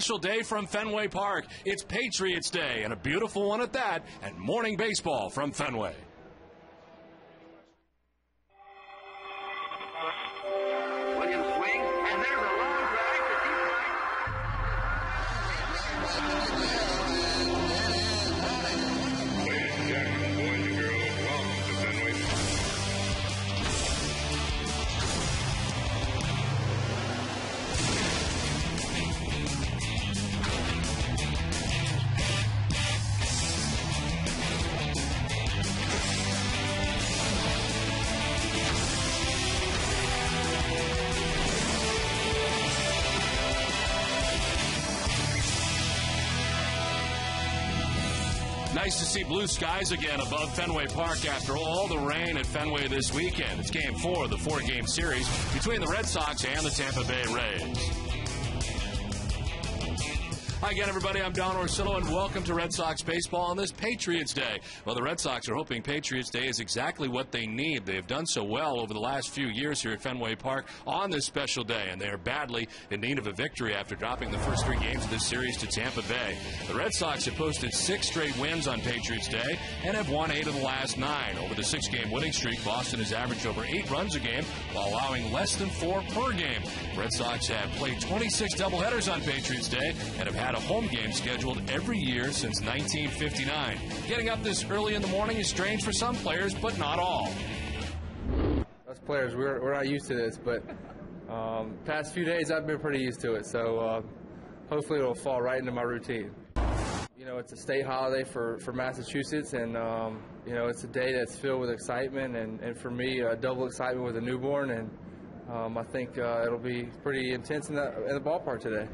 Special day from Fenway Park. It's Patriots Day, and a beautiful one at that, and morning baseball from Fenway. Williams swing, and there's a long drive to deep right. Ladies and gentlemen, boys and girls, welcome to Fenway. Nice to see blue skies again above Fenway Park after all the rain at Fenway this weekend. It's Game 4 of the 4-game series between the Red Sox and the Tampa Bay Rays. Hi again, everybody. I'm Don Orsillo, and welcome to Red Sox baseball on this Patriots Day. Well, the Red Sox are hoping Patriots Day is exactly what they need. They've done so well over the last few years here at Fenway Park on this special day, and they are badly in need of a victory after dropping the first 3 games of this series to Tampa Bay. The Red Sox have posted 6 straight wins on Patriots Day and have won 8 of the last 9. Over the 6-game winning streak, Boston has averaged over 8 runs a game while allowing less than 4 per game. Red Sox have played 26 doubleheaders on Patriots Day and have had a home game scheduled every year since 1959. Getting up this early in the morning is strange for some players, but not all. Us players, we're not used to this, but past few days I've been pretty used to it, so hopefully it'll fall right into my routine. You know, it's a state holiday for Massachusetts, and you know, it's a day that's filled with excitement, and for me, double excitement with a newborn, and I think it'll be pretty intense in the ballpark today.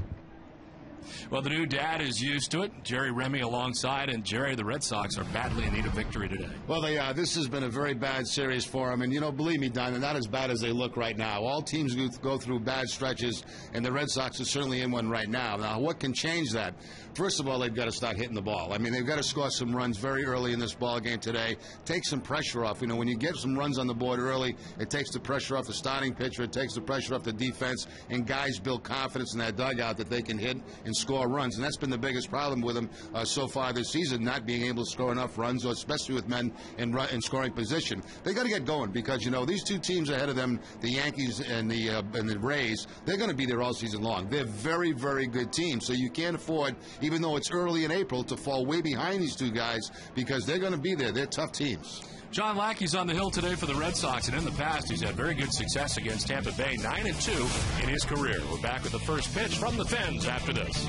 Well, the new dad is used to it. Jerry Remy alongside, and Jerry, the Red Sox are badly in need of victory today. Well, they are. This has been a very bad series for them, and, you know, believe me, Don, they're not as bad as they look right now. All teams go through bad stretches, and the Red Sox are certainly in one right now. Now, what can change that? First of all, they've got to start hitting the ball. I mean, they've got to score some runs very early in this ball game today. Take some pressure off. You know, when you get some runs on the board early, it takes the pressure off the starting pitcher, it takes the pressure off the defense, and guys build confidence in that dugout that they can hit and score runs. And that's been the biggest problem with them so far this season, not being able to score enough runs, or especially with men in scoring position. They got to get going because, you know, these two teams ahead of them, the Yankees and the Rays, they're going to be there all season long. They're very, very good teams. So you can't afford, even though it's early in April, to fall way behind these two guys because they're going to be there. They're tough teams. John Lackey's on the hill today for the Red Sox, and in the past he's had very good success against Tampa Bay, 9-2 in his career. We're back with the first pitch from the Fens after this.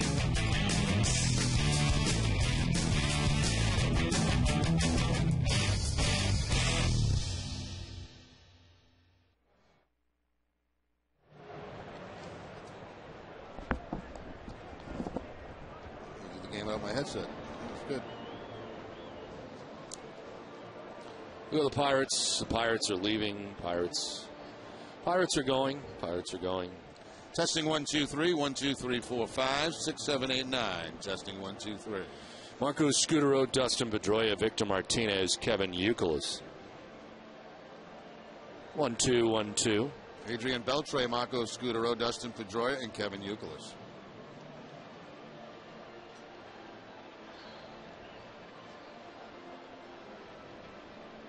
The game out of my headset. It's good. We go to the Pirates. The Pirates are leaving. Pirates are going. Pirates are going. Testing 1, 2, 3, 1, 2, 3, 4, 5, 6, 7, 8, 9. Testing 1, 2, 3. Marco Scutaro, Dustin Pedroia, Victor Martinez, Kevin Youkilis. 1, 2, 1, 2. Adrian Beltre, Marco Scutaro, Dustin Pedroia, and Kevin Youkilis.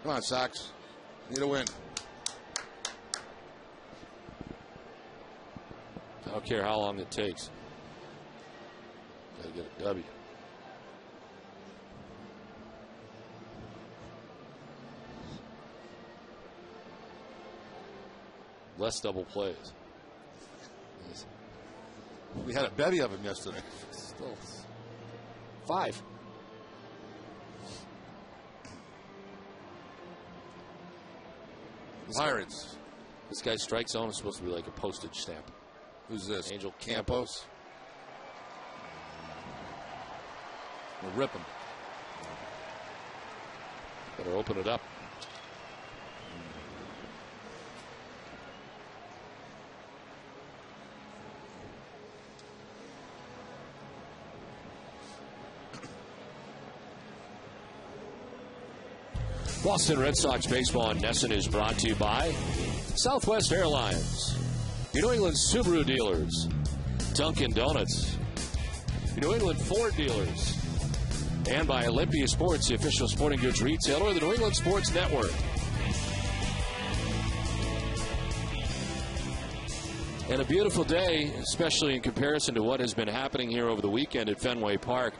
Come on, Sox. Need a win. I don't care how long it takes. Gotta get a W. Less double plays. We had a bevy of them yesterday. Still 5. Pirates. This guy's strike zone is supposed to be like a postage stamp. Who's this? Angel Campos. We'll rip him. Better open it up. Boston Red Sox baseball on Nesson is brought to you by Southwest Airlines, your New England Subaru dealers, Dunkin' Donuts, New England Ford dealers. And by Olympia Sports, the official sporting goods retailer of the New England Sports Network. And a beautiful day, especially in comparison to what has been happening here over the weekend at Fenway Park.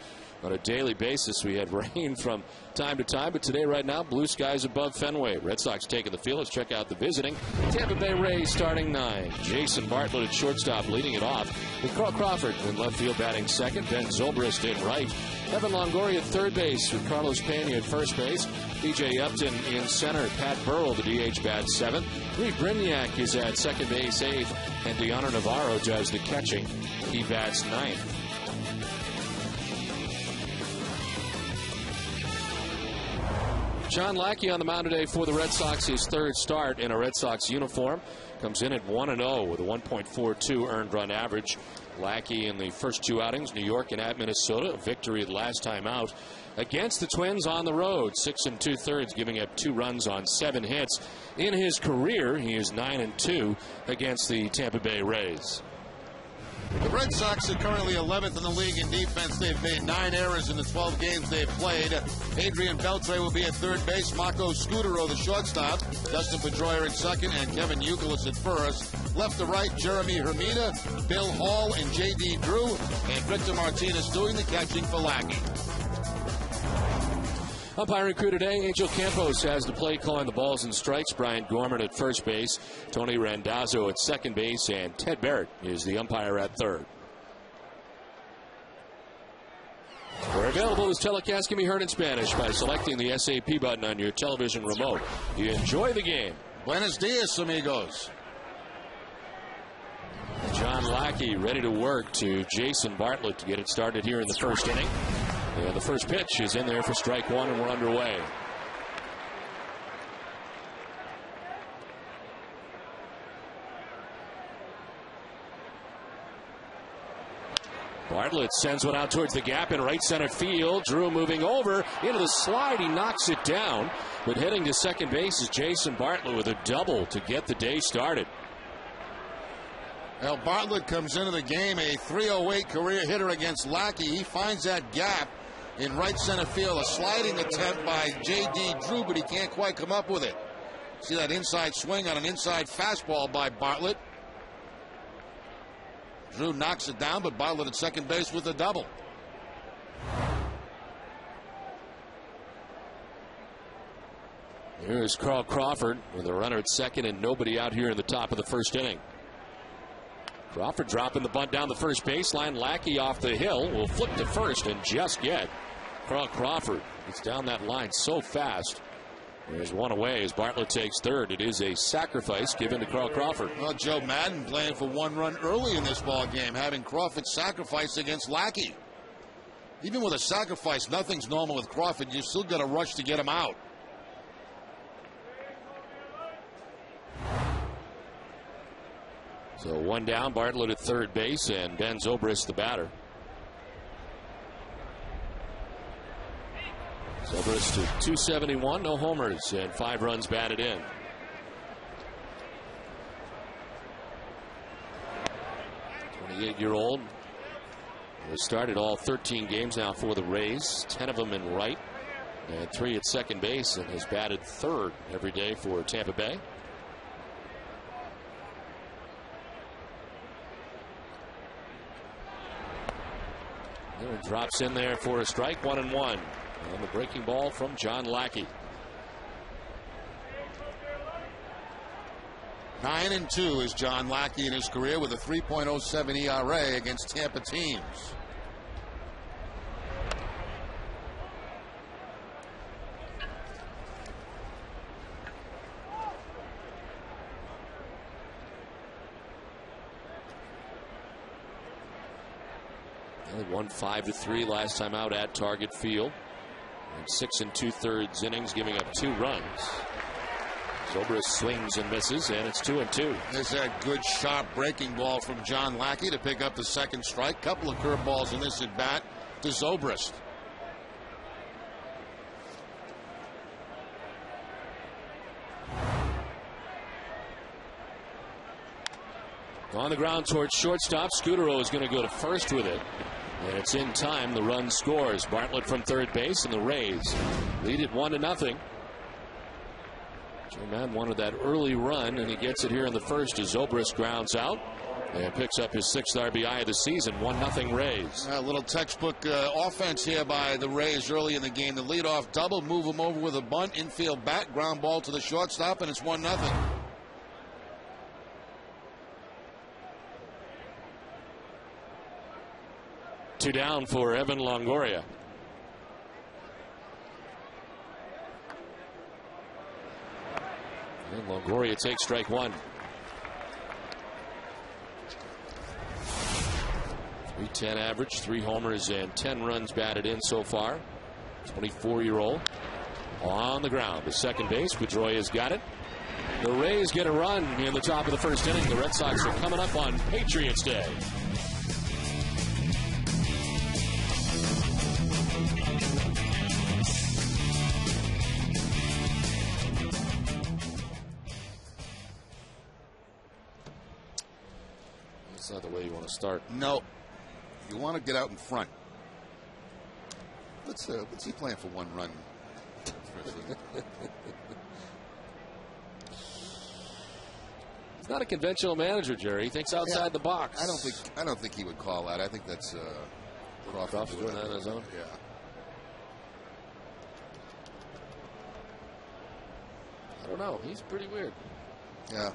On a daily basis, we had rain from time to time, but today, right now, blue skies above Fenway. Red Sox taking the field. Let's check out the visiting. Tampa Bay Rays starting 9. Jason Bartlett at shortstop leading it off, with Crawford in left field batting second. Ben Zobrist in right. Evan Longoria at third base with Carlos Pena at first base. DJ Upton in center. Pat Burrell, the DH, bats 7th. Reed Brignac is at second base 8th. And Deanna Navarro does the catching. He bats 9th. John Lackey on the mound today for the Red Sox, his third start in a Red Sox uniform. Comes in at 1-0 with a 1.42 earned run average. Lackey in the first 2 outings, New York and at Minnesota. A victory the last time out against the Twins on the road. 6 2/3, giving up 2 runs on 7 hits. In his career, he is 9-2 against the Tampa Bay Rays. The Red Sox are currently 11th in the league in defense. They've made 9 errors in the 12 games they've played. Adrian Beltre will be at third base. Marco Scutero, the shortstop. Dustin Pedroia at second, and Kevin Youkilis at first. Left to right, Jeremy Hermida, Bill Hall, and J.D. Drew. And Victor Martinez doing the catching for Lackey. Umpiring crew today, Angel Campos has the play calling the balls and strikes. Brian Gorman at first base, Tony Randazzo at second base, and Ted Barrett is the umpire at third. Where available, this telecast can be heard in Spanish by selecting the SAP button on your television remote. You enjoy the game. Buenos dias, amigos. John Lackey ready to work to Jason Bartlett to get it started here in the first inning. And the first pitch is in there for strike 1, and we're underway. Bartlett sends one out towards the gap in right center field. Drew moving over into the slide. He knocks it down. But heading to second base is Jason Bartlett with a double to get the day started. Well, Bartlett comes into the game a .308 career hitter against Lackey. He finds that gap in right center field. A sliding attempt by J.D. Drew, but he can't quite come up with it. See that inside swing on an inside fastball by Bartlett. Drew knocks it down, but Bartlett at second base with a double. Here's Carl Crawford with a runner at second and nobody out here in the top of the first inning. Crawford dropping the bunt down the first baseline. Lackey off the hill will flip to first and just get Carl Crawford. It's down that line so fast. There's one away as Bartlett takes third. It is a sacrifice given to Carl Crawford. Well, Joe Madden playing for 1 run early in this ball game, having Crawford sacrifice against Lackey. Even with a sacrifice, nothing's normal with Crawford. You still got to rush to get him out. So 1 down, Bartlett at third base, and Ben Zobrist the batter. Zobrist to 271, no homers, and 5 runs batted in. The 28-year-old has started all 13 games now for the Rays, 10 of them in right, and 3 at second base, and has batted third every day for Tampa Bay. And drops in there for a strike, 1-1. And the breaking ball from John Lackey. 9-2 is John Lackey in his career with a 3.07 ERA against Tampa teams. They won 5-3 last time out at Target Field. And 6 2/3 innings, giving up 2 runs. Zobrist swings and misses, and it's 2-2. There's that good sharp breaking ball from John Lackey to pick up the second strike. Couple of curveballs in this at bat to Zobrist. On the ground towards shortstop. Scutero is going to go to first with it. And it's in time. The run scores. Bartlett from third base, and the Rays lead it 1-0. Niemann wanted that early run, and he gets it here in the first as Zobrist grounds out and picks up his 6th RBI of the season. 1-0 Rays. A little textbook offense here by the Rays early in the game. The leadoff double, move him over with a bunt, infield bat, ground ball to the shortstop, and it's 1-0. Two down for Evan Longoria. And Longoria takes strike one. 310 average, 3 homers, and 10 runs batted in so far. 24-year-old on the ground. The second base, Pedroia's got it. The Rays get a run in the top of the first inning. The Red Sox are coming up on Patriots Day. That's not the way you want to start. No. You want to get out in front. What's he playing for 1 run? He's not a conventional manager, Jerry. He thinks outside the box. I don't think he would call that. I think that's Crawford doing that on his own. Yeah. I don't know. He's pretty weird. Yeah.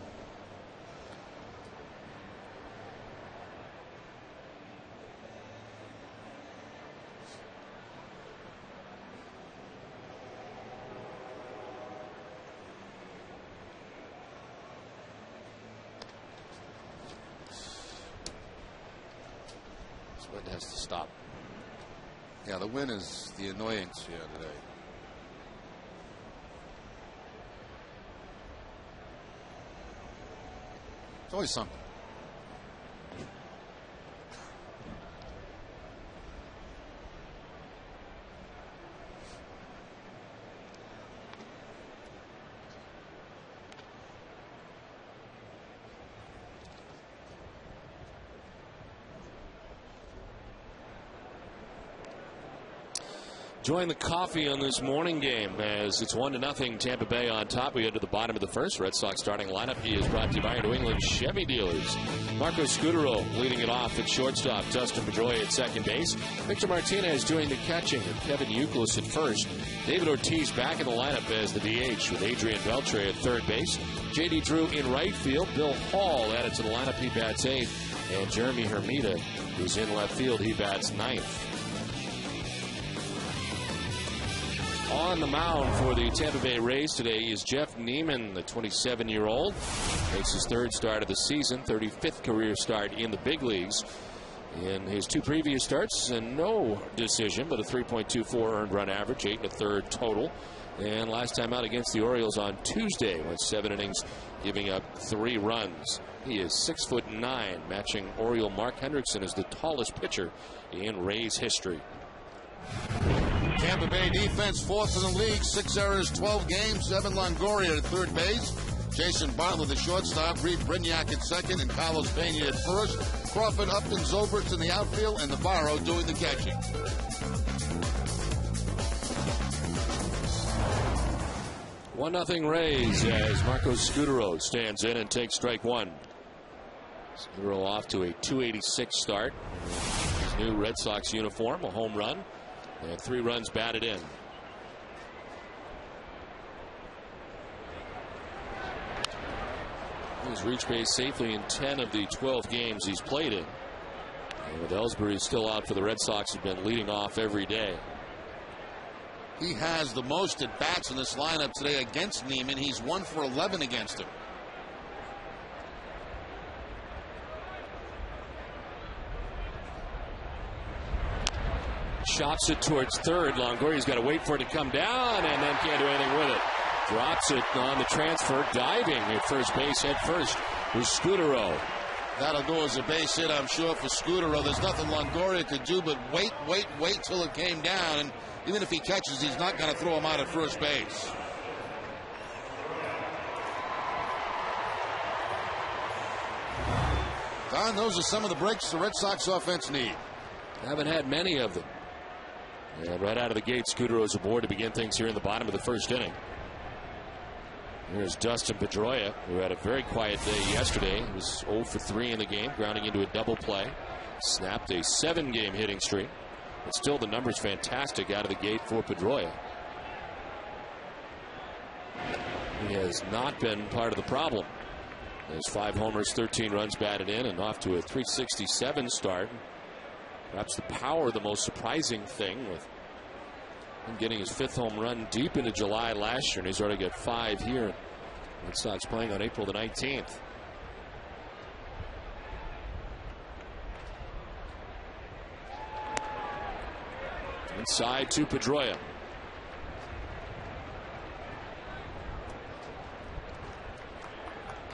Wind has to stop. Yeah, the wind is the annoyance here today. It's always something. Join the coffee on this morning game as it's 1-0 Tampa Bay on top. We head to the bottom of the first. Red Sox starting lineup is brought to you by New England Chevy dealers. Marco Scutero leading it off at shortstop. Dustin Pedroia at second base. Victor Martinez doing the catching with Kevin Youkilis at first. David Ortiz back in the lineup as the DH with Adrian Beltre at third base. J.D. Drew in right field. Bill Hall added to the lineup. He bats 8th. And Jeremy Hermida is in left field. He bats 9th. On the mound for the Tampa Bay Rays today is Jeff Niemann, the 27-year-old. Makes his 3rd start of the season, 35th career start in the big leagues. In his 2 previous starts, and no decision, but a 3.24 earned run average, 8 1/3 total. And last time out against the Orioles on Tuesday, went 7 innings, giving up 3 runs. He is 6'9", matching Oriole Mark Hendrickson as the tallest pitcher in Rays history. Tampa Bay defense 4th in the league, 6 errors, 12 games. Evan Longoria at third base. Jason Bartlett the shortstop. Reed Brignac at second, and Carlos Pena at first. Crawford, Upton, Zobrist in the outfield, and Navarro doing the catching. One 1-0 Rays as Marco Scutero stands in and takes strike one. Scutero off to a .286 start. His new Red Sox uniform, a home run. And 3 runs batted in. He's reached base safely in 10 of the 12 games he's played in. And with Ellsbury still out for the Red Sox, have been leading off every day. He has the most at bats in this lineup today against Niemann. He's 1 for 11 against him. Chops it towards third. Longoria's got to wait for it to come down and then can't do anything with it. Drops it on the transfer, diving at first base head first with Scutero. That'll go as a base hit, I'm sure, for Scutero. There's nothing Longoria could do but wait till it came down. And even if he catches, he's not going to throw him out at first base. Don, those are some of the breaks the Red Sox offense need. Haven't had many of them. And right out of the gate, Scudero's aboard to begin things here in the bottom of the first inning. Here's Dustin Pedroia, who had a very quiet day yesterday. He was 0 for 3 in the game, grounding into a double play. Snapped a 7-game hitting streak. But still, the numbers fantastic out of the gate for Pedroia. He has not been part of the problem. There's 5 homers, 13 runs batted in, and off to a .367 start. Perhaps the power, the most surprising thing, with him getting his 5th home run deep into July last year, and he's already got 5 here. Red Sox playing on April the 19th. Inside to Pedroia.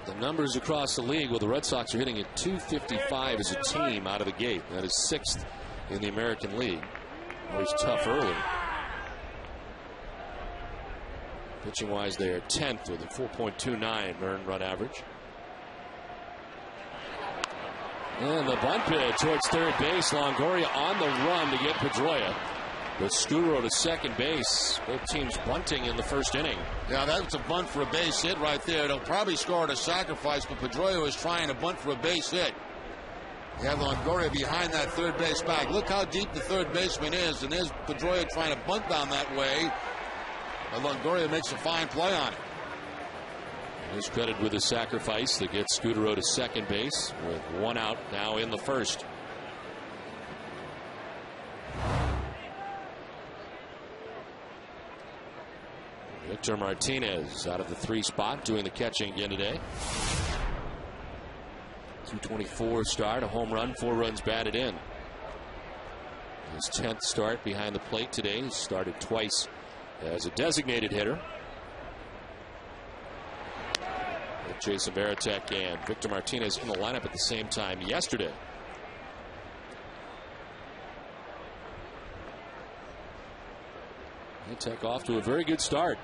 The numbers across the league, well, the Red Sox are hitting at .255 as a team out of the gate. That is 6th in the American League. Always tough early. Pitching wise, they are 10th with a 4.29 earned run average. And the bunt bid towards third base. Longoria on the run to get Pedroia. With Scudero to second base. Both teams bunting in the first inning. Yeah, that was a bunt for a base hit right there. They'll probably score at a sacrifice, but Pedroia was trying to bunt for a base hit. You have Longoria behind that third base bag. Look how deep the third baseman is, and there's Pedroia trying to bunt down that way. And Longoria makes a fine play on it. He's credited with a sacrifice that gets Scudero to second base with 1 out now in the first. Victor Martinez out of the 3 spot doing the catching again today. .224 start, a home run, 4 runs batted in. His 10th start behind the plate today. He started twice as a designated hitter. With Jason Varitek and Victor Martinez in the lineup at the same time yesterday. Varitek off to a very good start.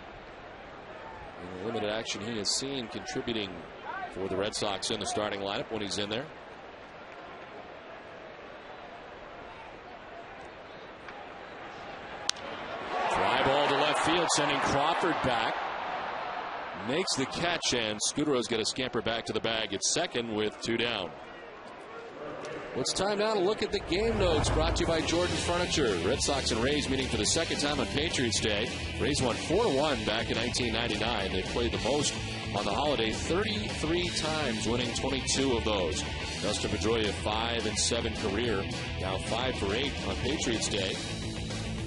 In the limited action he has seen, contributing for the Red Sox in the starting lineup when he's in there. Fly ball to left field, sending Crawford back. Makes the catch, and Scudero's got to scamper back to the bag at second with 2 down. Well, it's time now to look at the game notes brought to you by Jordan's Furniture. Red Sox and Rays meeting for the second time on Patriots Day. Rays won 4-1 back in 1999. They played the most on the holiday 33 times, winning 22 of those. Dustin Pedroia, 5-7 career, now 5 for 8 on Patriots Day.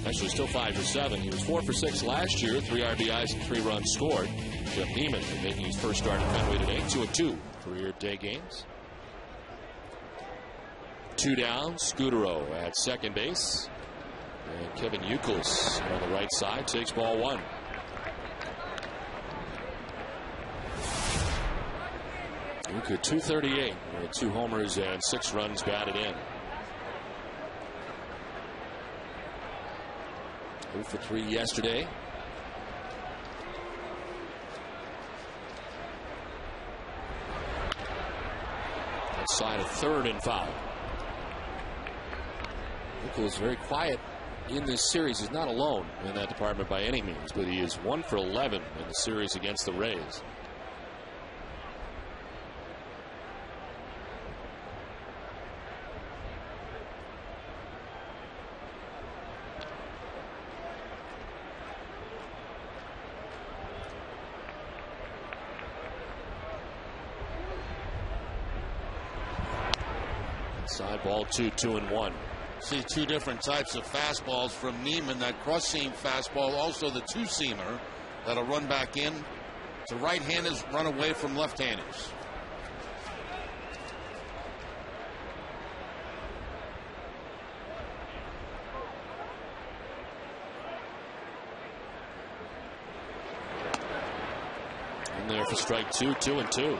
Actually, still 5 for 7. He was 4 for 6 last year, 3 RBIs and 3 runs scored. Jeff Niemann making his first start at Fenway today, 2-2 career day games. 2 down, Scudero at second base. And Kevin Youkilis on the right side takes ball 1. Youkilis 238 with 2 homers and 6 runs batted in. 0 for 3 yesterday. Outside of third and foul. Nichols very quiet in this series. He's not alone in that department by any means, but he is 1 for 11 in the series against the Rays. Inside ball 2, 2-1. See 2 different types of fastballs from Niemann. That cross-seam fastball, also the 2-seamer that'll run back in to right-handers, run away from left-handers. In there for strike 2, 2-2.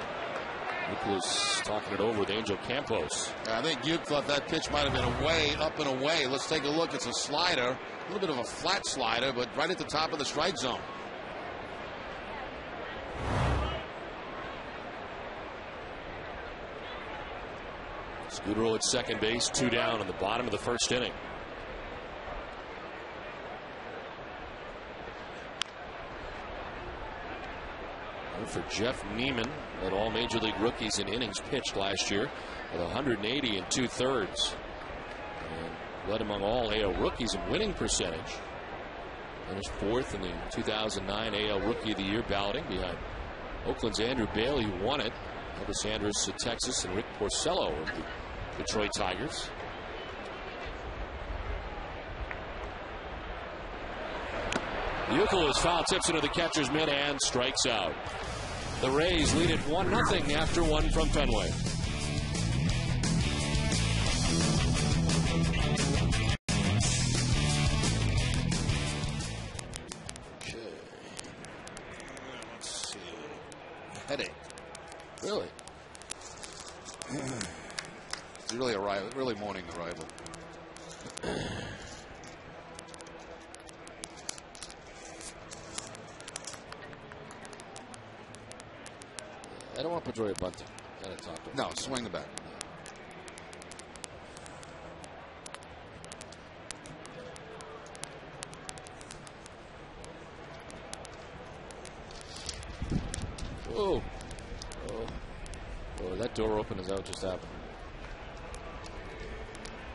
Nicholas talking it over with Angel Campos. I think you thought that pitch might have been away, up and away. Let's take a look. It's a slider, a little bit of a flat slider, but right at the top of the strike zone. Scudero at second base, 2 down in the bottom of the first inning. And for Jeff Niemann, led all Major League rookies in innings pitched last year with 180 and 2/3. And led among all AL rookies in winning percentage. Finished 4th in the 2009 AL Rookie of the Year balloting behind Oakland's Andrew Bailey, who won it, Elvis Andrus of Texas, and Rick Porcello of the Detroit Tigers. Euclid foul tips into the catcher's mitt and strikes out. The Rays lead it 1-0 after 1 from Fenway. Let's see. Headache. Really? It's really morning arrival. I don't want Pedroia bunting. Gotta talk to him. No, swing the bat. Oh. Oh, that door open. Is that what just happened?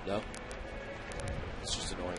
No? It's just annoying.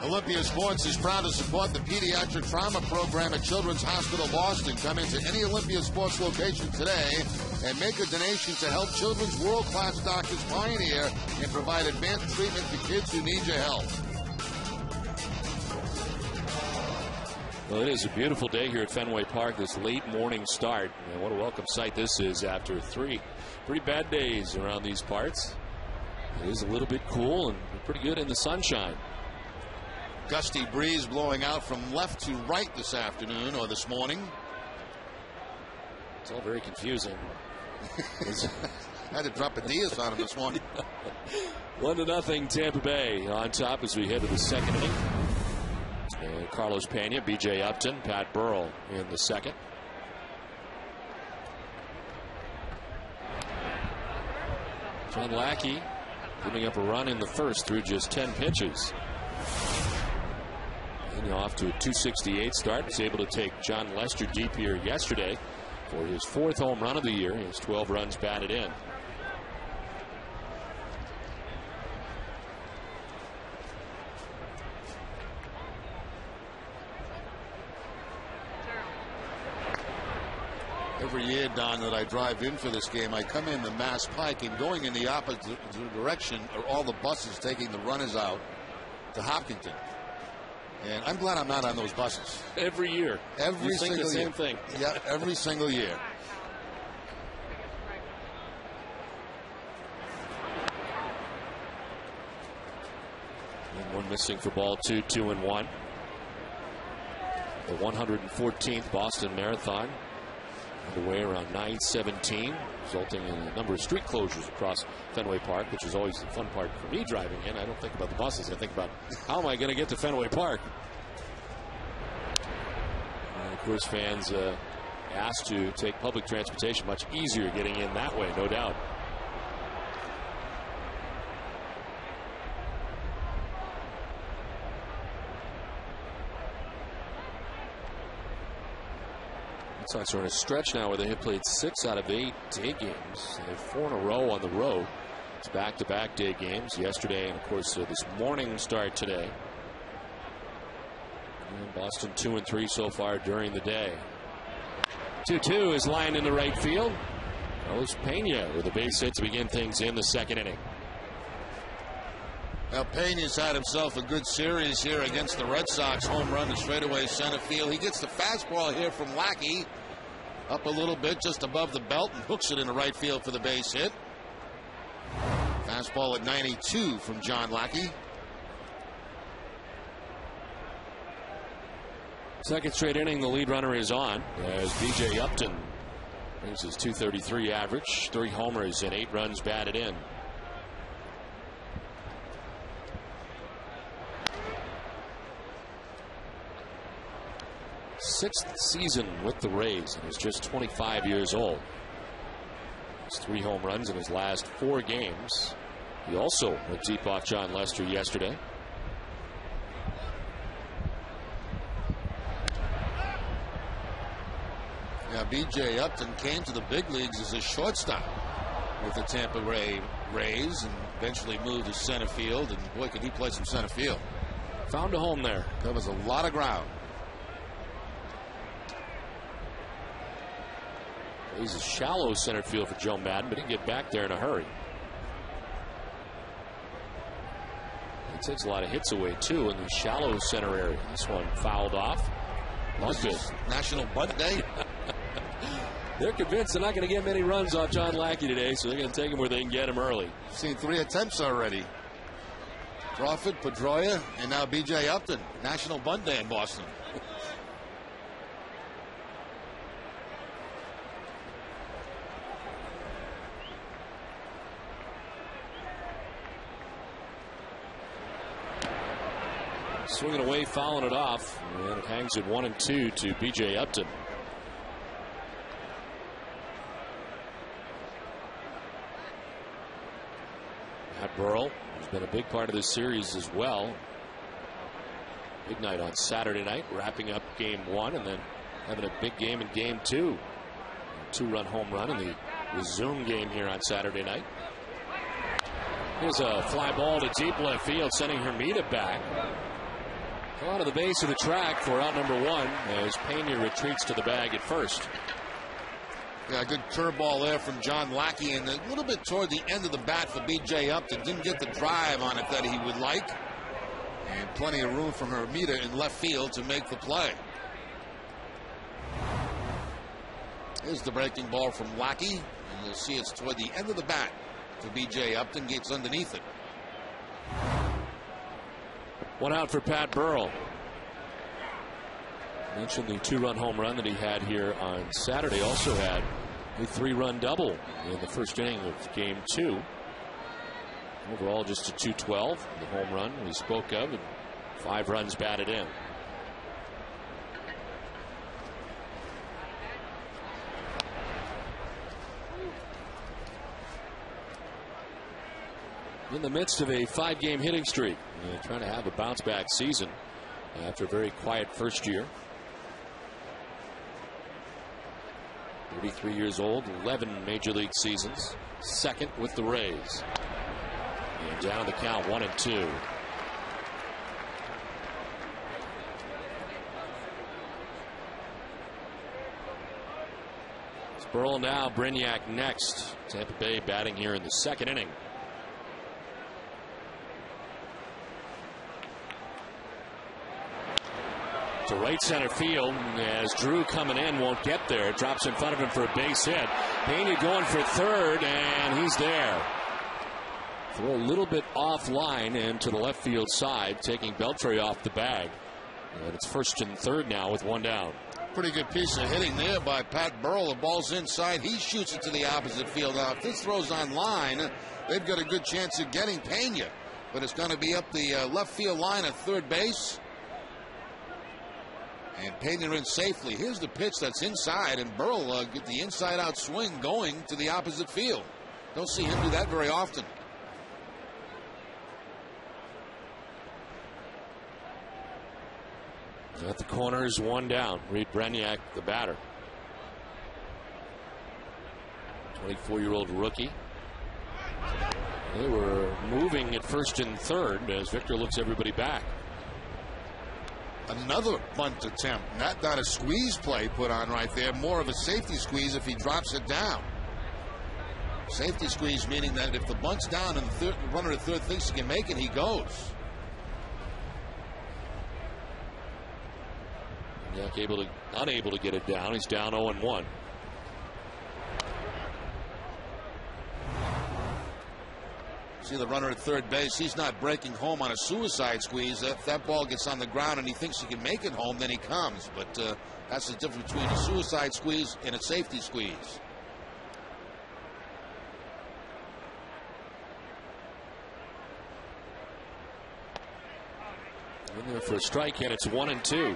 Olympia Sports is proud to support the Pediatric Trauma Program at Children's Hospital Boston. Come into any Olympia Sports location today and make a donation to help children's world-class doctors pioneer and provide advanced treatment to kids who need your help. Well, it is a beautiful day here at Fenway Park, this late morning start. And what a welcome sight this is after 3 pretty bad days around these parts. It is a little bit cool and pretty good in the sunshine. Gusty breeze blowing out from left to right this afternoon or this morning. It's all very confusing. I had to drop a Diaz on him this morning. 1-0 Tampa Bay on top as we head to the second inning. And Carlos Pena, B.J. Upton, Pat Burrell in the second. John Lackey giving up a run in the first through just 10 pitches. And off to a 268 start. Was able to take John Lester deep here yesterday for his 4th home run of the year. He has 12 runs batted in. Every year, Don, that I drive in for this game, I come in the Mass Pike, and going in the opposite direction are all the buses taking the runners out to Hopkinton. And I'm glad I'm not on those buses. Every year. Every you think single the same year. thing. Yeah, every single year. And one missing for ball 2, 2-1. The 114th Boston Marathon underway around 9:17, resulting in a number of street closures across Fenway Park, which is always the fun part for me driving in. I don't think about the buses. I think about how am I going to get to Fenway Park. And of course, fans asked to take public transportation. Much easier getting in that way, no doubt. Red Sox are in a stretch now where they have played 6 out of 8 day games. They have 4 in a row on the road. It's back-to-back day games yesterday, and of course this morning start today. And Boston 2-3 so far during the day. 2-2 is lined into right field. Carlos Pena with a base hit to begin things in the second inning. Now, Pena's had himself a good series here against the Red Sox. Home run to straightaway center field. He gets the fastball here from Lackey. Up a little bit, just above the belt, and hooks it into right field for the base hit. Fastball at 92 from John Lackey. Second straight inning, the lead runner is on as B.J. Upton brings his .233 average, 3 homers and 8 runs batted in. Sixth season with the Rays, and he's just 25 years old. He's 3 home runs in his last 4 games. He also went deep off John Lester yesterday. Now, B.J. Upton came to the big leagues as a shortstop with the Tampa Rays and eventually moved to center field. And boy, could he play some center field. Found a home there. Covers a lot of ground. He's a shallow center field for Joe Madden, but he can get back there in a hurry. He takes a lot of hits away, too, in the shallow center area. This one fouled off. Not good. National Bunt Day. They're convinced they're not going to get many runs off John Lackey today, so they're going to take him where they can get him early. Seen 3 attempts already. Crawford, Pedroia, and now B.J. Upton. National Bunt Day in Boston. Swinging away, fouling it off, and it hangs at 1-2 to B.J. Upton. Matt Burrell has been a big part of this series as well. Big night on Saturday night, wrapping up game 1 and then having a big game in game 2. A 2-run home run in the resume game here on Saturday night. Here's a fly ball to deep left field, sending Hermida back. Out of the base of the track for out number 1 as Pena retreats to the bag at first. Yeah, good curveball there from John Lackey, and a little bit toward the end of the bat for B.J. Upton. Didn't get the drive on it that he would like. And plenty of room for Hermida in left field to make the play. Here's the breaking ball from Lackey. And you'll see it's toward the end of the bat for B.J. Upton. Gets underneath it. 1 out for Pat Burrell. Mentioned the 2-run home run that he had here on Saturday. Also had a 3-run double in the first inning of game 2. Overall, just a 212. The home run we spoke of, and 5 runs batted in. In the midst of a 5-game hitting streak, trying to have a bounce-back season after a very quiet first year. 33 years old, 11 major league seasons, second with the Rays. And down the count, 1-2. It's Burrell now, Brignac next. Tampa Bay batting here in the second inning. To right center field as Drew coming in won't get there. Drops in front of him for a base hit. Pena going for third, and he's there. Throw a little bit offline and to the left field side, taking Beltre off the bag. And it's first and third now with 1 down. Pretty good piece of hitting there by Pat Burrell. The ball's inside. He shoots it to the opposite field. Now, if this throws on line, they've got a good chance of getting Pena. But it's going to be up the left field line at third base. And Pena in safely. Here's the pitch that's inside, and Burrell get the inside-out swing going to the opposite field. Don't see him do that very often. At the corners, 1 down. Reed Brignac, the batter. 24-year-old rookie. They were moving at first and third as Victor looks everybody back. Another bunt attempt. Not a squeeze play put on right there. More of a safety squeeze if he drops it down. Safety squeeze, meaning that if the bunt's down and the runner at third thinks he can make it, he goes. Unable to get it down. He's down 0-1. See the runner at third base. He's not breaking home on a suicide squeeze. If that ball gets on the ground and he thinks he can make it home, then he comes. But that's the difference between a suicide squeeze and a safety squeeze. In there for a strike, and it's 1-2.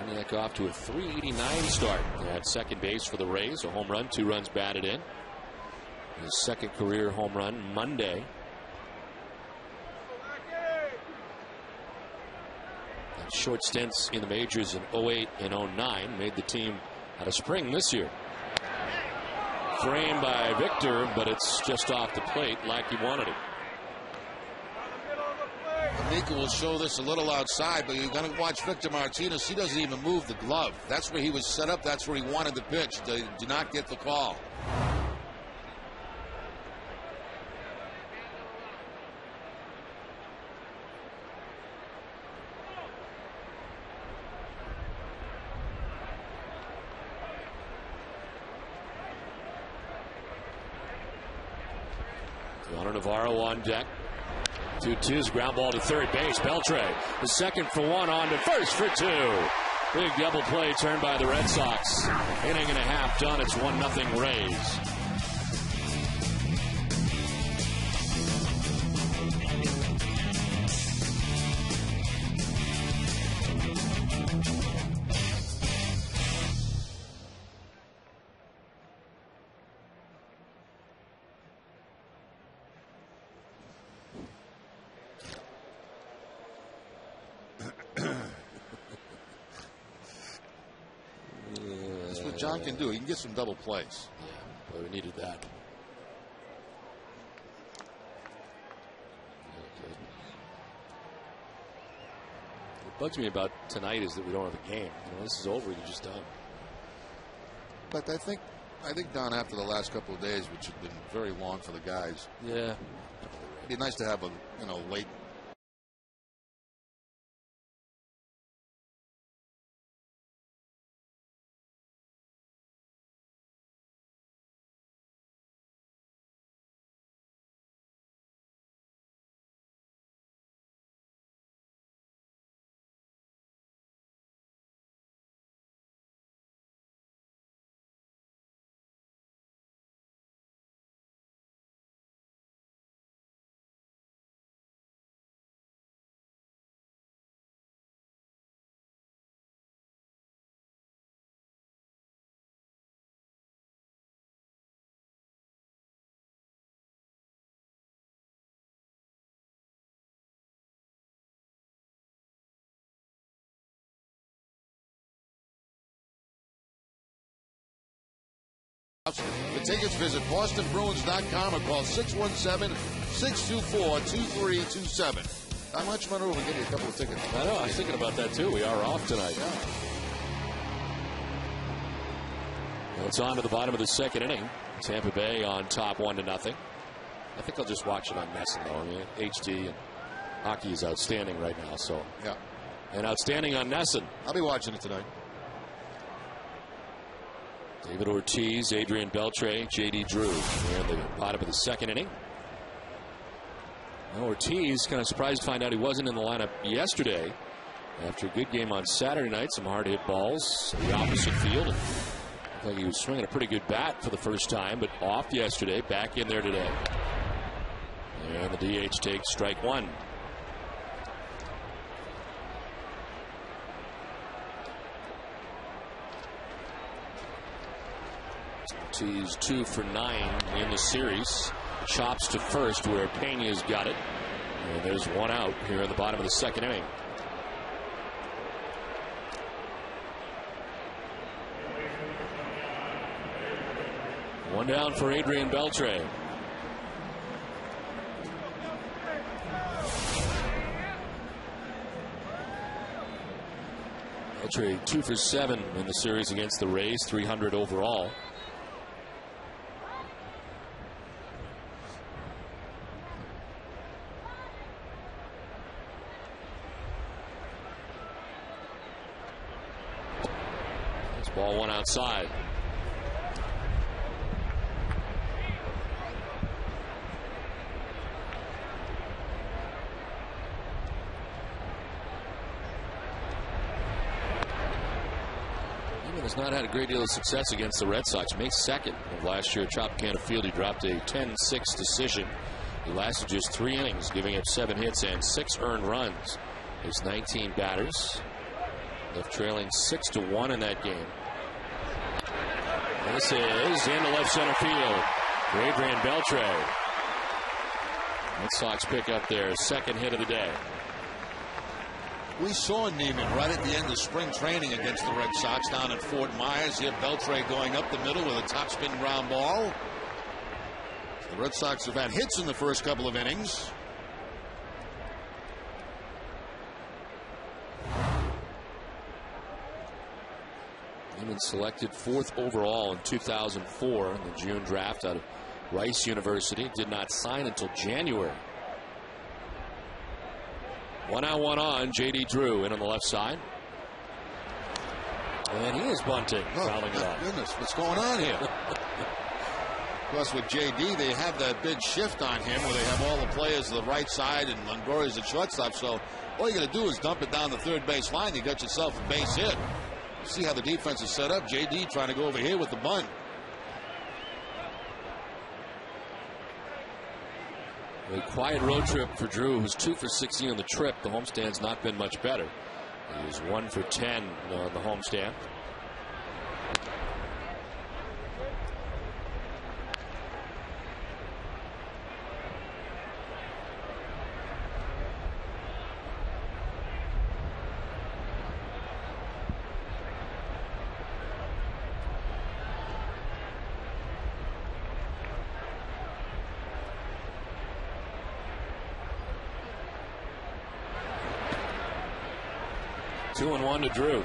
Maniac off to a .389 start at second base for the Rays. A home run, 2 runs batted in. His second career home run Monday. And short stints in the majors in 08 and 09 made the team out of spring this year. Framed by Victor, but it's just off the plate like he wanted it. Mika will show this a little outside, but you're going to watch Victor Martinez. He doesn't even move the glove. That's where he was set up. That's where he wanted the pitch. They do not get the call. Navarro on deck. 2-2's ground ball to third base. Beltre, the second for one, on to first for 2. Big double play turned by the Red Sox. Inning and a half done. It's 1-0 Rays. John can do. He can get some double plays. Yeah, boy, we needed that. What bugs me about tonight is that we don't have a game. You know, this is over. You're just done. But I think Don, after the last couple of days, which have been very long for the guys. Yeah. It'd be nice to have a late. For tickets, visit BostonBruins.com or call 617-624-2327. How much money will we get you a couple of tickets? I know. I was thinking about that, too. We are off tonight. Yeah. Well, it's on to the bottom of the second inning. Tampa Bay on top 1-0. I think I'll just watch it on Nesson, though. I mean, HD and hockey is outstanding right now. So yeah. And outstanding on Nesson. I'll be watching it tonight. David Ortiz, Adrian Beltre, J.D. Drew. We're in the bottom of the second inning. Well, Ortiz kind of surprised to find out he wasn't in the lineup yesterday. After a good game on Saturday night, some hard hit balls in the opposite field. Looked like he was swinging a pretty good bat for the first time, but off yesterday, back in there today. And the DH takes strike 1. Ortiz 2 for 9 in the series. Chops to first where Pena's got it. And there's one out here in the bottom of the second inning. One down for Adrian Beltre. Beltre 2 for 7 in the series against the Rays, 300 overall. Ball one outside. Niemann has not had a great deal of success against the Red Sox. May 2nd of last year at Tropicana Field, he dropped a 10-6 decision. He lasted just 3 innings, giving up 7 hits and 6 earned runs. His 19 batters left trailing 6-1 in that game. This is into left center field for Adrian Beltre. Red Sox pick up their 2nd hit of the day. We saw Niemann right at the end of spring training against the Red Sox down at Fort Myers. Here, Beltre going up the middle with a topspin ground ball. The Red Sox have had hits in the first couple of innings. Niemann selected 4th overall in 2004 in the June draft out of Rice University. Did not sign until January. 1 out, 1 on. J.D. Drew in on the left side. And he is bunting. Fouling it off. Goodness, what's going on here? Of course, with J.D., they have that big shift on him where they have all the players to the right side and Longoria's at shortstop. So all you got to do is dump it down the third base line. You got yourself a base hit. See how the defense is set up. J.D. trying to go over here with the bunt. A quiet road trip for Drew, who's 2 for 16 on the trip. The homestand's not been much better. He was 1 for 10 on the homestand. Two and 1 to Drew.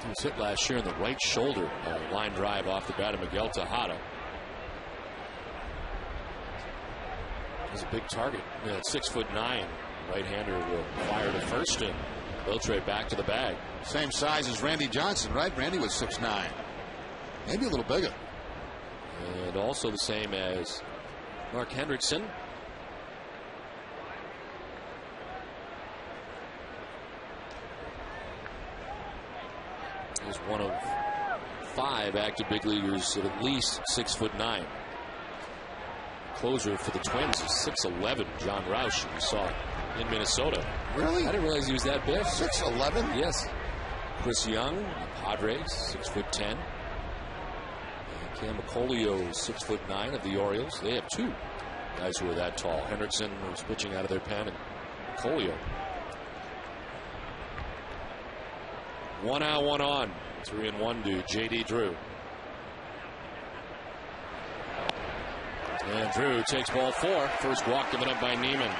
He was hit last year in the right shoulder. A line drive off the bat of Miguel Tejada. He's a big target. Yeah, 6'9". Right-hander will fire to first, and Beltre back to the bag. Same size as Randy Johnson, right? Randy was 6'9". Maybe a little bigger. And also the same as Mark Hendrickson. He's one of 5 active big leaguers at least 6'9". Closer for the Twins is 6'11". John Roush, we saw in Minnesota. Really? I didn't realize he was that big. 6'11"? Yes. Chris Young, the Padres, 6'10". And Cam McColio is 6'9" of the Orioles. They have 2 guys who are that tall. Hendrickson was pitching out of their pen, and McColio. 1 out, 1 on. 3 and 1 to J.D. Drew. And Drew takes ball 4. First walk given up by Niemann.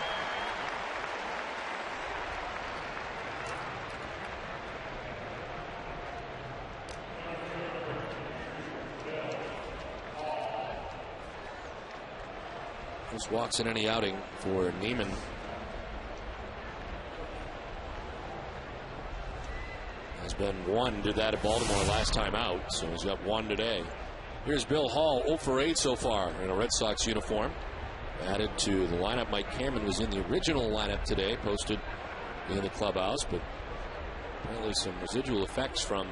First walks in any outing for Niemann. Has been 1, did that at Baltimore last time out, so he's got 1 today. Here's Bill Hall, 0 for 8 so far in a Red Sox uniform. Added to the lineup. Mike Cameron was in the original lineup today, posted in the clubhouse, but apparently some residual effects from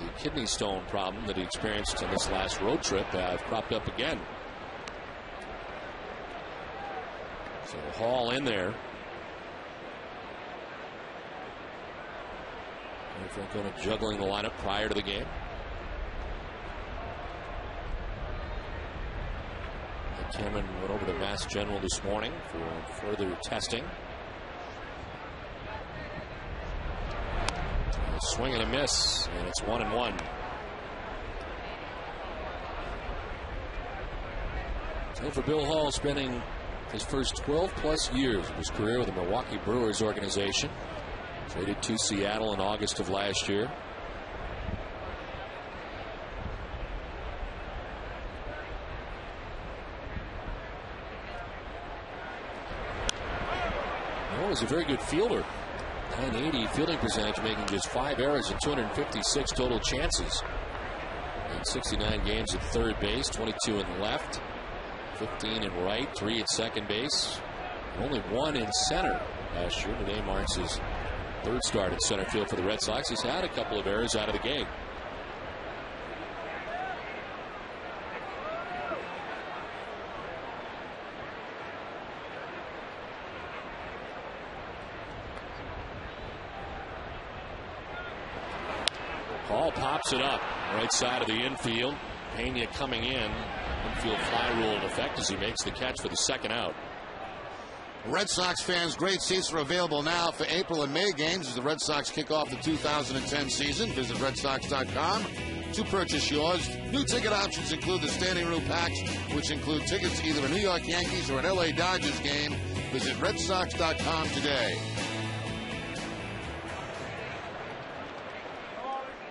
the kidney stone problem that he experienced in this last road trip have cropped up again. So Hall in there. Francona juggling the lineup prior to the game. And Cameron went over to Mass General this morning for further testing. A swing and a miss, and it's 1 and 1. So for Bill Hall, spending his first 12+ years of his career with the Milwaukee Brewers organization. Traded to Seattle in August of last year. Well, he's a very good fielder. 980 fielding percentage, making just 5 errors and 256 total chances. In 69 games at third base, 22 in left, 15 in right, 3 at second base, only 1 in center last year. Today marks his 3rd start at center field for the Red Sox. He's had a couple of errors out of the game. Hall pops it up right side of the infield. Pena coming in. Infield fly rule in effect as he makes the catch for the 2nd out. Red Sox fans, great seats are available now for April and May games as the Red Sox kick off the 2010 season. Visit RedSox.com to purchase yours. New ticket options include the standing room packs, which include tickets to either a New York Yankees or an LA Dodgers game. Visit RedSox.com today.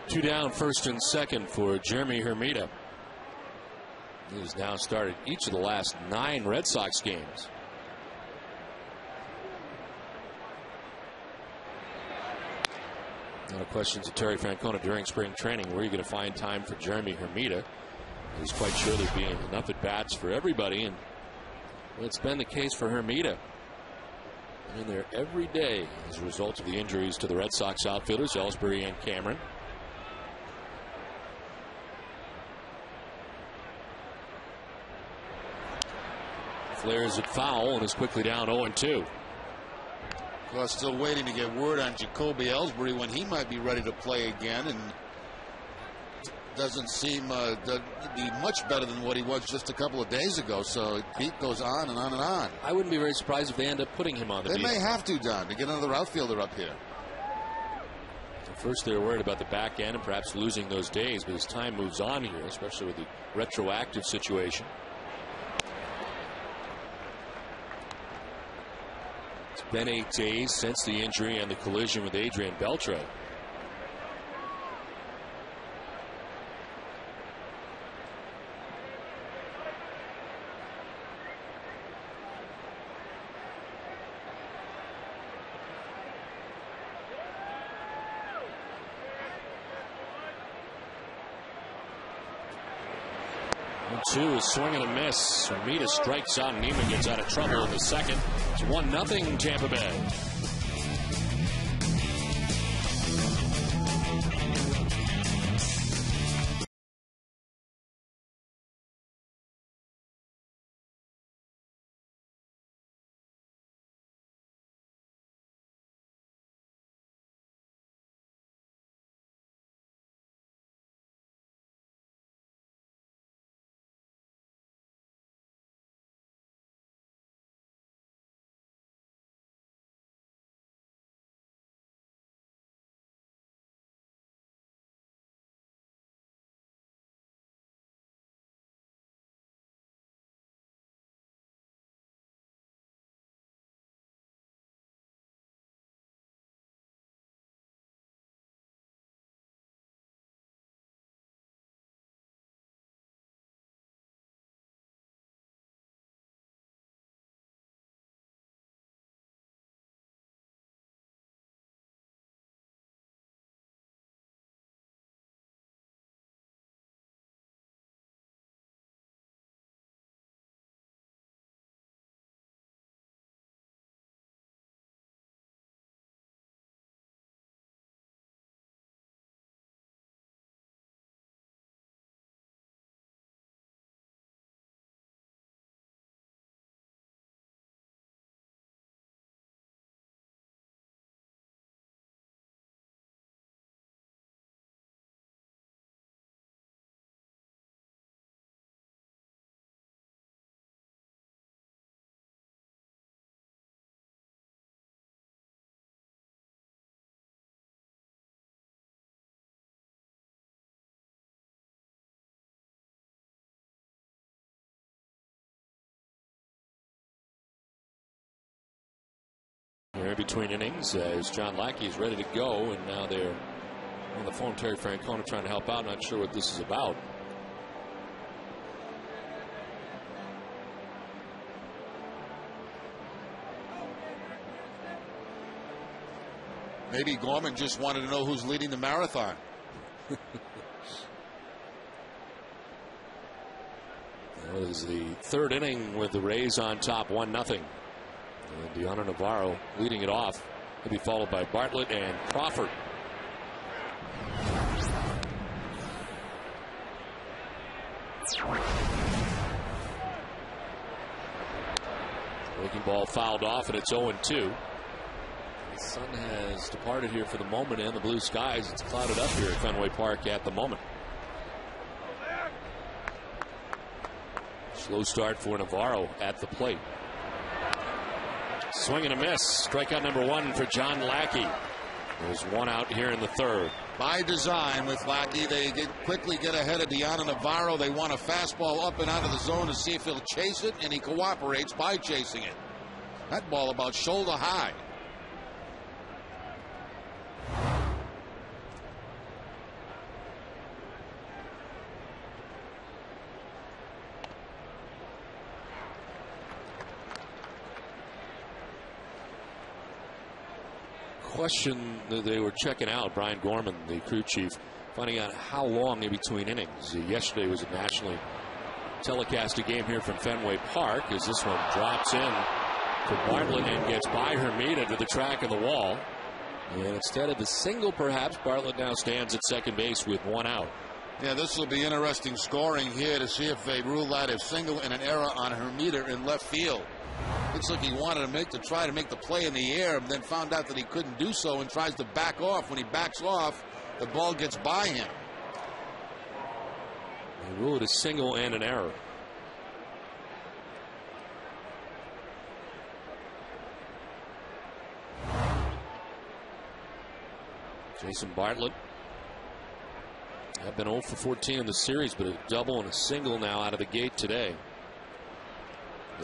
2 down, 1st and 2nd for Jeremy Hermida. He has now started each of the last 9 Red Sox games. A lot of questions to Terry Francona during spring training. Where are you going to find time for Jeremy Hermida? He's quite sure there being enough at bats for everybody, and it's been the case for Hermida. In there every day as a result of the injuries to the Red Sox outfielders, Ellsbury and Cameron. Flares it foul and is quickly down 0-2. Well, still waiting to get word on Jacoby Ellsbury when he might be ready to play again, and doesn't seem to be much better than what he was just a couple of days ago. So the beat goes on and on and on. I wouldn't be very surprised if they end up putting him on the beat. They may have to, Don, to get another outfielder up here. At first they were worried about the back end and perhaps losing those days, but as time moves on here, especially with the retroactive situation, it's been 8 days since the injury and the collision with Adrian Beltre. Two is swing and a miss. Hermida strikes out. Niemann gets out of trouble in the 2nd. It's 1-0 Tampa Bay. There between innings as John Lackey is ready to go, and now they're on the phone. Terry Francona trying to help out. Not sure what this is about. Maybe Gorman just wanted to know who's leading the marathon. That was the third inning with the Rays on top 1-0. And Deanna Navarro leading it off. He'll be followed by Bartlett and Crawford. Breaking ball fouled off, and it's 0-2. The sun has departed here for the moment, and the blue skies. It's clouded up here at Fenway Park at the moment. Slow start for Navarro at the plate. Swing and a miss. Strikeout number 1 for John Lackey. There's one out here in the third. By design with Lackey, they quickly get ahead of Deanna Navarro. They want a fastball up and out of the zone to see if he'll chase it, and he cooperates by chasing it. That ball about shoulder high. Question that they were checking out, Brian Gorman, the crew chief, finding out how long in between innings. Yesterday was a nationally telecasted game here from Fenway Park, as this one drops in for Bartlett and gets by Hermida to the track of the wall. And instead of the single, perhaps, Bartlett now stands at second base with one out. Yeah, this will be interesting scoring here to see if they rule out a single and an error on Hermida in left field. Looks like he wanted to try to make the play in the air, but then found out that he couldn't do so and tries to back off. When he backs off, the ball gets by him. They rule it a single and an error. Jason Bartlett have been 0 for 14 in the series, but a double and a single now out of the gate today.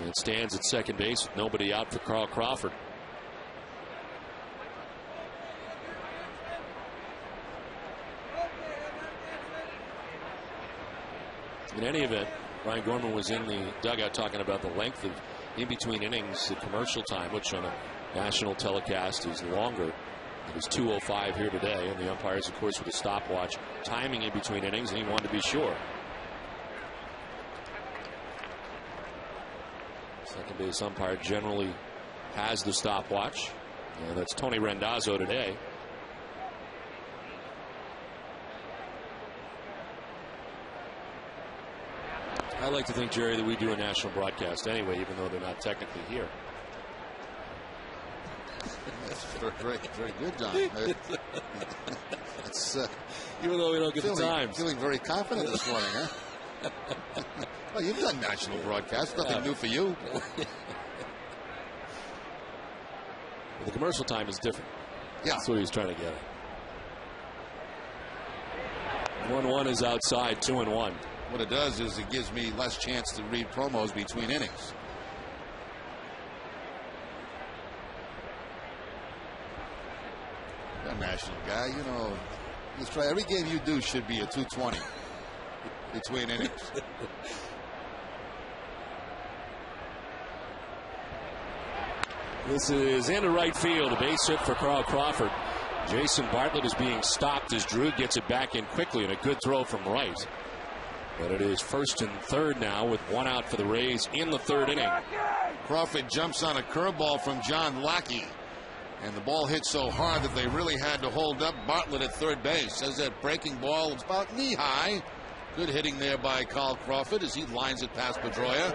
And stands at second base with nobody out for Carl Crawford. In any event, Brian Gorman was in the dugout talking about the length of in-between innings, the commercial time, which on a national telecast is longer. It was 2:05 here today, and the umpires, of course, with a stopwatch, timing in between innings, and he wanted to be sure. Second base umpire generally has the stopwatch, and that's Tony Randazzo today. I like to think, Jerry, that we do a national broadcast anyway, even though they're not technically here. That's very, very good, John. Even though we don't get the times. Feeling very confident this morning, huh? Well, you've done national broadcasts. Nothing new for you. The commercial time is different. Yeah. That's what he's trying to get at. 1-1 is outside, 2-1. What it does is it gives me less chance to read promos between innings. You're a national guy, you know. Let's try. Every game you do should be a 220 between innings. This is into right field. A base hit for Carl Crawford. Jason Bartlett is being stopped as Drew gets it back in quickly, and a good throw from right. But it is first and third now with one out for the Rays in the third inning. Crawford jumps on a curveball from John Lackey. And the ball hit so hard that they really had to hold up Bartlett at third base. Says that breaking ball is about knee high. Good hitting there by Carl Crawford as he lines it past Pedroia.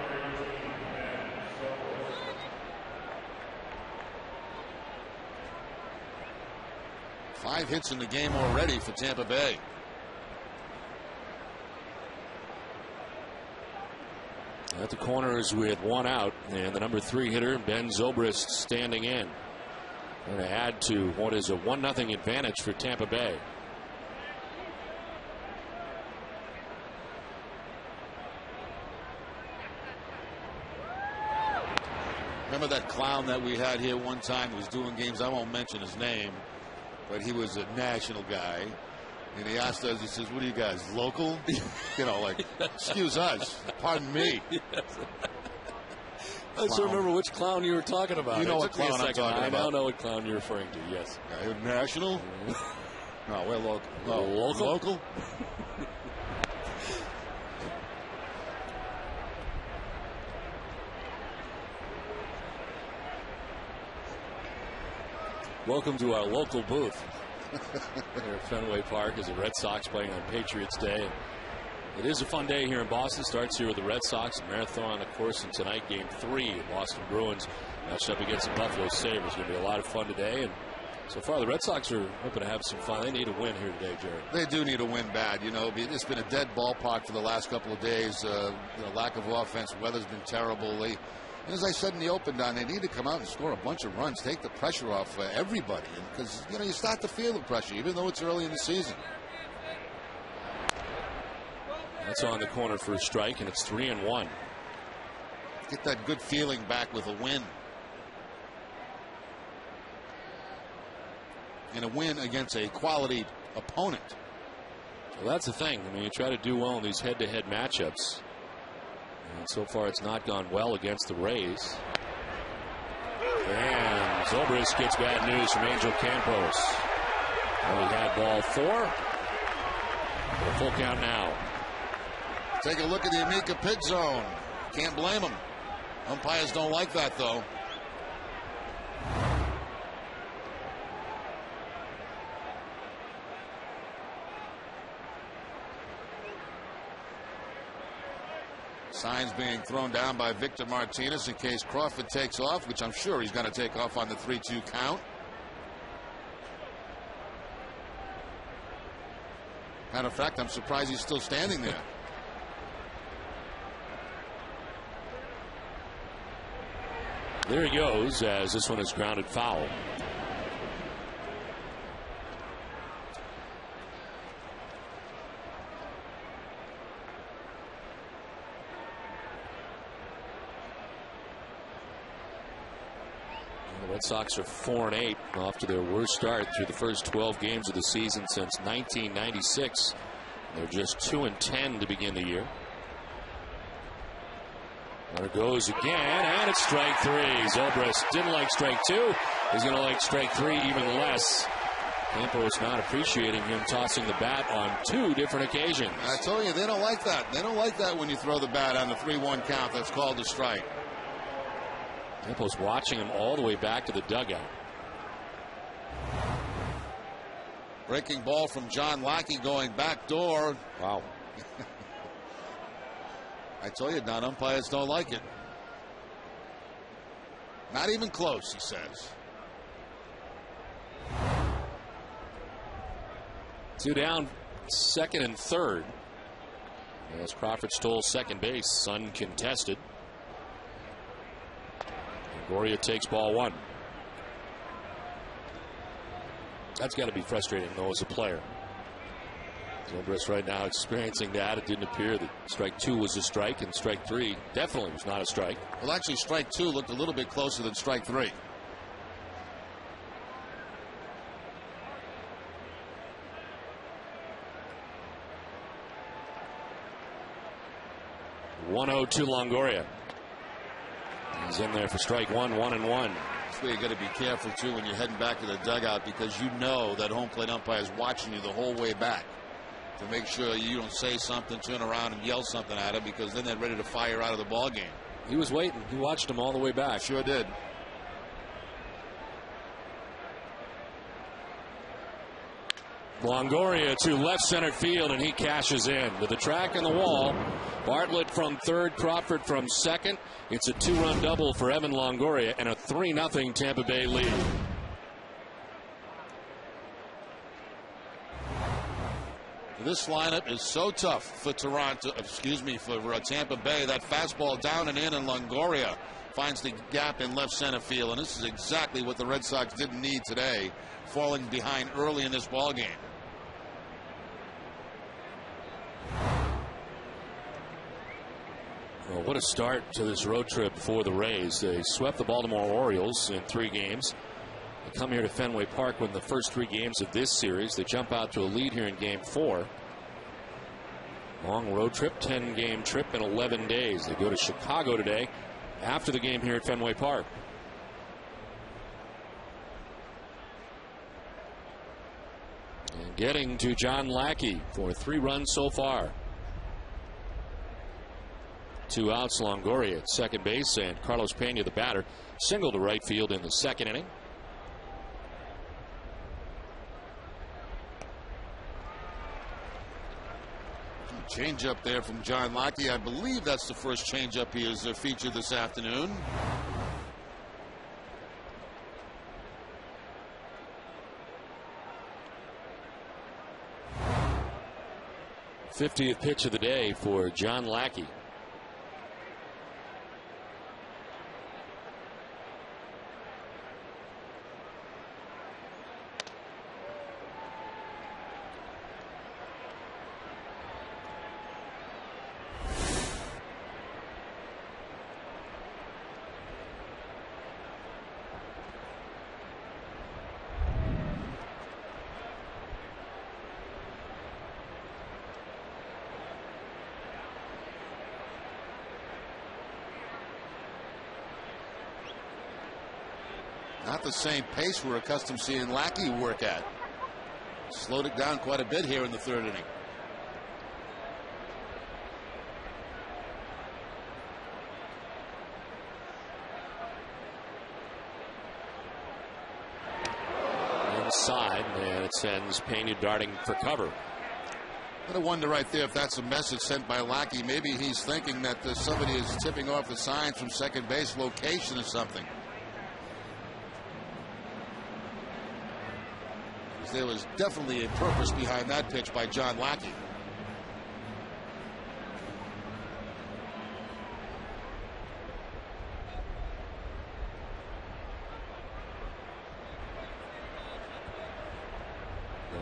Five hits in the game already for Tampa Bay. At the corners with one out, and the number 3 hitter, Ben Zobrist, standing in. Going to add to what is a 1-0 advantage for Tampa Bay. Remember that clown that we had here one time who was doing games? I won't mention his name, but he was a national guy. And he asked us, he says, what are you guys, local? You know, like, excuse us, pardon me. I just remember which clown you were talking about. You know what clown I'm talking I about. now know what clown you're referring to, yes. National? No, we're local. Oh, local? Welcome to our local booth here at Fenway Park as the Red Sox playing on Patriots Day. It is a fun day here in Boston. Starts here with the Red Sox. Marathon, of course, and tonight, Game 3. The Boston Bruins matched up against the Buffalo Sabres. It's going to be a lot of fun today. And so far, the Red Sox are hoping to have some fun. They need a win here today, Jerry. They do need a win bad. You know, it's been a dead ballpark for the last couple of days. Lack of offense. Weather's been terrible. As I said in the open, Don, they need to come out and score a bunch of runs, take the pressure off everybody. Because, you start to feel the pressure, even though it's early in the season. That's on the corner for a strike, and it's 3-1. Get that good feeling back with a win. And a win against a quality opponent. Well, that's the thing. I mean, you try to do well in these head-to-head matchups. And so far, it's not gone well against the Rays. And Zobrist gets bad news from Angel Campos. Well, he had ball 4. A full count now. Take a look at the Amica pit zone. Can't blame them. Umpires don't like that, though. Signs being thrown down by Victor Martinez in case Crawford takes off, which I'm sure he's going to take off on the 3-2 count. Matter of fact, I'm surprised he's still standing there. There he goes as this one is grounded foul. The Red Sox are 4-8 off to their worst start through the first 12 games of the season since 1996. They're just 2-10 to begin the year. There it goes again, and it's strike 3. Zobrist didn't like strike 2. He's going to like strike 3 even less. Campos not appreciating him tossing the bat on 2 different occasions. I told you, they don't like that. They don't like that when you throw the bat on the 3-1 count. That's called a strike. Campos watching him all the way back to the dugout. Breaking ball from John Lackey going back door. Wow. I told you, Don, umpires don't like it. Not even close, he says. 2 down, second and third. As Crawford stole second base, uncontested. Longoria takes ball 1. That's got to be frustrating, though, as a player. Zobrist right now experiencing that. It didn't appear that strike 2 was a strike, and strike 3 definitely was not a strike. Well, actually, strike 2 looked a little bit closer than strike 3. To Longoria. He's in there for strike 1, 1-1. That's where you got to be careful too when you're heading back to the dugout, because you know that home plate umpire is watching you the whole way back to make sure you don't say something, turn around and yell something at him, because then they're ready to fire out of the ball game. He was waiting. He watched him all the way back. Sure did. Longoria to left center field, and he cashes in with the track and the wall. Bartlett from third, Crawford from second. It's a 2-run double for Evan Longoria and a 3-0 Tampa Bay lead. This lineup is so tough for Tampa Bay. That fastball down and in, and Longoria finds the gap in left center field, and this is exactly what the Red Sox didn't need today, falling behind early in this ball game. Well, what a start to this road trip for the Rays. They swept the Baltimore Orioles in 3 games. They come here to Fenway Park, win the first 3 games of this series. They jump out to a lead here in Game 4. Long road trip, 10-game trip in 11 days. They go to Chicago today after the game here at Fenway Park. And getting to John Lackey for 3 runs so far. 2 outs. Longoria at second base, and Carlos Pena, the batter, single to right field in the second inning. Change up there from John Lackey. I believe that's the first change up he has featured this afternoon. '50th pitch of the day for John Lackey. Not the same pace we're accustomed to seeing Lackey work at. Slowed it down quite a bit here in the 3rd inning. Inside, and it sends Pena darting for cover. I wonder right there if that's a message sent by Lackey. Maybe he's thinking that somebody is tipping off the signs from second base location or something. There was definitely a purpose behind that pitch by John Lackey.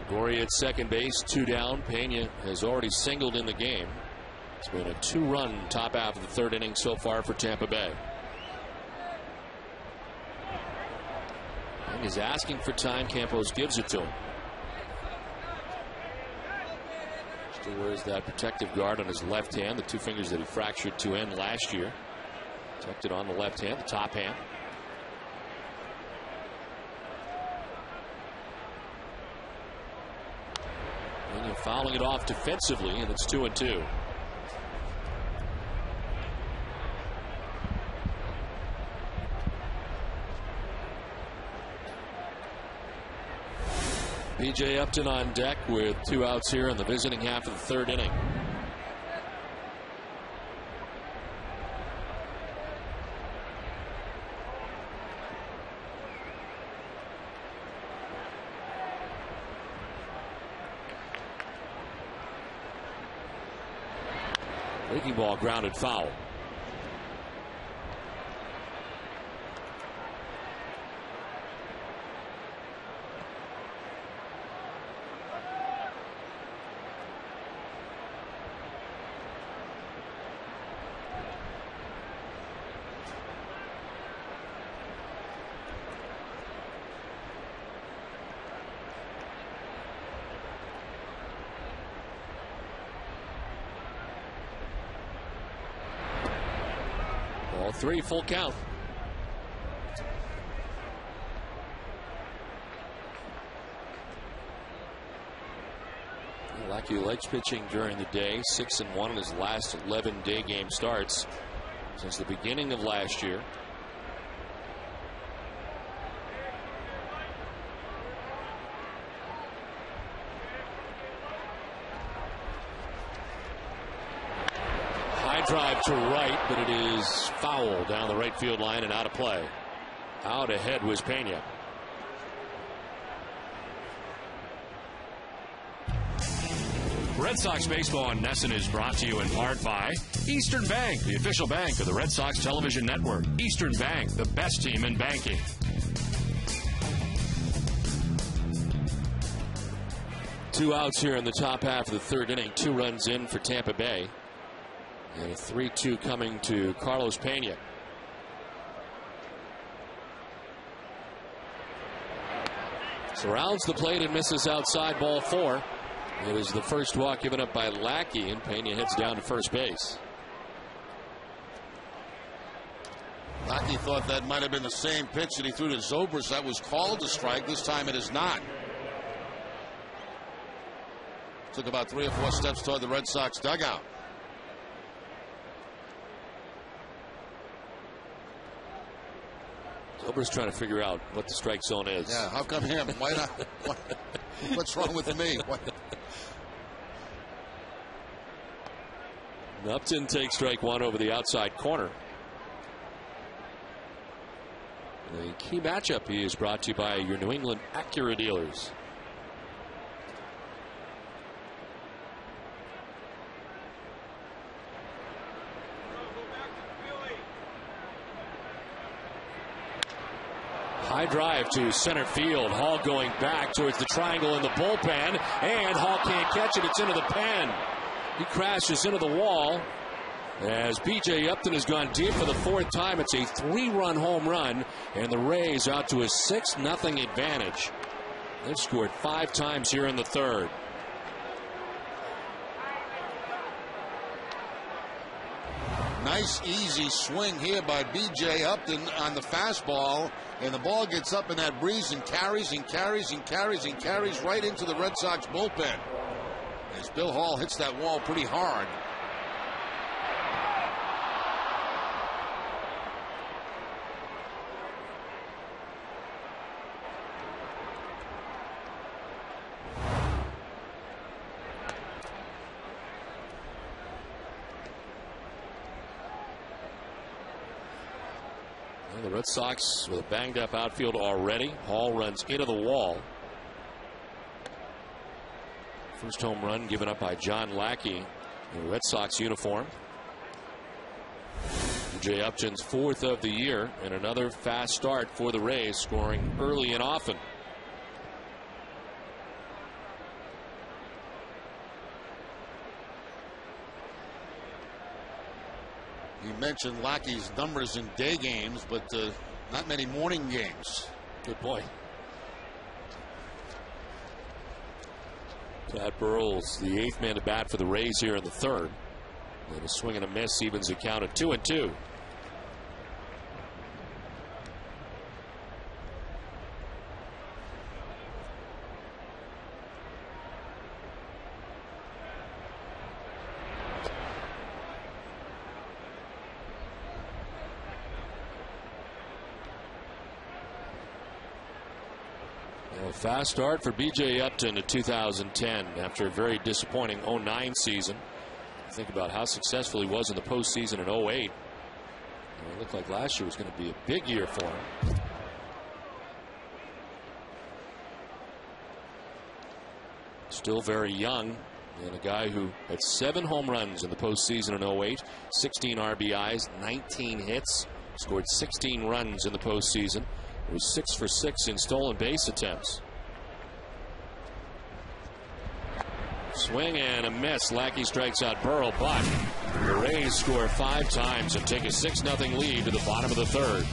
Longoria at second base, 2 down. Pena has already singled in the game. It's been a 2-run top half of the 3rd inning so far for Tampa Bay. He's asking for time. Campos gives it to him. Still wears that protective guard on his left hand, the 2 fingers that he fractured to end last year. Protected on the left hand, the top hand. And you're fouling it off defensively, and it's 2-2. B.J. Upton on deck with 2 outs here in the visiting half of the 3rd inning. Breaking ball grounded foul. Ball 3, full count. Lackey likes pitching during the day. 6-1 in his last 11 day game starts since the beginning of last year. High drive to right, but it is foul down the right field line and out of play. Out ahead was Pena. Red Sox baseball on NESN is brought to you in part by Eastern Bank, the official bank of the Red Sox television network. Eastern Bank, the best team in banking. Two outs here in the top half of the 3rd inning. 2 runs in for Tampa Bay. And a 3-2 coming to Carlos Pena. Surrounds the plate and misses outside, ball 4. It is the first walk given up by Lackey, and Pena heads down to first base. Lackey thought that might have been the same pitch that he threw to Zobrist. That was called a strike. This time it is not. Took about 3 or 4 steps toward the Red Sox dugout. Zobrist trying to figure out what the strike zone is. Yeah, how come him? Why not? What's wrong with me? Upton takes strike 1 over the outside corner. The key matchup is brought to you by your New England Acura dealers. High drive to center field. Hall going back towards the triangle in the bullpen, and Hall can't catch it. It's into the pen. He crashes into the wall as B.J. Upton has gone deep for the 4th time. It's a 3-run home run, and the Rays out to a 6-0 advantage. They've scored 5 times here in the 3rd. Nice easy swing here by B.J. Upton on the fastball, and the ball gets up in that breeze and carries and carries and carries and carries right into the Red Sox bullpen as Bill Hall hits that wall pretty hard. The Red Sox with a banged up outfield already. Hall runs into the wall. First home run given up by John Lackey in a Red Sox uniform. B.J. Upton's 4th of the year, and another fast start for the Rays, scoring early and often. You mentioned Lackey's numbers in day games, but not many morning games. Good point. Tad Burrell's the 8th man to bat for the Rays here in the 3rd. And a swing and a miss evens the count at 2-2. Fast start for B.J. Upton in 2010 after a very disappointing 09 season. Think about how successful he was in the postseason in 08. It looked like last year was going to be a big year for him. Still very young, and a guy who had 7 home runs in the postseason in 08, 16 RBIs, 19 hits, scored 16 runs in the postseason. It was 6 for 6 in stolen base attempts. Swing and a miss. Lackey strikes out Burrell, but the Rays score 5 times and take a 6-0 lead to the bottom of the 3rd.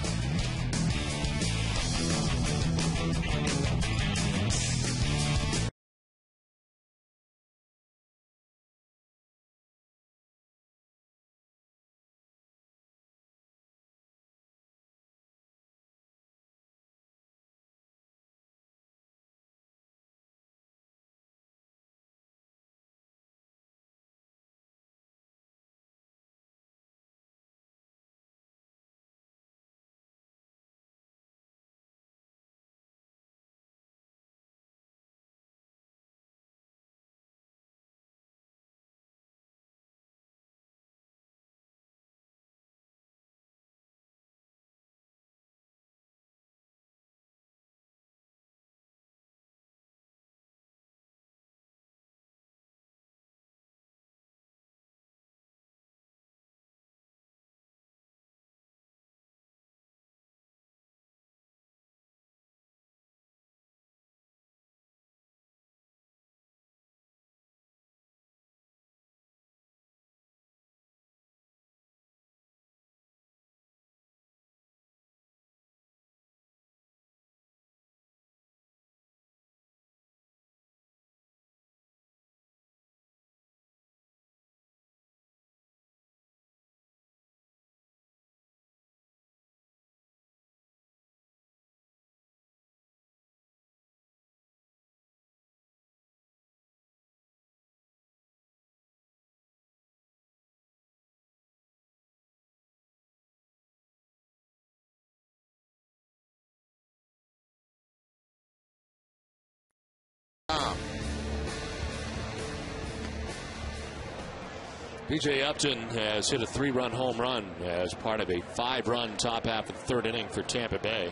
B.J. Upton has hit a 3-run home run as part of a 5-run top half of the 3rd inning for Tampa Bay.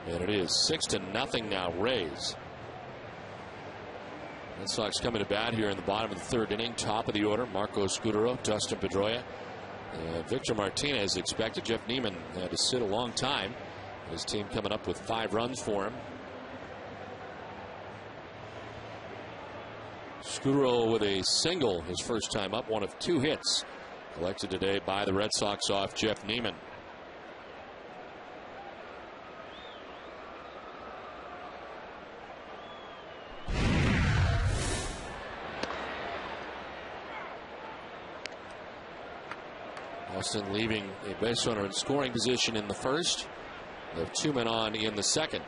And it is 6-0 now, Rays. Red Sox coming to bat here in the bottom of the 3rd inning. Top of the order, Marco Scutaro, Dustin Pedroia, and Victor Martinez expected. Jeff Niemann had to sit a long time. His team coming up with 5 runs for him. Scutaro with a single his first time up, one of 2 hits collected today by the Red Sox off Jeff Niemann. Austin leaving a base runner in scoring position in the first. They have 2 men on in the second.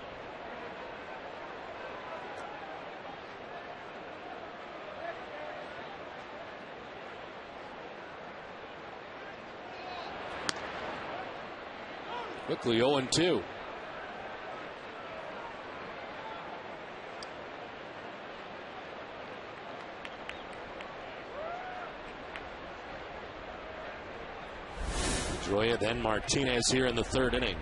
Quickly 0-2. Pedroia, then Martinez here in the 3rd inning.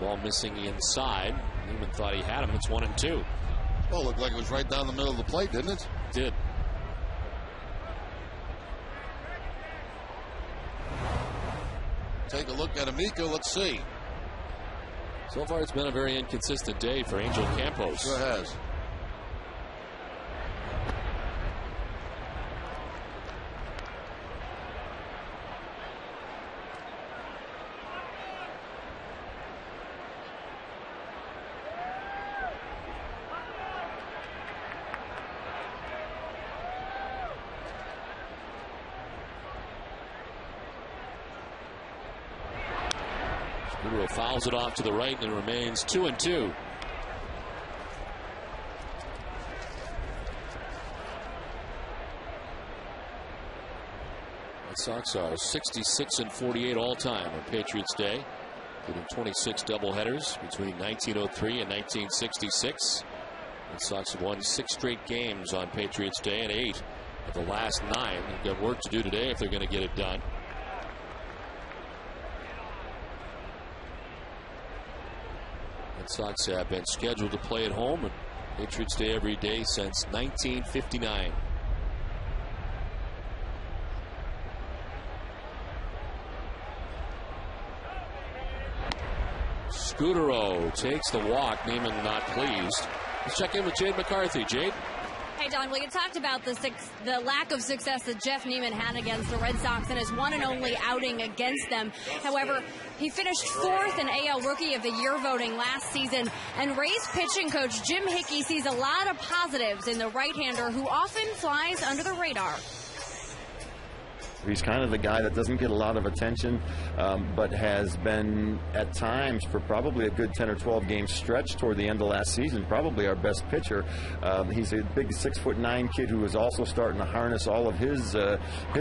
Ball missing inside. Niemann thought he had him. It's 1-2. Oh, looked like it was right down the middle of the plate, didn't it? It did. Take a look at Amico. Let's see. So far, it's been a very inconsistent day for Angel Campos. Sure has. Fouls it off to the right, and it remains 2-2. Red Sox are 66-48 all time on Patriots Day, including 26 doubleheaders between 1903 and 1966. Red Sox have won 6 straight games on Patriots Day and 8 of the last 9. They've got work to do today if they're going to get it done. Red Sox have been scheduled to play at home on Patriots Day every day since 1959. Scutaro takes the walk. Niemann not pleased. Let's check in with Jade McCarthy. Jade? Hey, Don, well, you talked about the lack of success that Jeff Niemann had against the Red Sox in his one and only outing against them. However, he finished 4th in AL Rookie of the Year voting last season, and Rays pitching coach Jim Hickey sees a lot of positives in the right-hander who often flies under the radar. He's kind of the guy that doesn't get a lot of attention, but has been at times for probably a good 10 or 12 game stretch toward the end of last season, probably our best pitcher. He's a big 6'9" kid who is also starting to harness all of his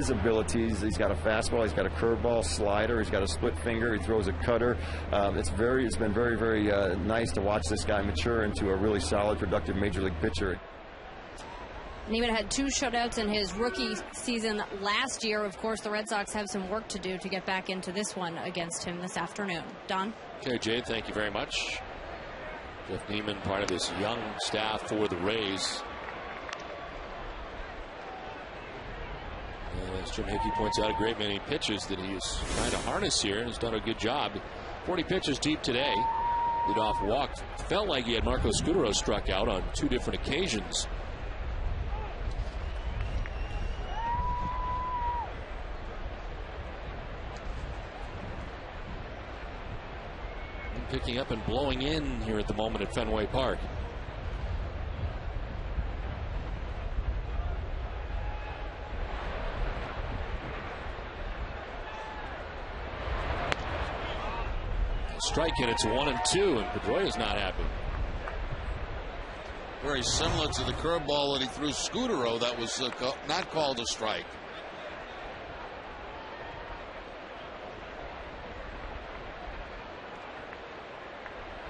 abilities. He's got a fastball, he's got a curveball, slider, he's got a split finger, he throws a cutter. It's been very, very nice to watch this guy mature into a really solid, productive major league pitcher. Niemann had 2 shutouts in his rookie season last year. Of course, the Red Sox have some work to do to get back into this one against him this afternoon. Don? Okay, Jade, thank you very much. Jeff Niemann, part of this young staff for the Rays. And as Jim Hickey points out, a great many pitches that he is trying to harness here and has done a good job. 40 pitches deep today. Leadoff walk. Felt like he had Marco Scutaro struck out on 2 different occasions. Picking up and blowing in here at the moment at Fenway Park. Strike it. It's 1-2, and Pedroia's not happy. Very similar to the curveball that he threw Scutaro that was not called a strike.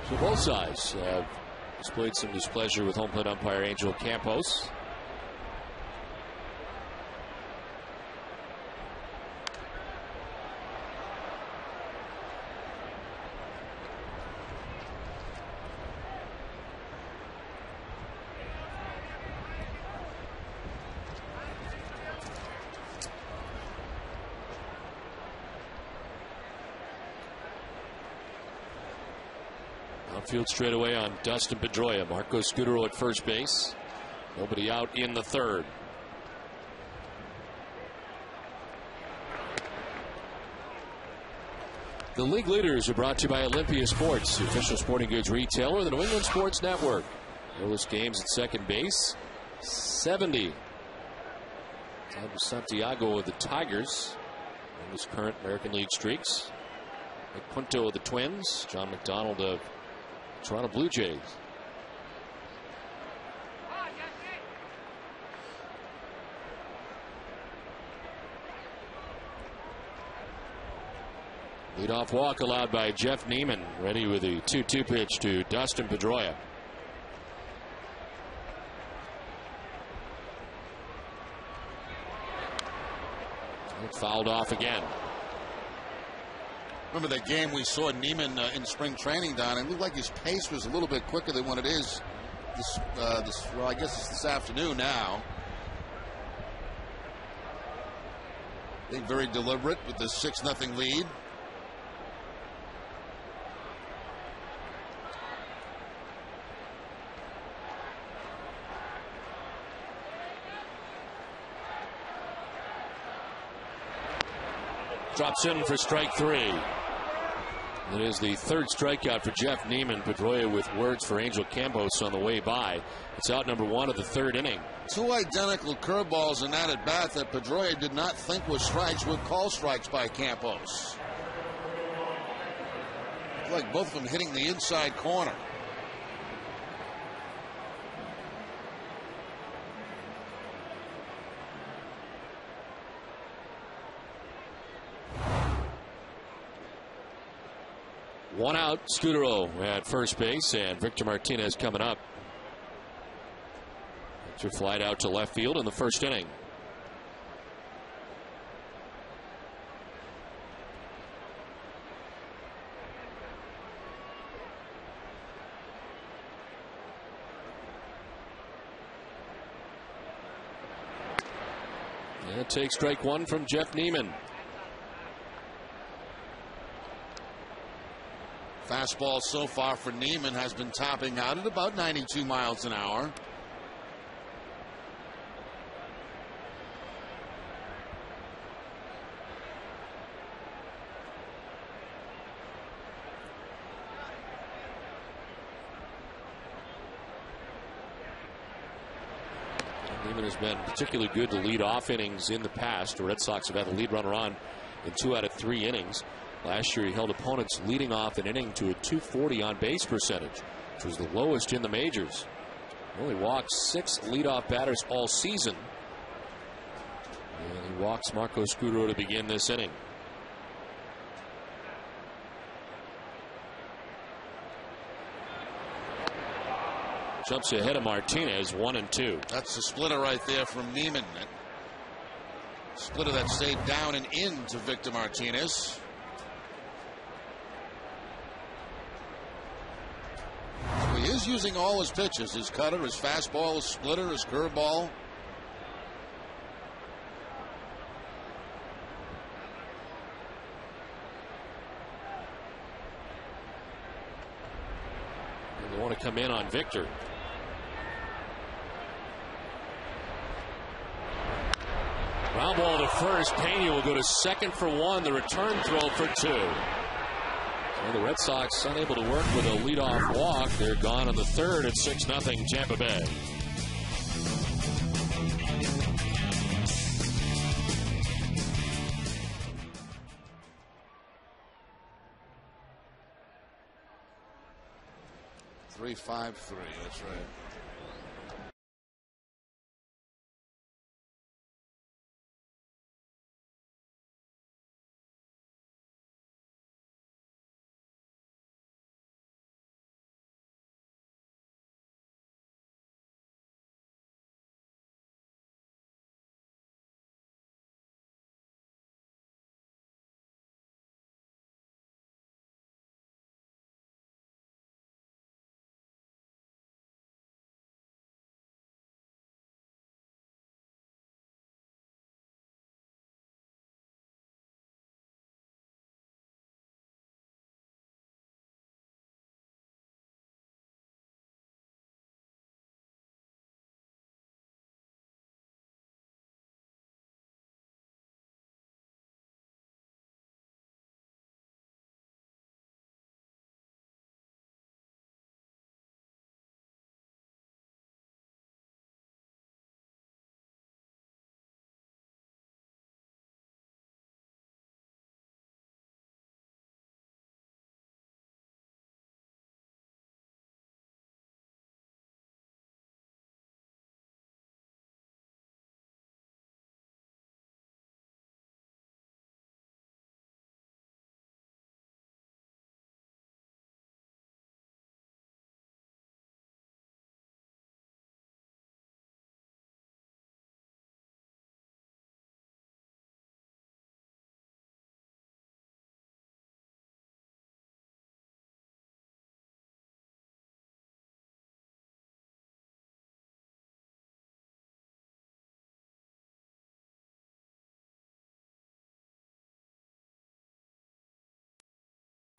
So both sides have displayed some displeasure with home plate umpire Angel Campos. Outfield straightaway on Dustin Pedroia. Marco Scutaro at first base. Nobody out in the third. The league leaders are brought to you by Olympia Sports, the official sporting goods retailer of the New England Sports Network. Lowest games at second base, 70. Tom Santiago of the Tigers in his current American League streaks. Nick Punto of the Twins. John McDonald of Toronto Blue Jays. Leadoff walk allowed by Jeff Niemann. Ready with the 2-2 pitch to Dustin Pedroia. Fouled off again. Remember that game we saw Niemann in spring training, Don? It looked like his pace was a little bit quicker than what it is well, I guess it's this afternoon now. I think very deliberate with the 6-0 lead. Drops in for strike three. It is the third strikeout for Jeff Niemann. Pedroia with words for Angel Campos on the way by. It's out number one of the third inning. Two identical curveballs in that at bat that Pedroia did not think was strikes would call strikes by Campos. It's like both of them hitting the inside corner. One out, Scutaro at first base, and Victor Martinez coming up. Victor flied out to left field in the first inning. And it takes strike one from Jeff Niemann. Fastball so far for Niemann has been topping out at about 92 miles an hour. Niemann has been particularly good to lead off innings in the past. The Red Sox have had the lead runner on in 2 out of 3 innings. Last year he held opponents leading off an inning to a .240 on base percentage, which was the lowest in the majors. He only walked 6 leadoff batters all season. And he walks Marco Scutaro to begin this inning. Jumps ahead of Martinez, 1-2. That's the splitter right there from Niemann. Splitter that stayed down and in to Victor Martinez. He is using all his pitches, his cutter, his fastball, his splitter, his curveball. They want to come in on Victor. Ground ball to first. Pena will go to second for 1. The return throw for 2. And the Red Sox unable to work with a leadoff walk. They're gone on the third at 6-0 Tampa Bay. .353. That's right.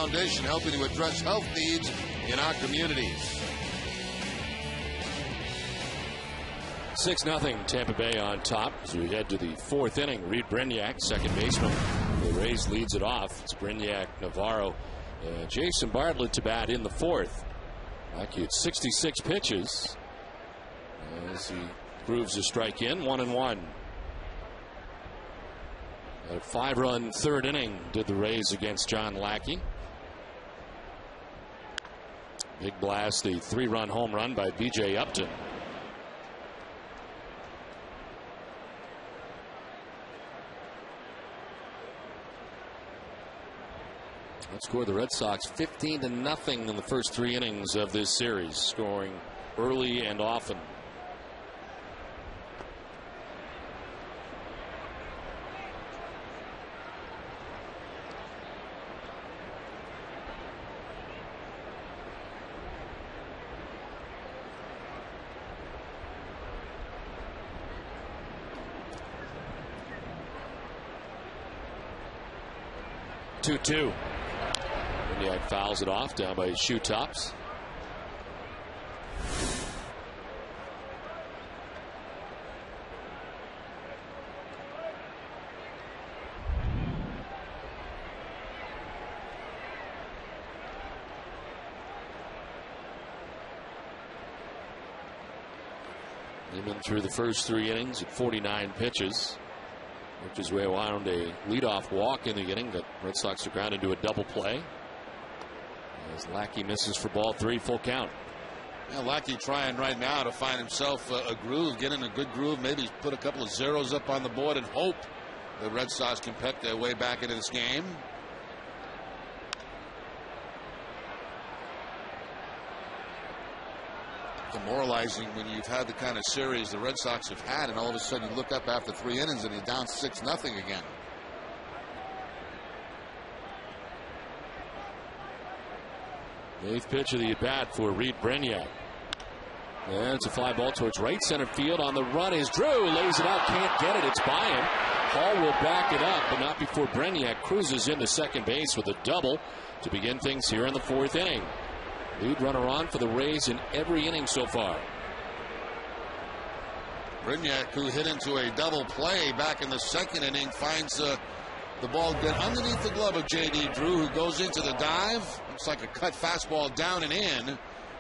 Foundation, helping to address health needs in our communities. 6-0 Tampa Bay on top as we head to the fourth inning. Reed Brignac, second baseman. The Rays leads it off. It's Brignac, Navarro, and Jason Bartlett to bat in the fourth. Lackey at 66 pitches as he grooves a strike in. 1-1. A 5-run third inning did the Rays against John Lackey. Big blast, the 3-run home run by B.J. Upton. Outscored the Red Sox 15-0 in the first 3 innings of this series, scoring early and often. Two. Brignac fouls it off down by his shoe tops. Niemann through the first 3 innings at 49 pitches. Worked his way around a leadoff walk in the inning, but Red Sox are grounded into a double play. As Lackey misses for ball 3, full count. Yeah, Lackey trying right now to find himself a groove, get in a good groove, maybe put a couple of zeros up on the board and hope the Red Sox can peck their way back into this game. Demoralizing when you've had the kind of series the Red Sox have had, and all of a sudden you look up after 3 innings and you're down 6-0 again. The 8th pitch of the at-bat for Reed Brignac. And it's a fly ball towards right center field. On the run is Drew. Lays it out. Can't get it. It's by him. Hall will back it up, but not before Brignac cruises into second base with a double to begin things here in the 4th inning. Lead runner on for the Rays in every inning so far. Brignac, who hit into a double play back in the 2nd inning, finds the ball get underneath the glove of J.D. Drew, who goes into the dive. Looks like a cut fastball down and in.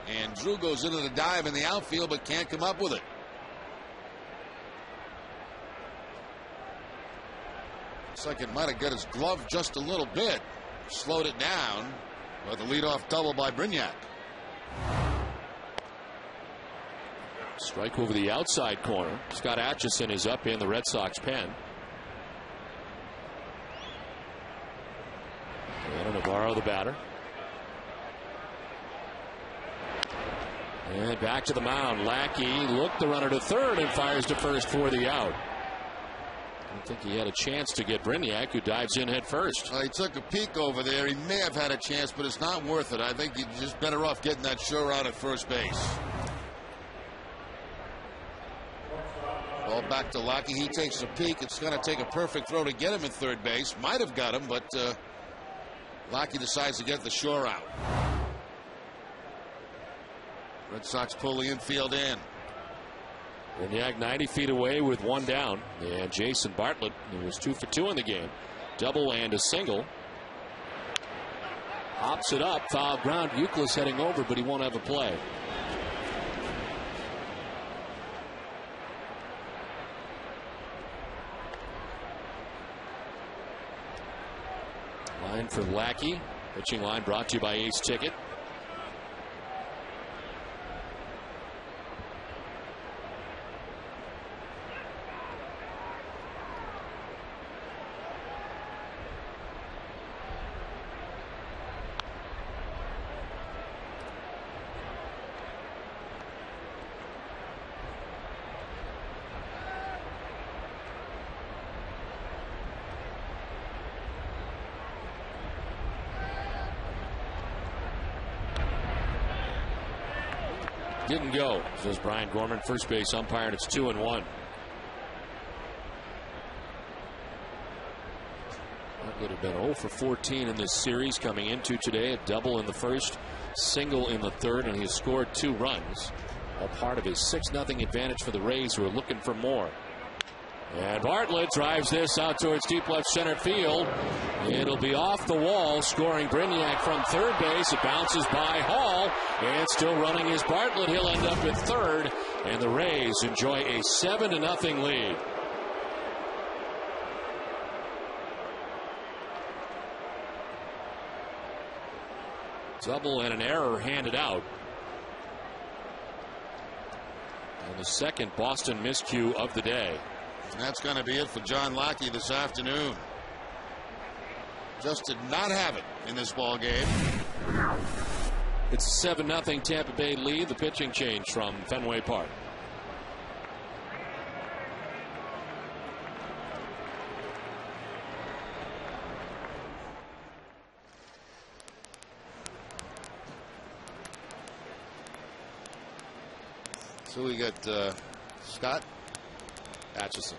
And Drew goes into the dive in the outfield, but can't come up with it. Looks like it might have got his glove just a little bit. Slowed it down. But the leadoff double by Brignac. Strike over the outside corner. Scott Atchison is up in the Red Sox pen. And Navarro the batter. And back to the mound. Lackey looked the runner to third and fires to first for the out. I don't think he had a chance to get Brignac, who dives in head first. He took a peek over there. He may have had a chance, but it's not worth it. I think he's just better off getting that sure out at first base. Ball back to Lackey. He takes a peek. It's going to take a perfect throw to get him at third base. Might have got him, but Lackey decides to get the sure out. Red Sox pull the infield in. Brignac 90 feet away with 1 down. And Jason Bartlett, who was 2 for 2 in the game. Double and a single. Hops it up. Foul ground. Euclid heading over, but he won't have a play. Line for Lackey. Pitching line brought to you by Ace Ticket. Didn't go, says Brian Gorman, first base umpire, and it's 2-1. Bartlett had been 0 for 14 in this series coming into today. A double in the first, single in the third, and he has scored 2 runs. All part of his 6-0 advantage for the Rays, who are looking for more. And Bartlett drives this out towards deep left center field. It'll be off the wall, scoring Brignac from third base. It bounces by Hall, and still running is Bartlett. He'll end up at third, and the Rays enjoy a 7-0 lead. Double and an error handed out. And the second Boston miscue of the day. And that's going to be it for John Lackey this afternoon. Just did not have it in this ball game. It's a 7-0 Tampa Bay lead. The pitching change from Fenway Park. So we got Scott Atchison.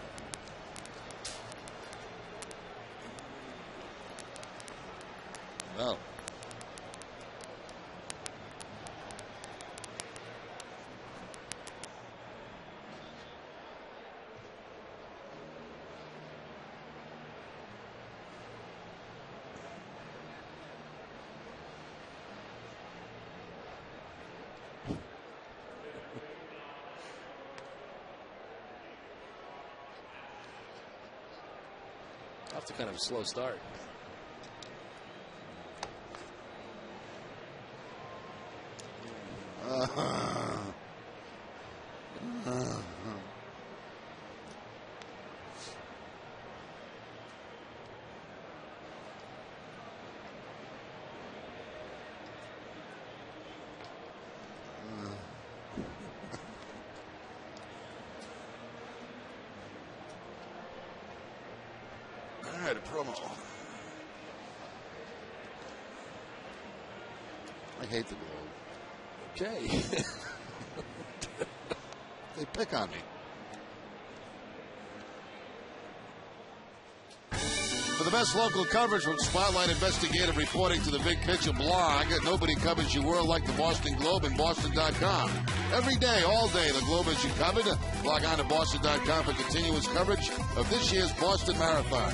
Well, off to kind of a slow start. all right, a promo. I hate the Globe. Okay. They pick on me. For the best local coverage from Spotlight Investigative reporting to the Big Picture blog, nobody covers your world like the Boston Globe and Boston.com. Every day, all day, the Globe is you covered. Log on to Boston.com for continuous coverage of this year's Boston Marathon.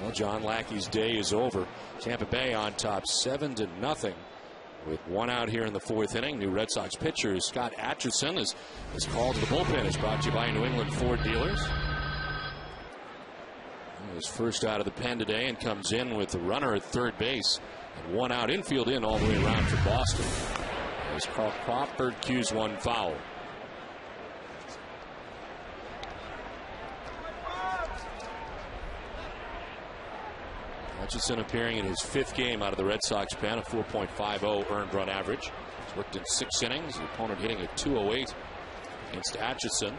Well, John Lackey's day is over. Tampa Bay on top 7-0 with 1 out here in the 4th inning. New Red Sox pitcher Scott Atchison is called to the bullpen. It's brought to you by New England Ford dealers. His first out of the pen today and comes in with the runner at third base. And 1 out infield in all the way around for Boston. As Crawford cues 1 foul. Atchison appearing in his 5th game out of the Red Sox pen, a 4.50 earned run average. He's worked in 6 innings. The opponent hitting at 208 against Atchison.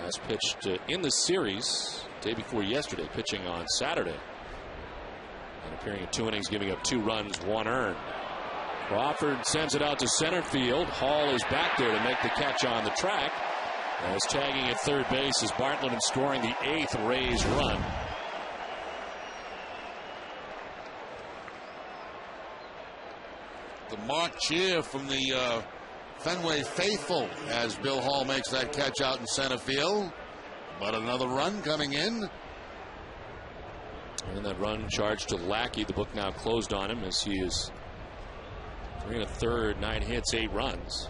Last pitched in the series day before yesterday, pitching on Saturday. And appearing in 2 innings, giving up 2 runs, 1 earned. Crawford sends it out to center field. Hall is back there to make the catch on the track. As tagging at third base is Bartlett and scoring the 8th Rays run. The mock cheer from the Fenway faithful as Bill Hall makes that catch out in center field. But another run coming in. And that run charged to Lackey. The book now closed on him as he is 3 1/3, 9 hits, 8 runs.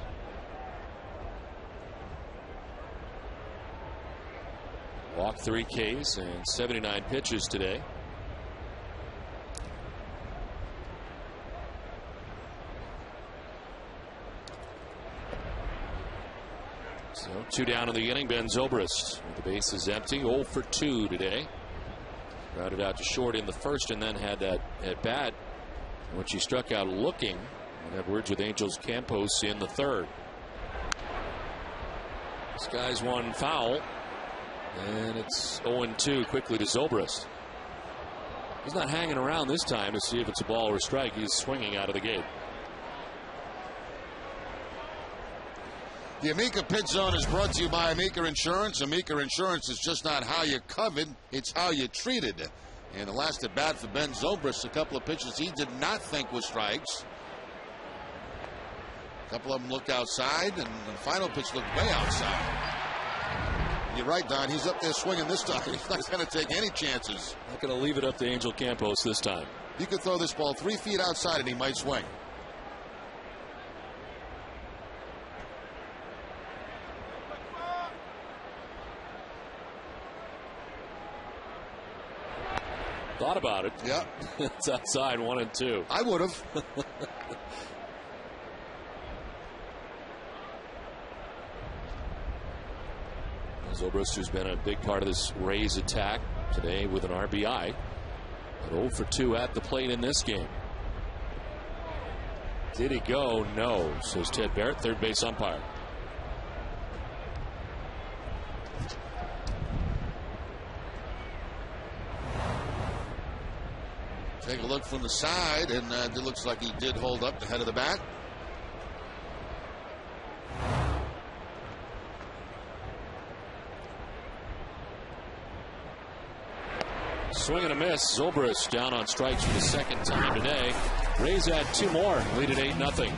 Walked 3 Ks and 79 pitches today. So 2 down in the inning. Ben Zobrist with the bases empty. 0 for 2 today. Grounded out to short in the first and then had that at bat, which he struck out looking. And had words with Angels Campos in the 3rd. This guy's 1 foul. And it's 0-2 quickly to Zobrist. He's not hanging around this time to see if it's a ball or a strike. He's swinging out of the gate. The Amica Pit Zone is brought to you by Amica Insurance. Amica Insurance is just not how you covered, it's how you treated. And the last at bat for Ben Zobrist, a couple of pitches he did not think were strikes. A couple of them looked outside, and the final pitch looked way outside. You're right, Don. He's up there swinging this time. He's not going to take any chances. Not going to leave it up to Angel Campos this time. You could throw this ball 3 feet outside, and he might swing. Thought about it. Yeah. It's outside 1-2. I would have. Zobrist, who's been a big part of this Rays attack today with an RBI. But 0 for 2 at the plate in this game. Did he go? No, says Ted Barrett, third base umpire. Take a look from the side, and it looks like he did hold up the head of the bat. Swing and a miss. Zobrist down on strikes for the second time today. Rays add 2 more, lead at 8-0.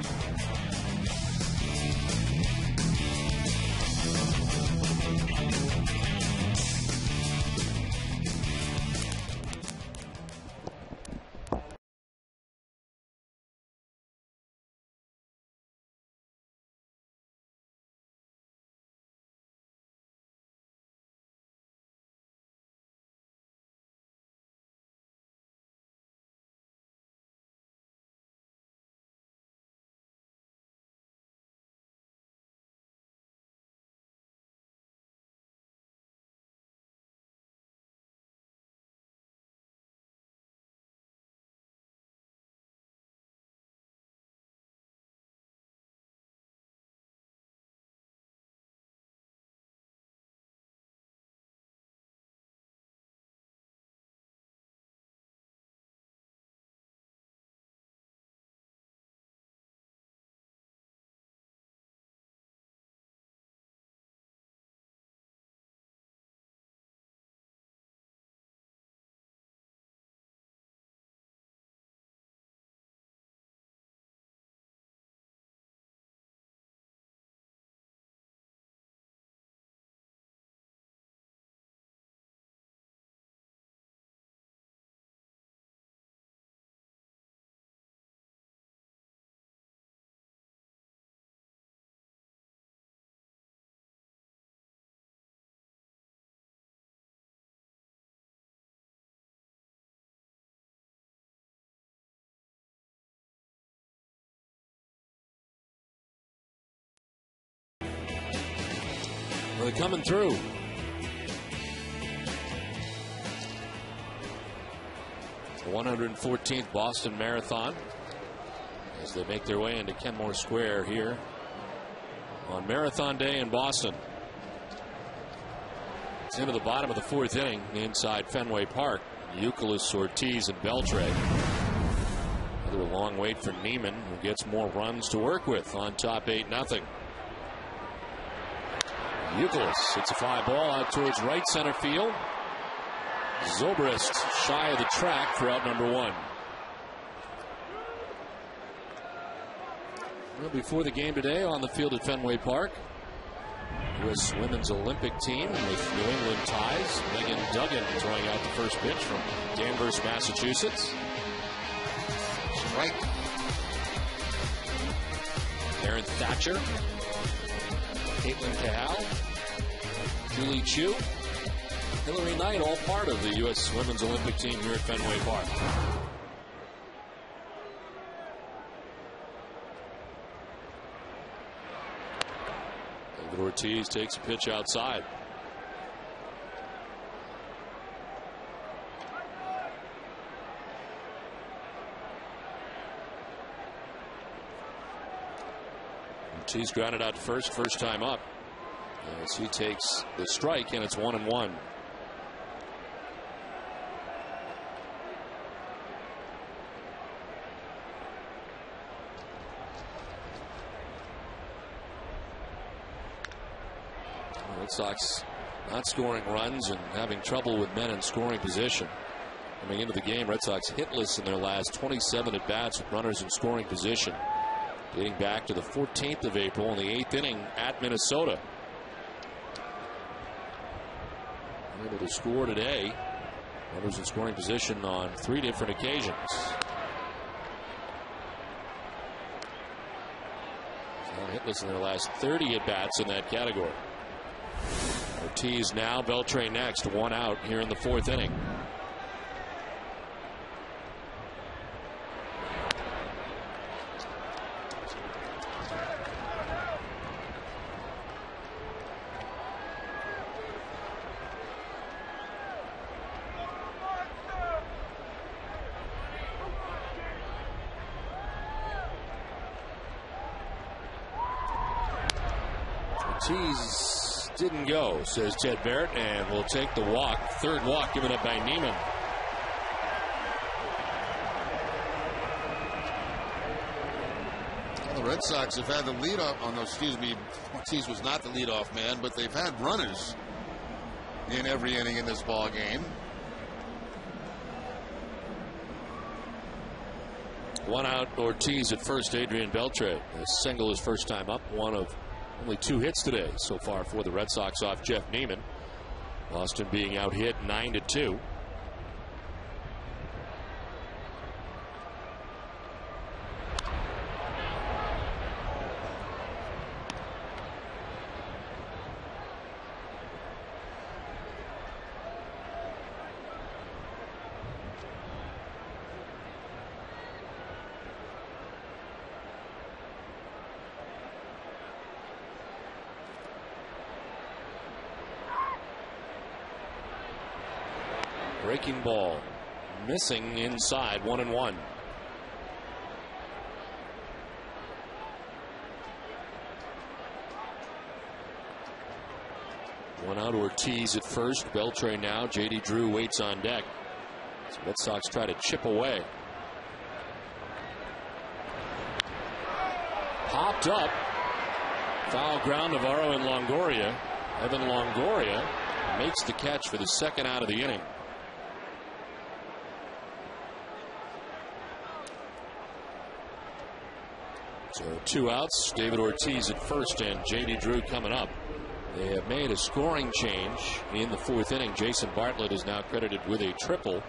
They're coming through. The 114th Boston Marathon as they make their way into Kenmore Square here on Marathon Day in Boston. It's into the bottom of the 4th inning inside Fenway Park. Youkilis, Ortiz, and Beltre. Another long wait for Niemann, who gets more runs to work with on top 8-0. Youkilis hits a fly ball out towards right center field. Zobrist shy of the track for out number 1. Well, before the game today on the field at Fenway Park, U.S. Women's Olympic team with New England ties. Megan Duggan throwing out the first pitch from Danvers, Massachusetts. Right. Aaron Thatcher, Caitlin Cahal, Julie Chu, Hillary Knight, all part of the U.S. Women's Olympic team here at Fenway Park. David Ortiz takes a pitch outside. Ortiz grounded out to first time up. As he takes the strike, and it's 1-1. Red Sox not scoring runs and having trouble with men in scoring position. Coming into the game, Red Sox hitless in their last 27 at-bats with runners in scoring position, dating back to the 14th of April in the 8th inning at Minnesota. Able to score today. Runners in scoring position on 3 different occasions. Hitless in their last 30 at-bats in that category. Ortiz now, Beltre next. 1 out here in the 4th inning. Ortiz didn't go, says Ted Barrett, and will take the walk. 3rd walk given up by Niemann. Well, the Red Sox have had the leadoff. Oh no, excuse me. Ortiz was not the leadoff man, but they've had runners in every inning in this ball game. 1 out, Ortiz at first. Adrian Beltre. A single his first time up. One of only 2 hits today so far for the Red Sox off Jeff Niemann. Boston being out hit 9-2. Breaking ball, missing inside, 1-1. One out, Ortiz at first. Beltre now. J.D. Drew waits on deck. So Red Sox try to chip away. Popped up. Foul ground, Navarro and Longoria. Evan Longoria makes the catch for the 2nd out of the inning. So 2 outs. David Ortiz at first and J.D. Drew coming up. They have made a scoring change in the 4th inning. Jason Bartlett is now credited with a triple,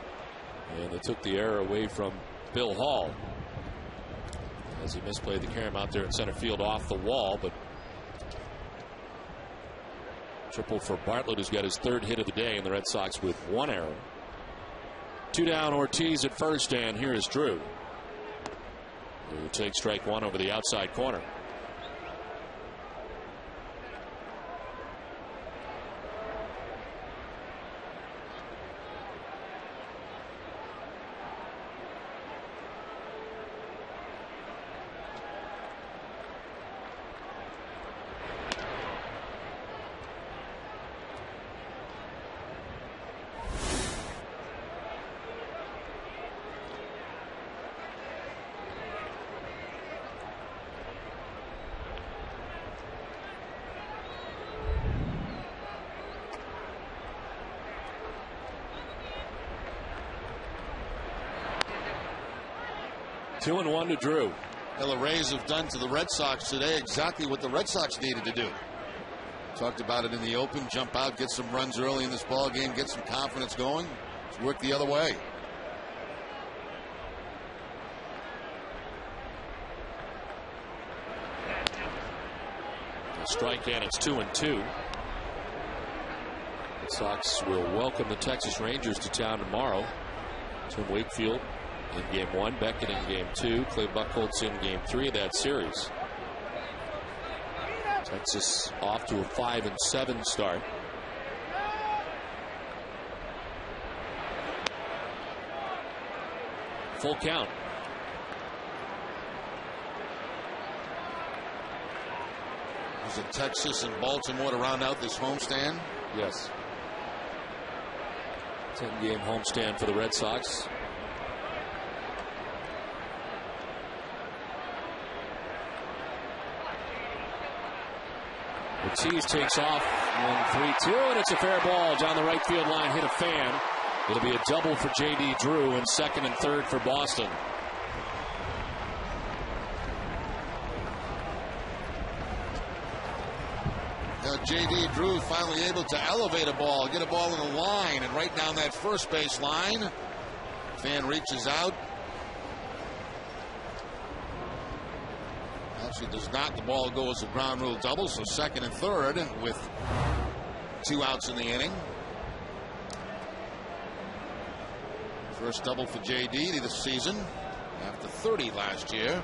and they took the error away from Bill Hall as he misplayed the carom out there in center field off the wall. But triple for Bartlett, who's got his 3rd hit of the day, and the Red Sox with 1 error. 2 down, Ortiz at first, and here is Drew, who takes strike 1 over the outside corner. Two and 1 to Drew. The Rays have done to the Red Sox today exactly what the Red Sox needed to do. Talked about it in the open. Jump out, get some runs early in this ball game, get some confidence going. It's worked the other way. A strike, and it's 2-2. Red Sox will welcome the Texas Rangers to town tomorrow. Tim Wakefield in game 1, Beckett in game 2, Clay Buchholz in game 3 of that series. Texas off to a 5-7 start. Full count. Is it Texas and Baltimore to round out this homestand? Yes. 10-game homestand for the Red Sox. Ortiz takes off 1-3-2, and it's a fair ball down the right field line, hit a fan. It'll be a double for J.D. Drew and second and third for Boston. J.D. Drew finally able to elevate a ball, get a ball in the line, and right down that first base line. Fan reaches out. Actually does not. The ball goes a ground rule double, so second and third with 2 outs in the inning. First double for J.D. this season after 30 last year.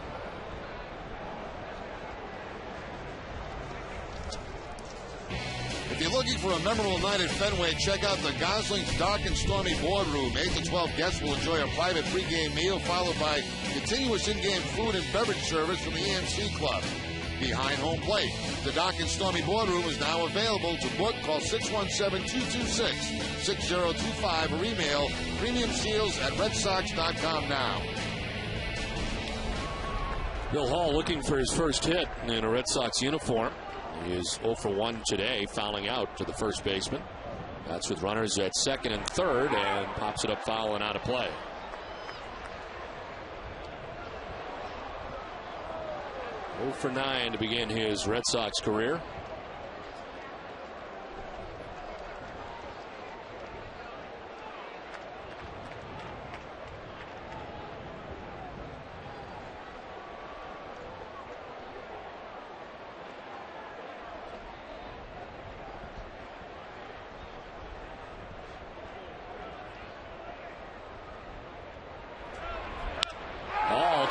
If you're looking for a memorable night at Fenway, check out the Gosling's Dark and Stormy Boardroom. 8 to 12 guests will enjoy a private pregame meal followed by continuous in-game food and beverage service from the EMC Club. Behind home plate, the Dark and Stormy Boardroom is now available. To book, call 617-226-6025 or email premiumseals@redsox.com now. Bill Hall looking for his first hit in a Red Sox uniform. He is 0 for 1 today, fouling out to the first baseman. That's with runners at second and third, and pops it up foul and out of play. Oh for 9 to begin his Red Sox career.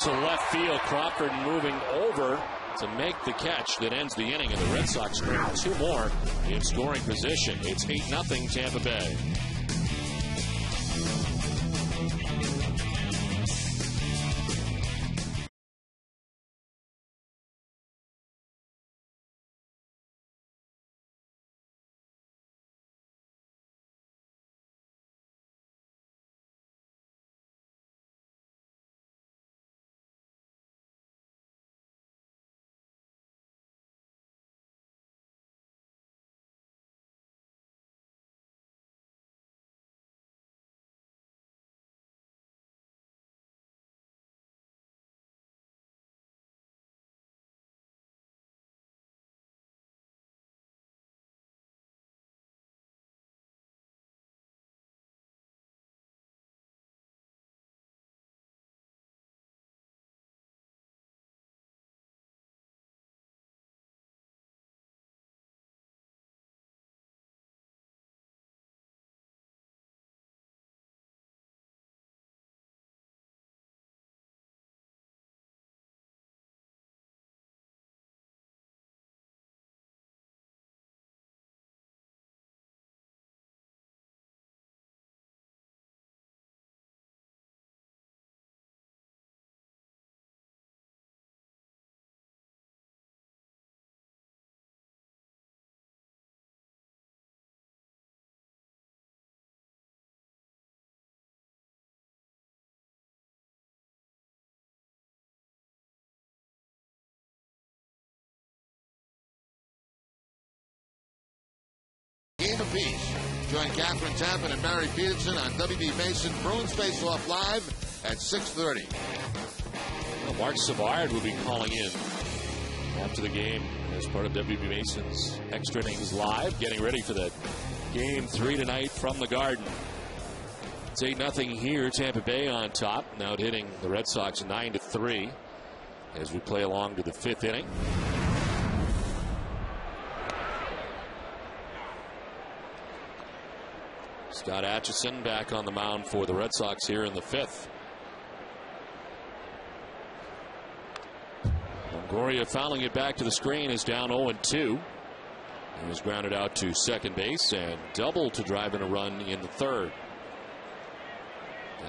To left field, Crawford moving over to make the catch that ends the inning, and the Red Sox scramble 2 more in scoring position. It's 8-0 Tampa Bay. Game apiece. Join Catherine Tappan and Barry Peterson on WB Mason Bruins Face Off Live at 6:30. Well, Mark Savard will be calling in after the game as part of WB Mason's Extra Innings Live, getting ready for that Game 3 tonight from the Garden. It's 8-0 here, Tampa Bay on top, now hitting the Red Sox 9-3 as we play along to the 5th inning. Scott Atchison back on the mound for the Red Sox here in the 5th. Longoria fouling it back to the screen is down 0-2. He was grounded out to second base and doubled to drive in a run in the 3rd.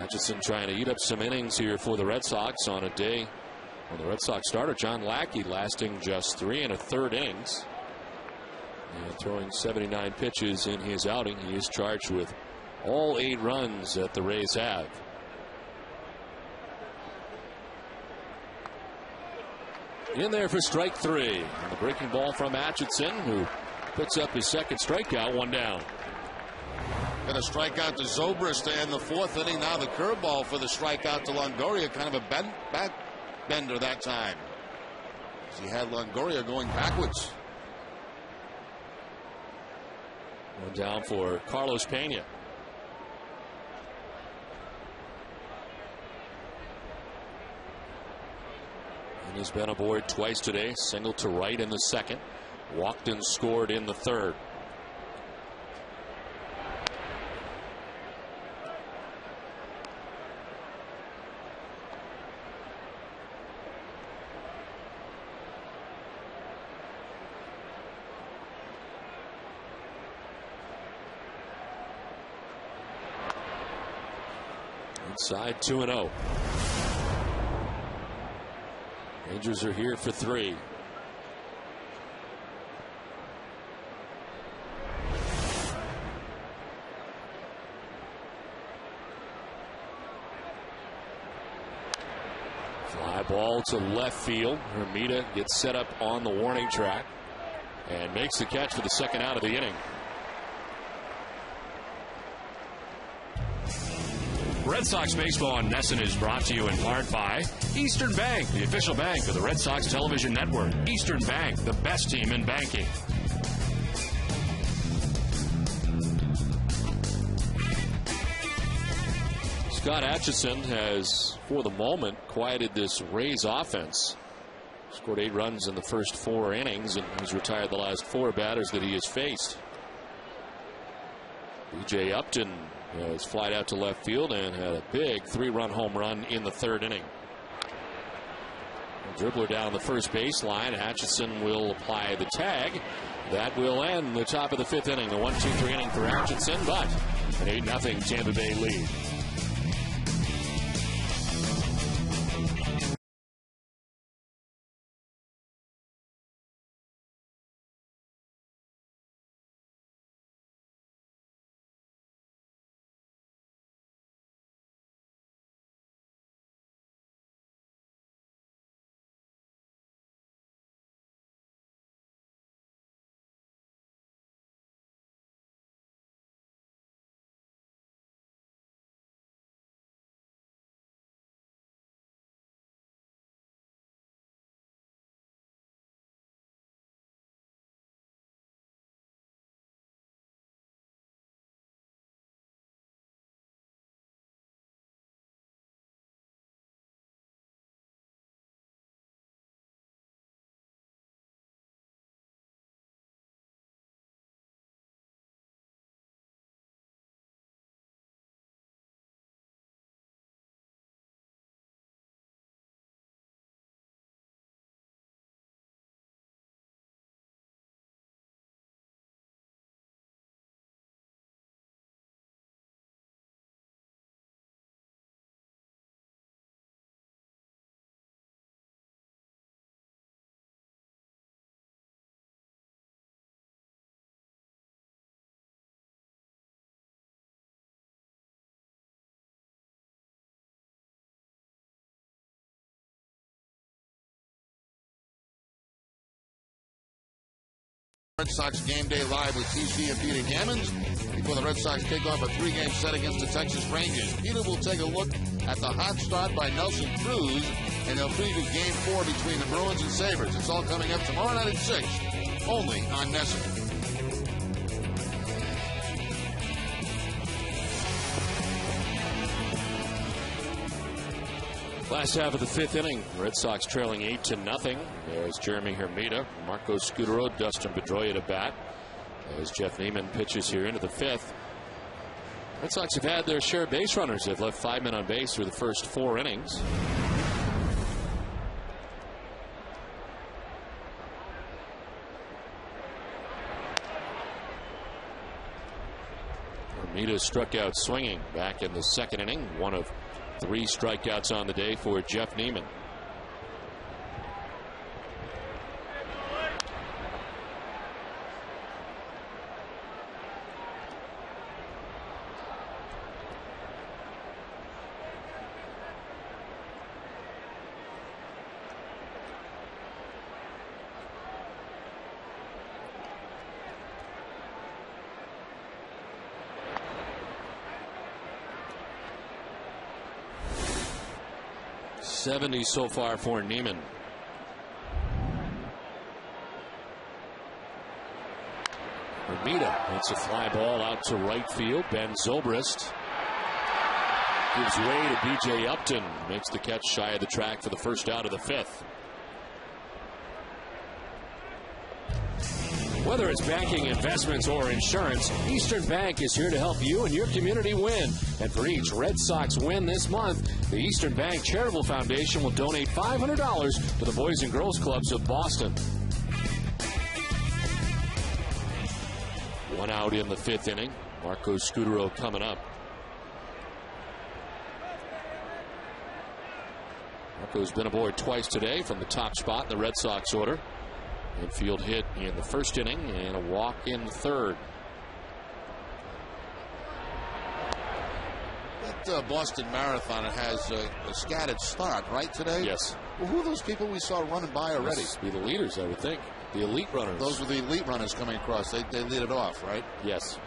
Atchison trying to eat up some innings here for the Red Sox on a day when the Red Sox starter John Lackey lasting just 3 1/3 innings. And throwing 79 pitches in his outing. He is charged with all 8 runs that the Rays have. In there for strike 3. And the breaking ball from Atchison, who Picks up his second strikeout, 1 down. Going to strike out to Zobrist in the 4th inning. Now the curveball for the strikeout to Longoria. Kind of a back bender that time. He had Longoria going backwards. 1 down for Carlos Pena. And he's been aboard twice today. Single to right in the 2nd. Walked and scored in the 3rd. Inside 2-0. Rangers are here for 3. Fly ball to left field. Hermida gets set up on the warning track and makes the catch for the 2nd out of the inning. Red Sox baseball on Nesson is brought to you in part by Eastern Bank, the official bank of the Red Sox television network. Eastern Bank, the best team in banking. Scott Atchison has, for the moment, quieted this Rays offense. Scored 8 runs in the first 4 innings, and he's retired the last 4 batters that he has faced. B.J. Upton has flied out to left field and had a big 3-run home run in the 3rd inning. A dribbler down the first baseline. Atchison will apply the tag. That will end the top of the 5th inning. The 1-2-3 inning for Atchison, but an 8-0 Tampa Bay lead. Red Sox Game Day Live with TC and Peter Gammons before the Red Sox kick off a 3-game set against the Texas Rangers. Peter will take a look at the hot start by Nelson Cruz, and they'll preview Game 4 between the Bruins and Sabres. It's all coming up tomorrow night at 6, only on Nesson. Last half of the 5th inning, Red Sox trailing 8-0. There's Jeremy Hermida, Marco Scudero, Dustin Pedroia to bat. As Jeff Niemann pitches here into the 5th. Red Sox have had their share of base runners. They've left 5 men on base through the first 4 innings. Hermida struck out swinging back in the 2nd inning. One of 3 strikeouts on the day for Jeff Niemann. 70 so far for Niemann. Hermida hits a fly ball out to right field. Ben Zobrist gives way to B.J. Upton. Makes the catch shy of the track for the first out of the fifth. Whether it's banking, investments, or insurance, Eastern Bank is here to help you and your community win. And for each Red Sox win this month, the Eastern Bank Charitable Foundation will donate $500 to the Boys and Girls Clubs of Boston. One out in the fifth inning. Marco Scudero coming up. Marco's been aboard twice today from the top spot in the Red Sox order. Infield hit in the first inning and a walk in the third. That Boston Marathon has a scattered start, right, today? Yes. Well, who are those people we saw running by already? Must be the leaders, I would think. The elite runners. Those were the elite runners coming across. They lead it off, right? Yes.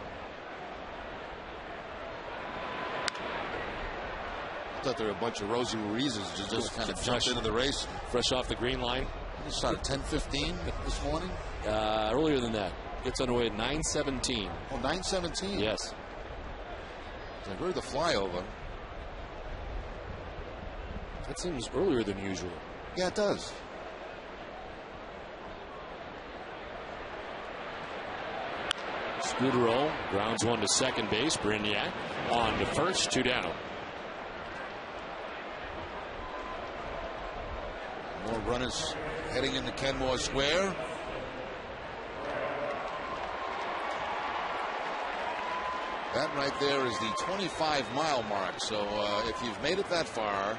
I thought there were a bunch of Rosie Ruizes just kind of jumped into the race. Fresh off the green line. He started 10:15 this morning. Earlier than that. Gets underway at 9:17. Oh, 9:17? Yes. I heard the flyover. That seems earlier than usual. Yeah, it does. Scudero grounds one to second base. Brignac on to first, 2 down. More runners heading into Kenmore Square. That right there is the 25-mile mark. So if you've made it that far,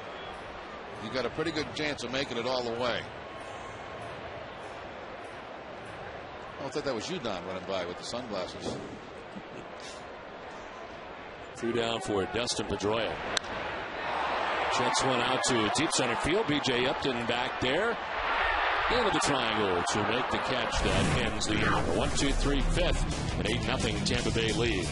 you've got a pretty good chance of making it all the way. I thought that was you, Don, running by with the sunglasses. 2 down for Dustin Pedroia. Checks one out to deep center field. B.J. Upton back there. Into the triangle to make the catch that ends the inning. 1-2-3 fifth. An 8-0 Tampa Bay lead.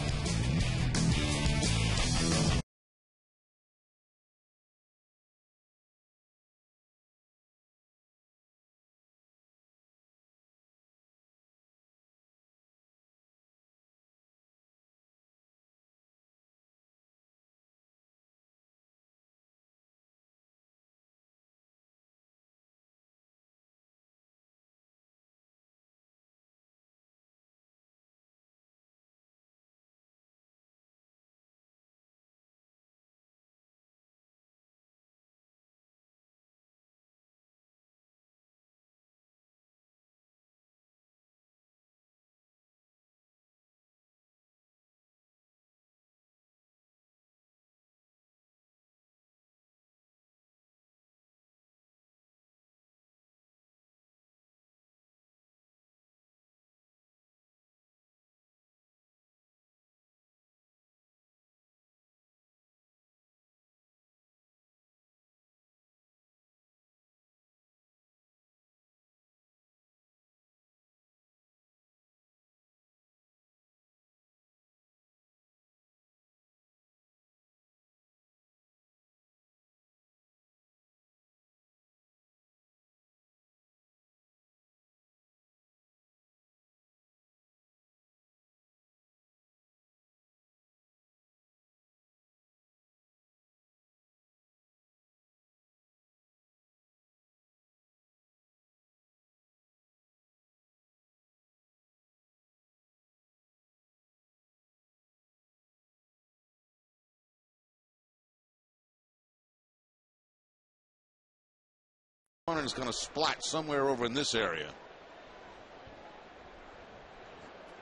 Is going to splat somewhere over in this area.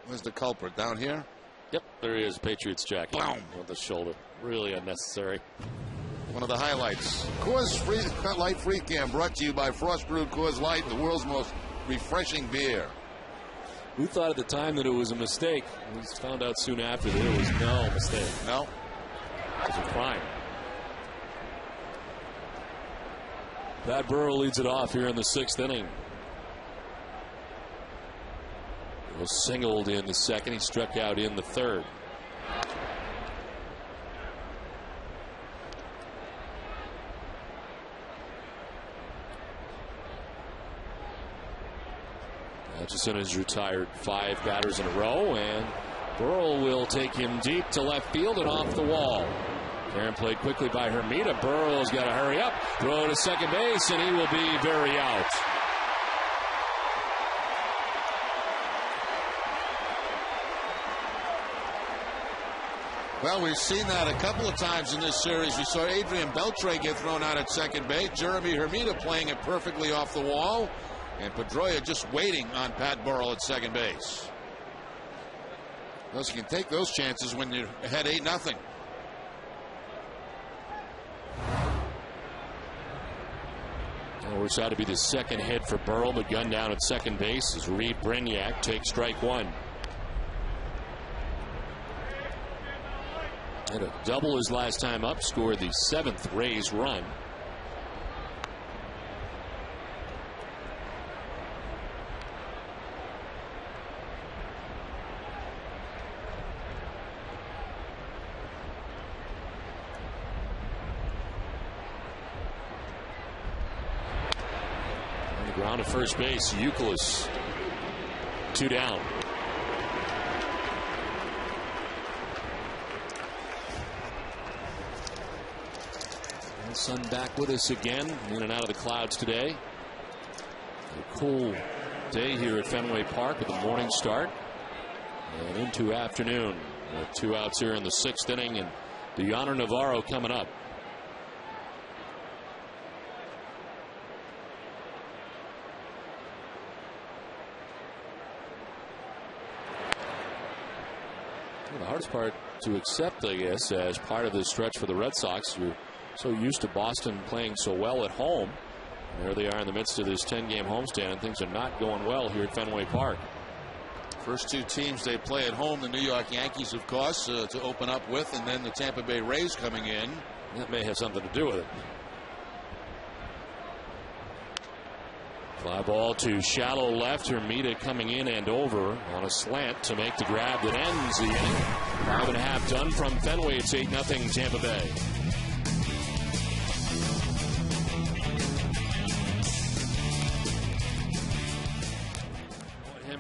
Where's the culprit? Down here? Yep, there he is. Patriots jacket. Boom. On the shoulder. Really unnecessary. One of the highlights. Coors Light Free Cam brought to you by Frost Brewed Coors Light, the world's most refreshing beer. Who thought at the time that it was a mistake? We found out soon after that it was no mistake. No. It was a crime. Pat Burrell leads it off here in the 6th inning. He was singled in the second. He struck out in the third. Atchison has retired 5 batters in a row, and Burrell will take him deep to left field and off the wall. Karen played quickly by Hermida. Burrell's got to hurry up, throw to second base, and he will be very out. Well, we've seen that a couple of times in this series. We saw Adrian Beltre get thrown out at second base. Jeremy Hermida playing it perfectly off the wall. And Pedroia just waiting on Pat Burrell at second base. Those you can take those chances when you're ahead 8-0. Works out to be the second hit for Burrell, but gun down at second base as Reed Brignac takes strike 1. Had a double his last time up, scored the 7th Rays run. On the ground at first base, Youkilis, 2 down. Sun back with us again, in and out of the clouds today. A cool day here at Fenway Park with a morning start and into afternoon. With 2 outs here in the 6th inning, and Deoner Navarro coming up. Well, the hardest part to accept, I guess, as part of this stretch for the Red Sox, you're so used to Boston playing so well at home. There they are in the midst of this 10-game homestand, and things are not going well here at Fenway Park. First 2 teams they play at home, the New York Yankees, of course, to open up with, and then the Tampa Bay Rays coming in. That may have something to do with it. Fly ball to shallow left. Hermida coming in and over on a slant to make the grab that ends the inning. 5.5 done from Fenway. It's 8-0 Tampa Bay.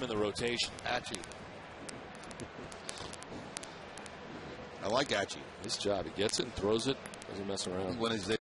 In the rotation. Atchie. I like Atchie. His job. He gets it and throws it. Doesn't mess around. When he's there.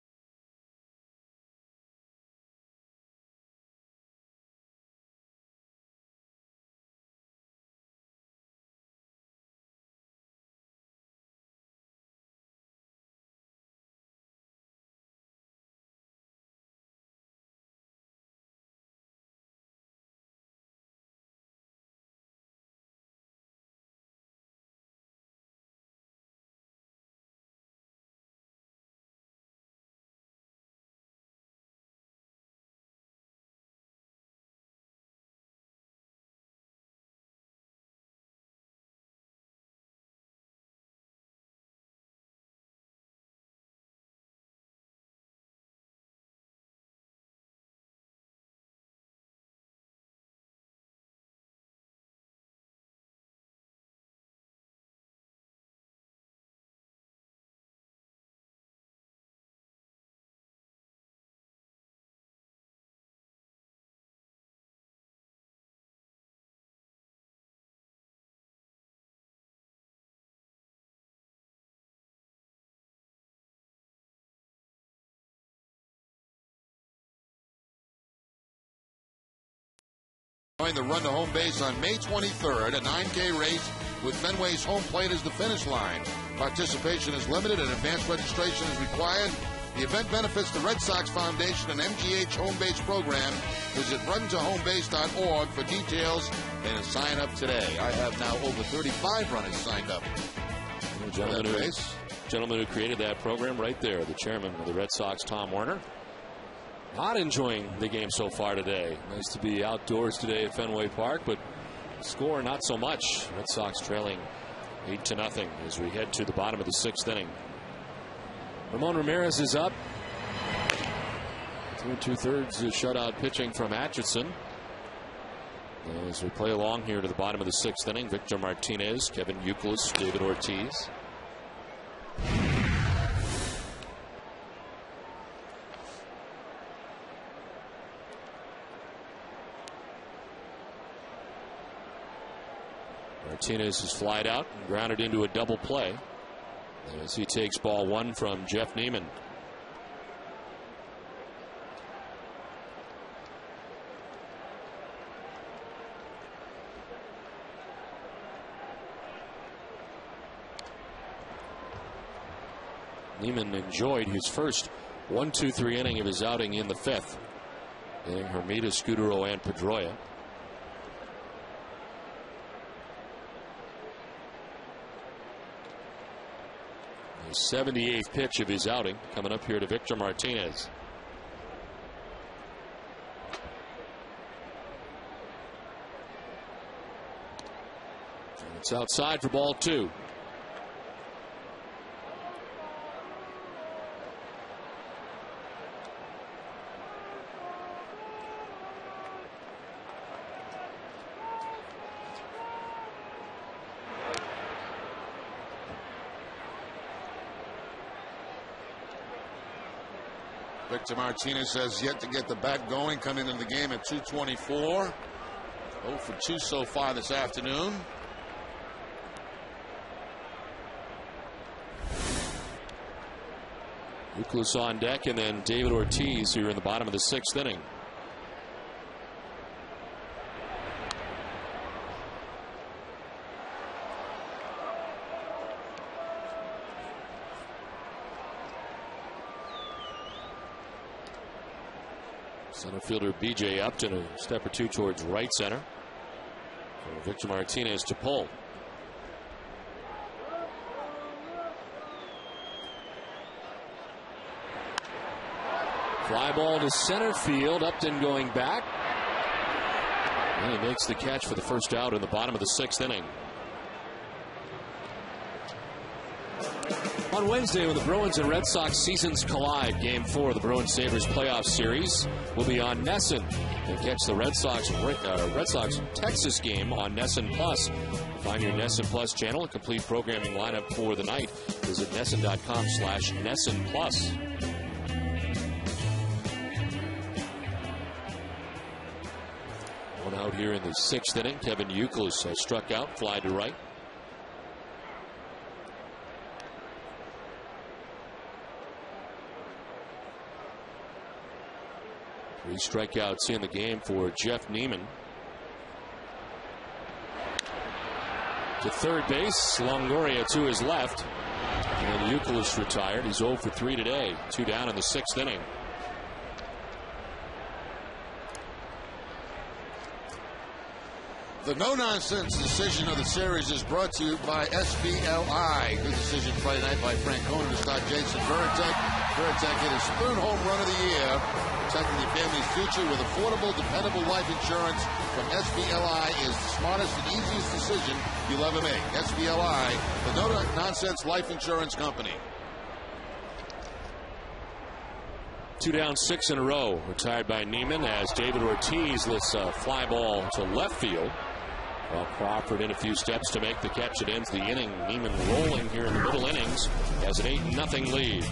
Join the run to home base on May 23rd, a 9K race with Fenway's home plate as the finish line. Participation is limited and advanced registration is required. The event benefits the Red Sox Foundation and MGH Home Base program. Visit runtohomebase.org for details and sign up today. I have now over 35 runners signed up. Gentleman who created that program right there, the chairman of the Red Sox, Tom Werner. Not enjoying the game so far today. Nice to be outdoors today at Fenway Park, but score not so much. Red Sox trailing 8-0 as we head to the bottom of the 6th inning. Ramon Ramirez is up. 2 2/3 shutout pitching from Atchison. As we play along here to the bottom of the 6th inning, Victor Martinez, Kevin Youkilis, David Ortiz. Martinez is flied out and grounded into a double play as he takes ball one from Jeff Niemann. Niemann enjoyed his first 1-2-3 inning of his outing in the fifth, getting Hermida, Scudero, and Pedroia. The 78th pitch of his outing coming up here to Victor Martinez. It's outside for ball two. Victor Martinez has yet to get the bat going, coming into the game at 224. 0 for 2 so far this afternoon. Youkilis on deck, and then David Ortiz here in the bottom of the sixth inning. Center fielder B.J. Upton a step or two towards right center. For Victor Martinez to pull. Fly ball to center field. Upton going back. And he makes the catch for the first out in the bottom of the sixth inning. On Wednesday, when the Bruins and Red Sox seasons collide, Game 4 of the Bruins-Sabres playoff series will be on NESN. And catch the Red Sox Texas game on NESN Plus. Find your NESN Plus channel, a complete programming lineup for the night. Visit NESN.com/NESN Plus. One out here in the sixth inning. Kevin Youkilis struck out, fly to right. 3 strikeouts in the game for Jeff Niemann. To third base, Longoria to his left. And Youkilis retired. He's 0 for 3 today. 2 down in the sixth inning. The no-nonsense decision of the series is brought to you by SBLI. Good decision Friday night by Frank Cohen to start Jason Veritek. Veritek hit his 3rd home run of the year, protecting your family's future with affordable, dependable life insurance from SBLI is the smartest and easiest decision you'll ever make. SBLI, the no-nonsense life insurance company. 2 down, 6 in a row. Retired by Niemann as David Ortiz lifts a fly ball to left field. While Crawford in a few steps to make the catch. It ends the inning. Niemann rolling here in the middle innings as an 8-0 lead.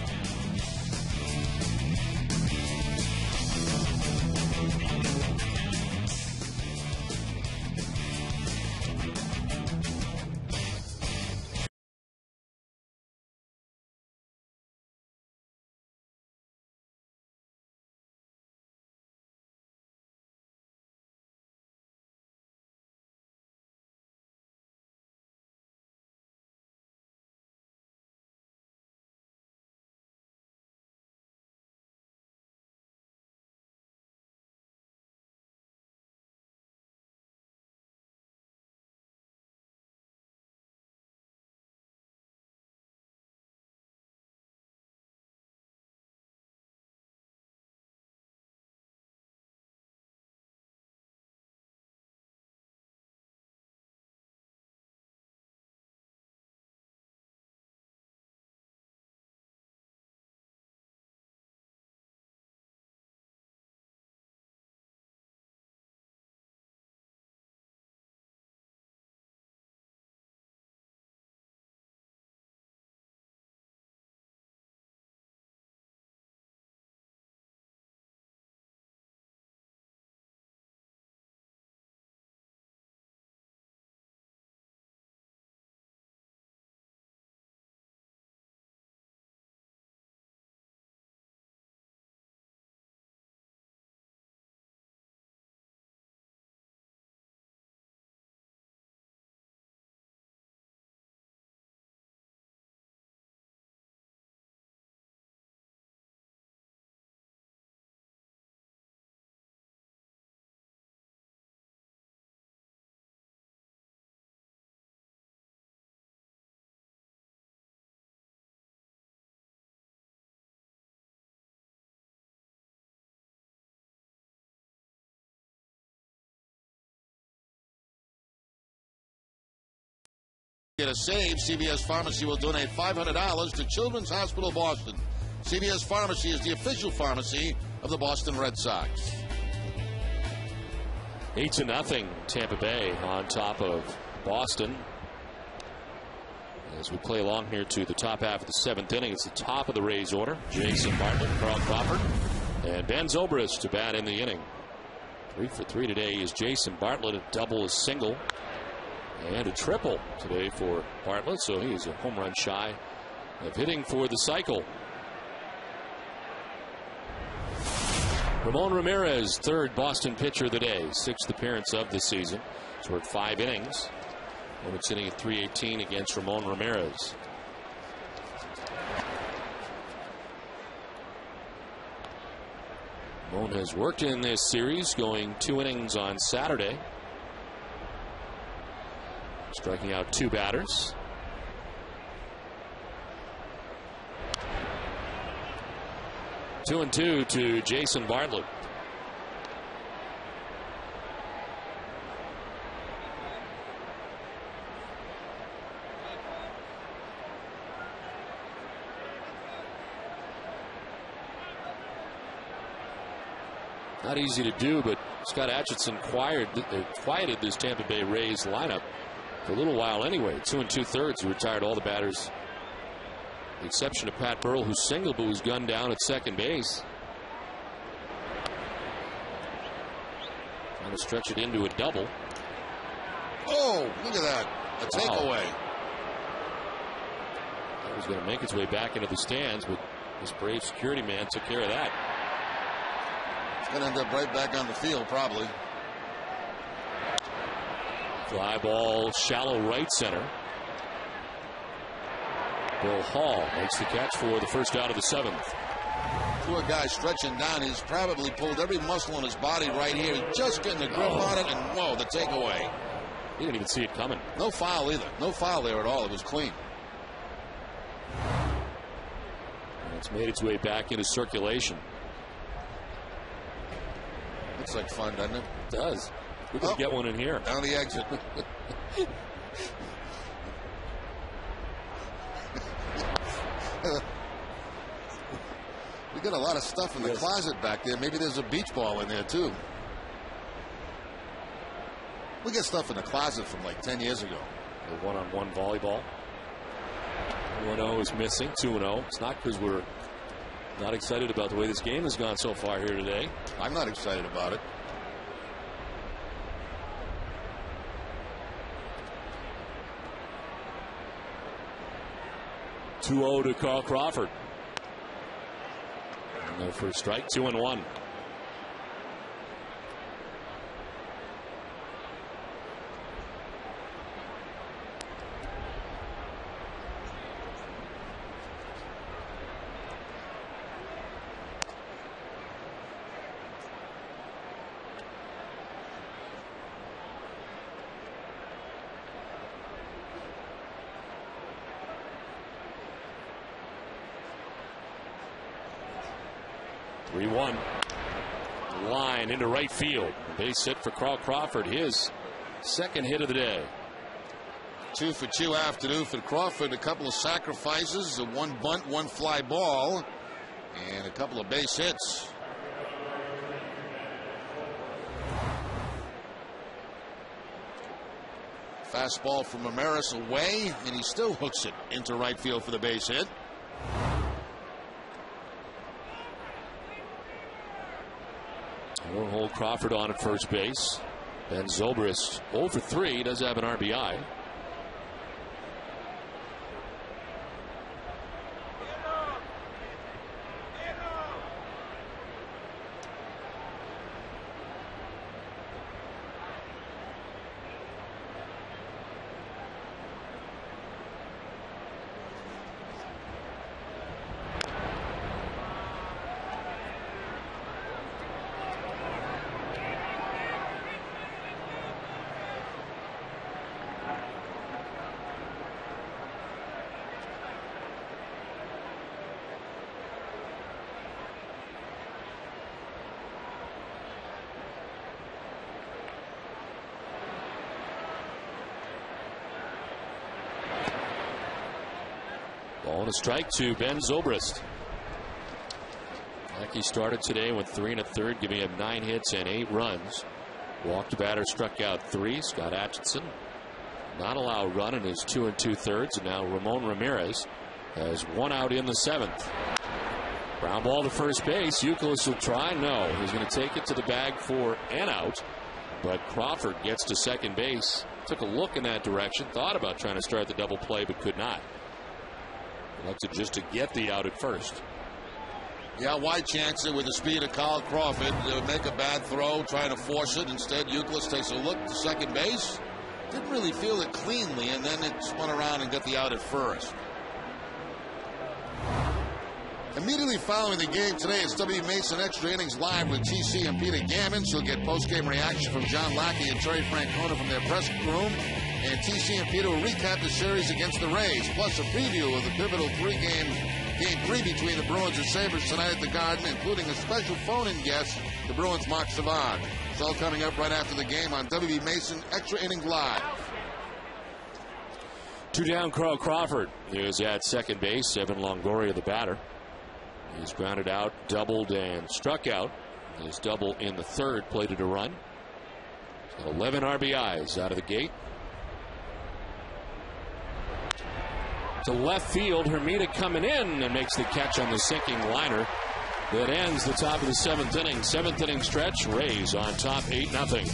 Get a save. CVS Pharmacy will donate $500 to Children's Hospital Boston. CVS Pharmacy is the official pharmacy of the Boston Red Sox. 8-0, Tampa Bay on top of Boston. As we play along here to the top half of the 7th inning, it's the top of the Rays order. Jason Bartlett, Carl Crawford, and Ben Zobrist to bat in the inning. 3 for 3 today is Jason Bartlett. A double, a single, and a triple today for Bartlett. So he is a home run shy of hitting for the cycle. Ramon Ramirez, third Boston pitcher of the day, 6th appearance of the season. He's worked 5 innings. When it's sitting at .318 against Ramon Ramirez. Ramon has worked in this series, going 2 innings on Saturday. Striking out 2 batters. Two and 2 to Jason Bartlett. Not easy to do, but Scott Atchison quieted this Tampa Bay Rays lineup for a little while anyway. 2 2/3, he retired all the batters, with the exception of Pat Burrell, who singled but was gunned down at second base. Trying to stretch it into a double. Oh, look at that. A takeaway. That was going to make its way back into the stands, but this brave security man took care of that. Going to end up right back on the field, probably. Fly ball, shallow right center. Bill Hall makes the catch for the first out of the 7th. Poor guy stretching down. He's probably pulled every muscle in his body right here. He's just getting the grip on it, and whoa, the takeaway. He didn't even see it coming. No foul either. No foul there at all. It was clean. And it's made its way back into circulation. Looks like fun, doesn't it? It does. We're going to get one in here. Down the exit. We got a lot of stuff in the closet back there. Maybe there's a beach ball in there, too. We get stuff in the closet from like 10 years ago. The one-on-one volleyball. 1-0 is missing. 2-0. It's not because we're not excited about the way this game has gone so far here today. I'm not excited about it. (2-0) to Carl Crawford. No first strike. 2-1. Line into right field. Base hit for Carl Crawford, his 2nd hit of the day. 2 for 2 afternoon for Crawford. A couple of sacrifices, 1 bunt, 1 fly ball, and a couple of base hits. Fastball from Ramirez away, and he still hooks it into right field for the base hit. Won't hold Crawford on at first base. Ben Zobrist 0 for 3, does have an RBI. Ball and a strike to Ben Zobrist. Mackey started today with 3 1/3, giving him 9 hits and 8 runs. Walked a batter, struck out 3. Scott Atchison not allow a run in his 2 2/3. And now Ramon Ramirez has 1 out in the 7th. Ground ball to first base. Youkilis will try. No, he's going to take it to the bag for an out. But Crawford gets to second base. Took a look in that direction. Thought about trying to start the double play, but could not. Elected just to get the out at first. Yeah, why chance it with the speed of Kyle Crawford? Make a bad throw, trying to force it. Instead, Youkilis takes a look to second base. Didn't really feel it cleanly, and then it spun around and got the out at first. Immediately following the game today, it's W. Mason Extra Innings Live with TC and Peter Gammons. You'll get post-game reaction from John Lackey and Terry Francona from their press room. And TC and Peter will recap the series against the Rays, plus a preview of the pivotal Game 3 between the Bruins and Sabres tonight at the Garden, including a special phone-in guest, the Bruins' Mark Savard. It's all coming up right after the game on W. Mason Extra Innings Live. 2 down, Carl Crawford is at second base. Evan Longoria, the batter. He's grounded out, doubled, and struck out. His double in the 3rd plated a run. 11 RBIs out of the gate. To left field, Hermida coming in and makes the catch on the sinking liner. That ends the top of the 7th inning. 7th inning stretch. Rays on top 8-0.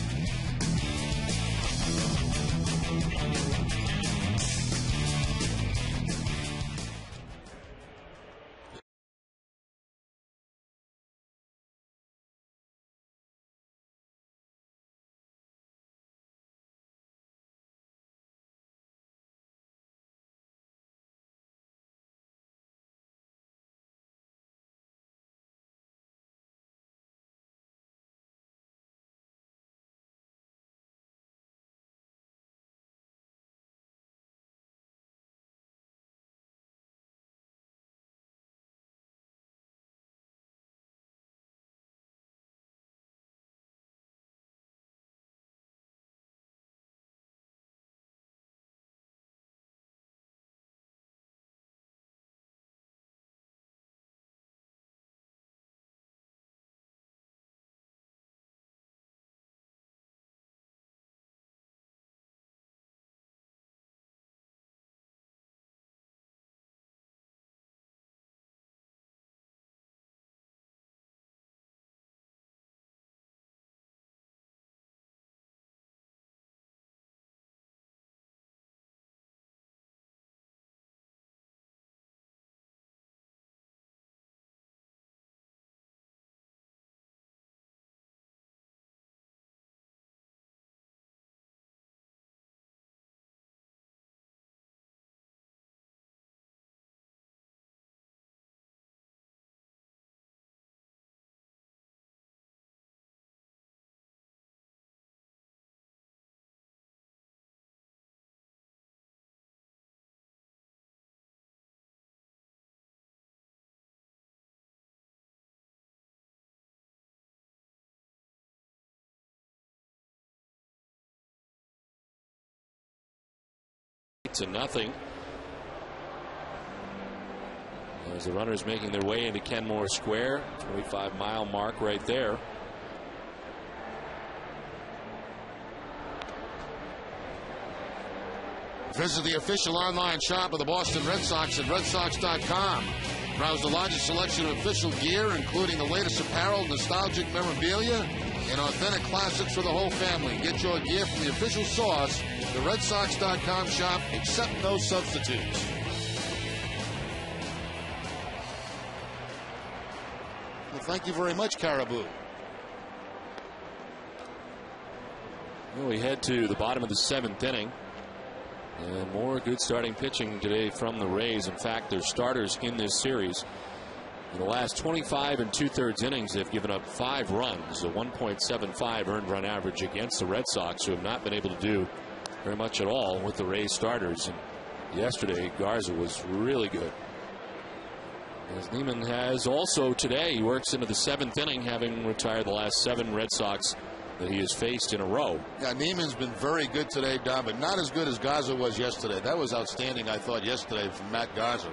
To nothing as the runners making their way into Kenmore Square. 25-mile mark right there. Visit the official online shop of the Boston Red Sox at redsox.com. Browse the largest selection of official gear, including the latest apparel, nostalgic memorabilia, and authentic classics for the whole family. Get your gear from the official source, the redsox.com shop. Accept no substitutes. Well, thank you very much, Caribou. Well, we head to the bottom of the 7th inning. And more good starting pitching today from the Rays. In fact, their starters in this series, in the last 25 2/3 innings, they've given up 5 runs, a 1.75 earned run average against the Red Sox, who have not been able to do very much at all with the Rays starters. And yesterday, Garza was really good. As Niemann has also today. He works into the 7th inning, having retired the last 7 Red Sox that he has faced in a row. Yeah, Niemann's been very good today, Don, but not as good as Garza was yesterday. That was outstanding, I thought, yesterday from Matt Garza.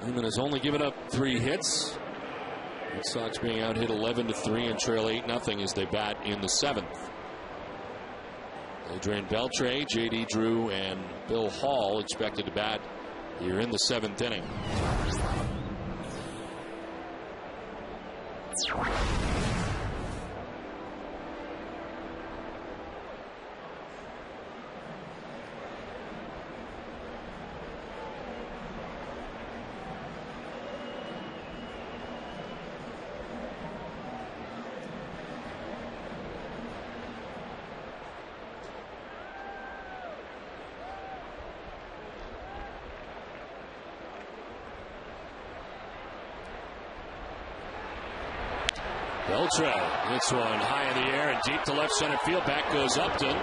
Niemann has only given up 3 hits. Red Sox being out hit 11-3 and trail 8-0 as they bat in the 7th. Adrian Beltre, J.D. Drew, and Bill Hall expected to bat here in the 7th inning. Beltre hits one high in the air and deep to left center field. Back goes Upton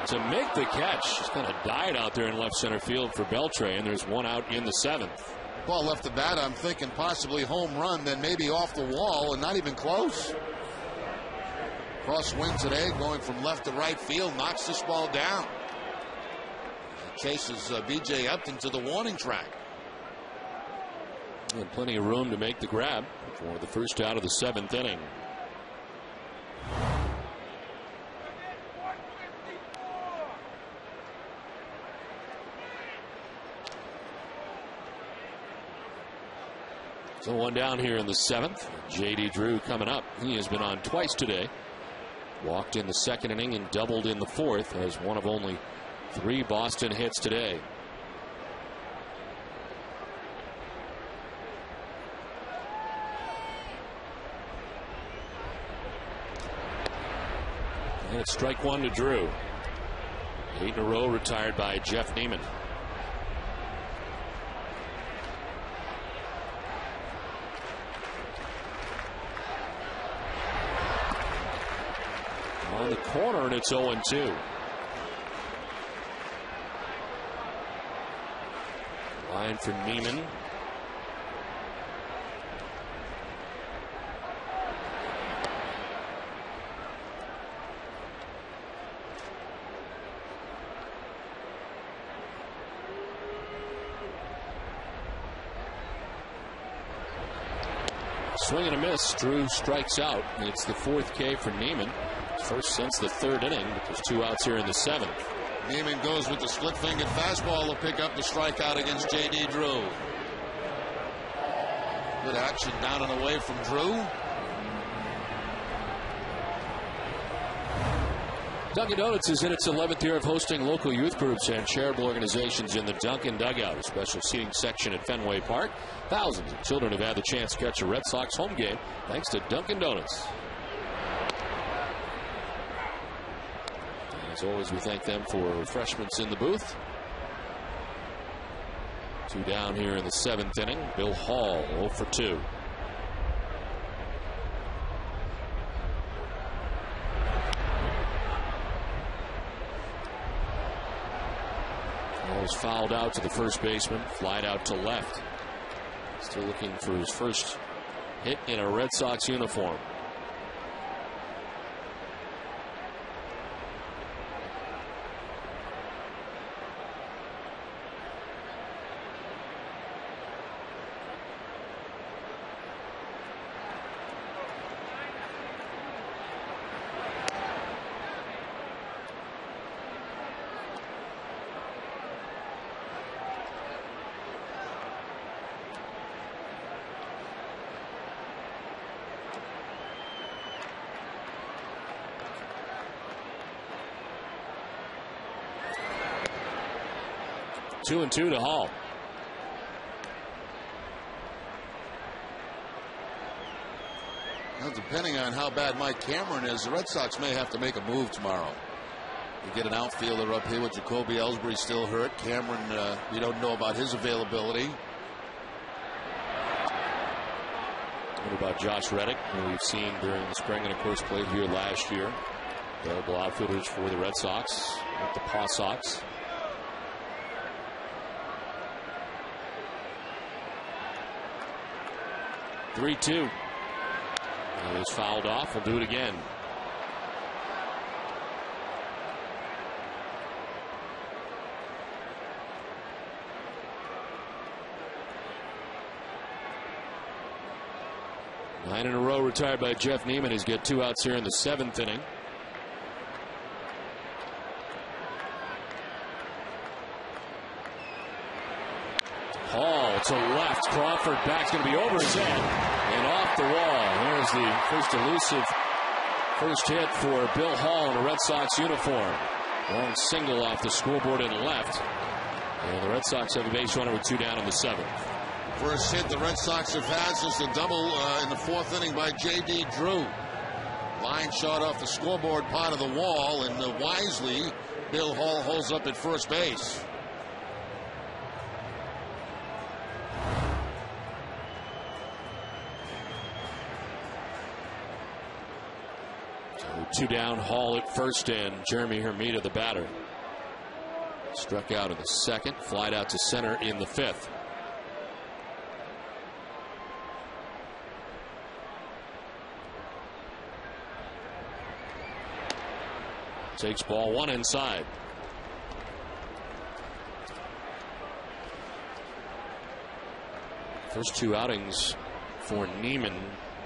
to make the catch. He's kind of died out there in left center field for Beltre, and there's one out in the 7th. Ball left the bat. I'm thinking possibly home run, then maybe off the wall, and not even close. Cross swing today, going from left to right field, knocks this ball down. Chases B.J. Upton to the warning track. And plenty of room to make the grab for the first out of the 7th inning. So one down here in the 7th. J.D. Drew coming up. He has been on twice today. Walked in the 2nd inning and doubled in the 4th as one of only 3 Boston hits today. And it's strike 1 to Drew. 8 in a row retired by Jeff Niemann. On the corner, and it's 0-2. Line for Niemann. Swing and a miss. Drew strikes out. It's the 4th K for Niemann. First since the 3rd inning, but there's 2 outs here in the 7th. Niemann goes with the split-fingered fastball to pick up the strikeout against J.D. Drew. Good action down and away from Drew. Dunkin' Donuts is in its 11th year of hosting local youth groups and charitable organizations in the Dunkin' Dugout, a special seating section at Fenway Park. Thousands of children have had the chance to catch a Red Sox home game thanks to Dunkin' Donuts. As always, we thank them for refreshments in the booth. 2 down here in the 7th inning. Bill Hall 0 for 2. Ball is fouled out to the first baseman, flied out to left. Still looking for his first hit in a Red Sox uniform. Two and 2 to Hall. Well, depending on how bad Mike Cameron is, the Red Sox may have to make a move tomorrow. You get an outfielder up here with Jacoby Ellsbury still hurt. Cameron, we don't know about his availability. What about Josh Reddick, who we've seen during the spring and, of course, played here last year? Available outfielders for the Red Sox with the Paw Sox. Three-2. It is fouled off. We'll do it again. 9 in a row retired by Jeff Niemann. He's got 2 outs here in the 7th inning. Hall to left. Crawford back's going to be over his head and off the wall. There's the first elusive first hit for Bill Hall in a Red Sox uniform. Long single off the scoreboard and left. And the Red Sox have a base runner with 2 down in the 7th. First hit the Red Sox have had since the double in the 4th inning by J.D. Drew. Line shot off the scoreboard part of the wall, and wisely, Bill Hall holds up at first base. So 2 down, Hall at first, and Jeremy Hermida, the batter. Struck out in the 2nd, flied out to center in the 5th. Takes ball 1 inside. First 2 outings for Niemann.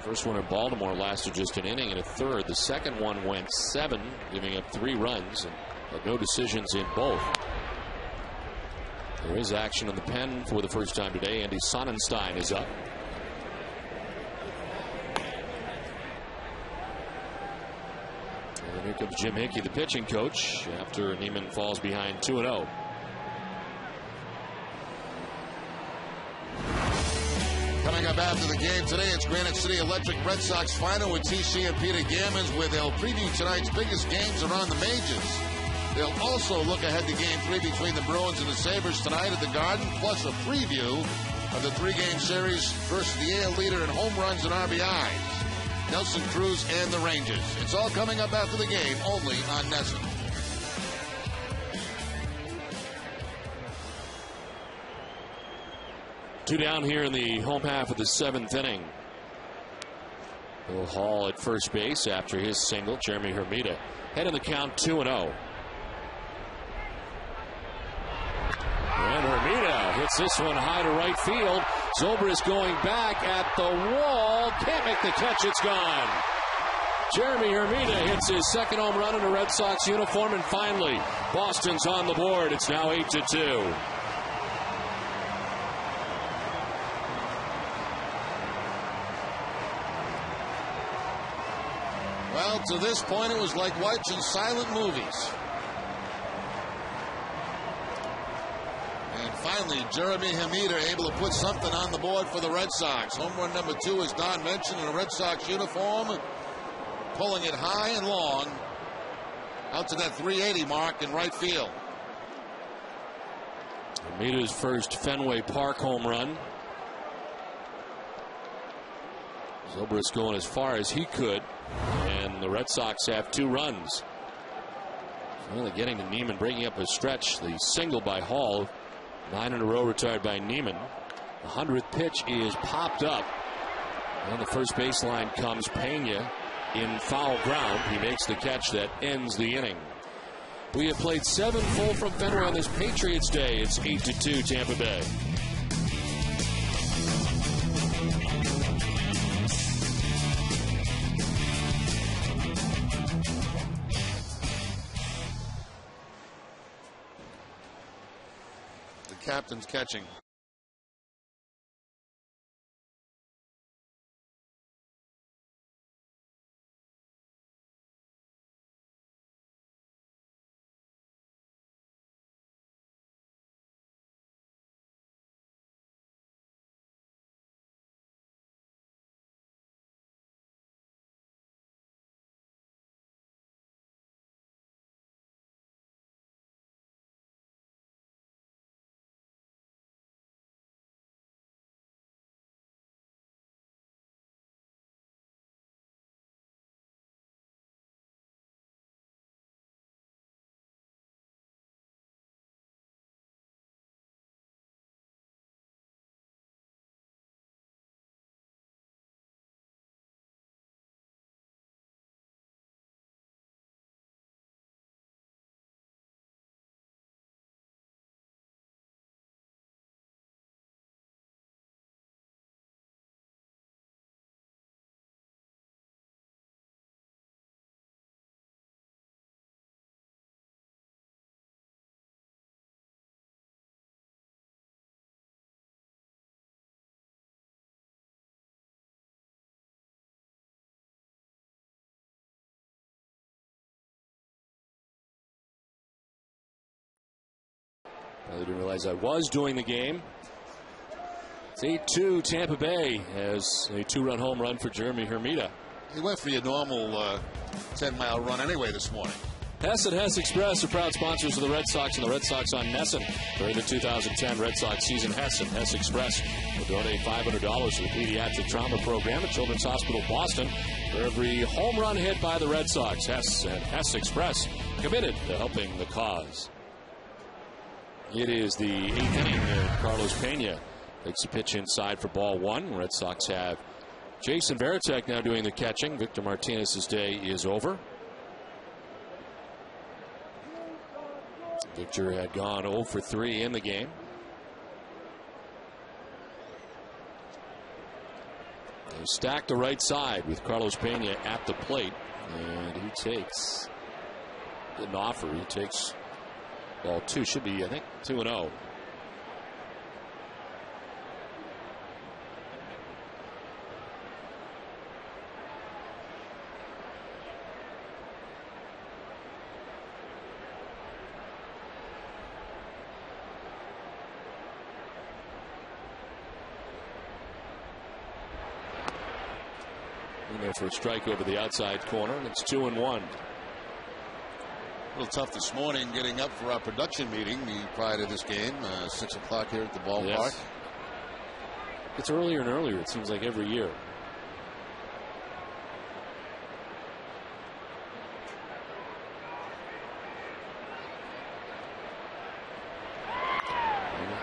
First one in Baltimore lasted just an inning and a third. The second one went 7, giving up 3 runs and had no decisions in both. There is action in the pen for the first time today. Andy Sonnenstein is up. And here comes Jim Hickey, the pitching coach, after Niemann falls behind 2-0. Coming up after the game today, it's Granite City Electric Red Sox final with TC and Peter Gammons, where they'll preview tonight's biggest games around the majors. They'll also look ahead to Game 3 between the Bruins and the Sabres tonight at the Garden, plus a preview of the 3-game series versus the AL leader in home runs and RBIs, Nelson Cruz and the Rangers. It's all coming up after the game, only on NESN. Two down here in the home half of the 7th inning. Bill Hall at first base after his single. Jeremy Hermida head in the count 2-0. And Hermida hits this one high to right field. Zobrist going back at the wall. Can't make the catch. It's gone. Jeremy Hermida hits his 2nd home run in a Red Sox uniform. And finally, Boston's on the board. It's now 8-2. Well, to this point, it was like watching silent movies. And finally, Jeremy Hermida able to put something on the board for the Red Sox. Home run number 2, as Don mentioned, in a Red Sox uniform. Pulling it high and long out to that 380 mark in right field. Hermida's first Fenway Park home run. Zobrist going as far as he could, and the Red Sox have 2 runs. Finally getting to Niemann, breaking up a stretch. The single by Hall, 9 in a row retired by Niemann. The 100th pitch is popped up, and the first baseline comes Pena in foul ground. He makes the catch that ends the inning. We have played 7 full from Fenway on this Patriots Day. It's 8-2 Tampa Bay. Captain's catching. I didn't realize I was doing the game. It's 8-2 Tampa Bay as a 2-run home run for Jeremy Hermida. He went for your normal 10-mile run anyway this morning. Hess and Hess Express are proud sponsors of the Red Sox and the Red Sox on Nesson. During the 2010 Red Sox season, Hess and Hess Express will donate $500 to the Pediatric Trauma Program at Children's Hospital Boston for every home run hit by the Red Sox. Hess and Hess Express committed to helping the cause. It is the 8th inning. Carlos Pena takes a pitch inside for ball 1. Red Sox have Jason Varitek now doing the catching. Victor Martinez's day is over. Victor had gone 0 for 3 in the game. They stack the right side with Carlos Pena at the plate, and he takes, didn't offer, he takes ball 2, should be, I think, 2-0. For a strike over the outside corner, and it's 2-1. A little tough this morning getting up for our production meeting prior to this game, 6 o'clock here at the ballpark. Yes. It's earlier and earlier, it seems like every year.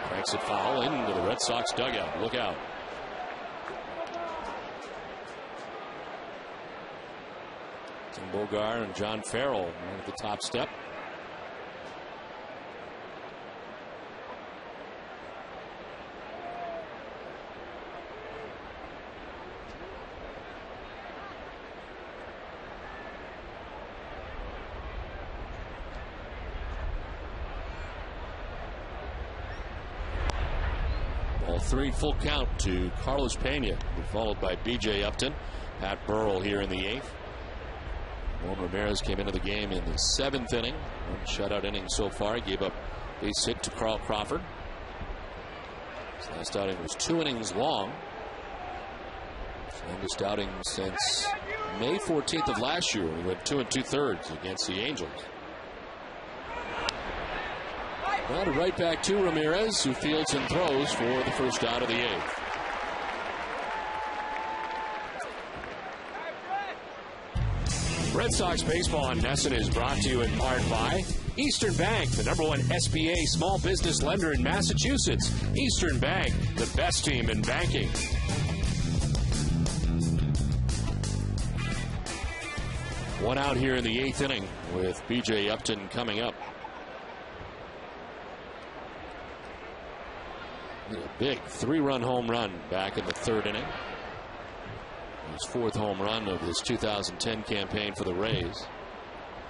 Cranks it foul into the Red Sox dugout. Look out. Tim Bogar and John Farrell at the top step. Ball 3, full count to Carlos Pena, followed by B.J. Upton. Pat Burrell here in the 8th. Juan Ramirez came into the game in the 7th inning. One shutout inning so far. He gave up base hit to Carl Crawford. His last outing was 2 innings long. His longest outing since May 14th of last year. He went 2 2/3 against the Angels. Grounded right back to Ramirez, who fields and throws for the first out of the 8th. Red Sox baseball on Nesson is brought to you in part by Eastern Bank, the #1 SBA small business lender in Massachusetts. Eastern Bank, the best team in banking. One out here in the 8th inning with B.J. Upton coming up. A big 3-run home run back in the 3rd inning. His 4th home run of his 2010 campaign for the Rays.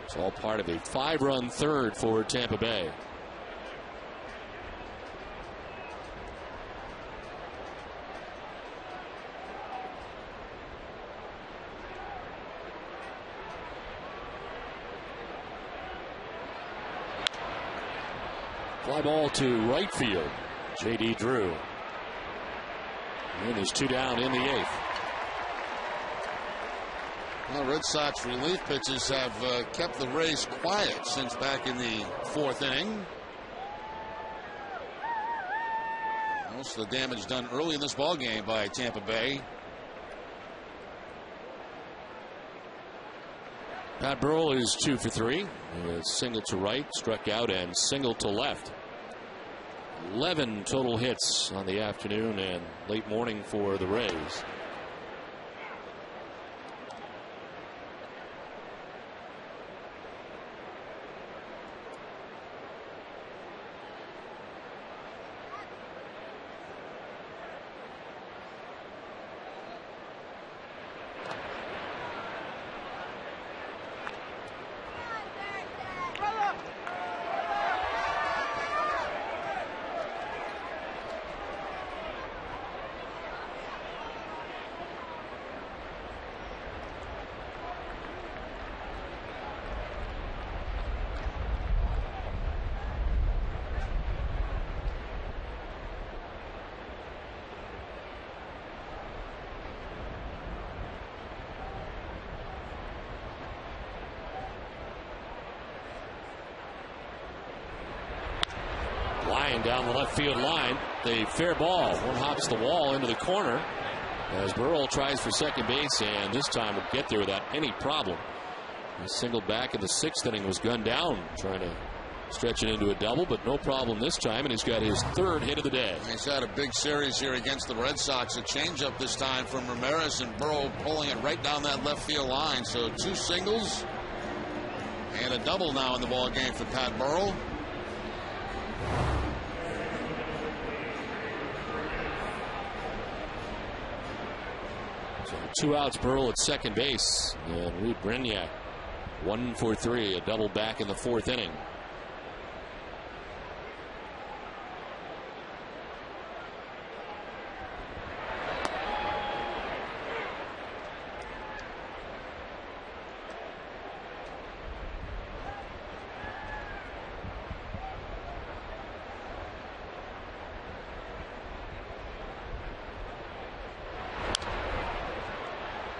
It's all part of a 5-run 3rd for Tampa Bay. Fly ball to right field. J.D. Drew. And there's 2 down in the 8th. Well, Red Sox relief pitchers have kept the Rays quiet since back in the 4th inning. Most of the damage done early in this ball game by Tampa Bay. Pat Burrell is 2 for 3. He has single to right, struck out, and single to left. 11 total hits on the afternoon and late morning for the Rays. flying down the left field line. The fair ball. One hops the wall into the corner as Burrell tries for second base, and this time will get there without any problem. He singled back in the 6th inning, was gunned down, trying to stretch it into a double, but no problem this time, and he's got his 3rd hit of the day. He's had a big series here against the Red Sox. A changeup this time from Ramirez, and Burrell pulling it right down that left field line. So 2 singles and a double now in the ball game for Pat Burrell. So 2 outs, Burrell at second base, and Reed Brignac 1 for 3, a double back in the 4th inning.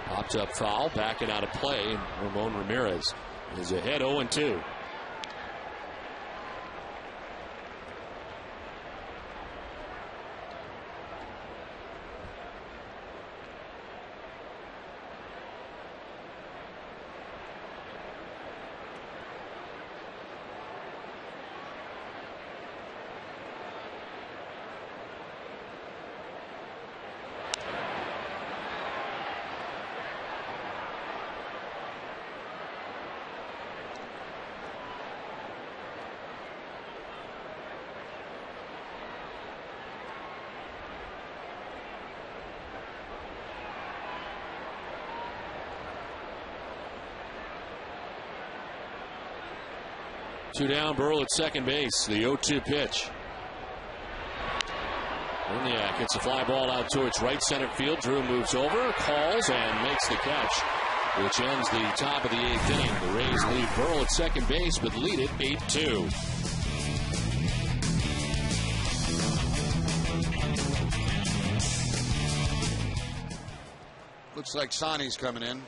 Popped up foul, backing out of play, and Ramon Ramirez is ahead 0-2. Two down, Burrell at second base. The 0-2 pitch. Brignac hits a fly ball out towards right center field. Drew moves over, calls, and makes the catch, which ends the top of the 8th inning. The Rays lead Burrell at second base, but lead it 8-2. Looks like Sonny's coming in.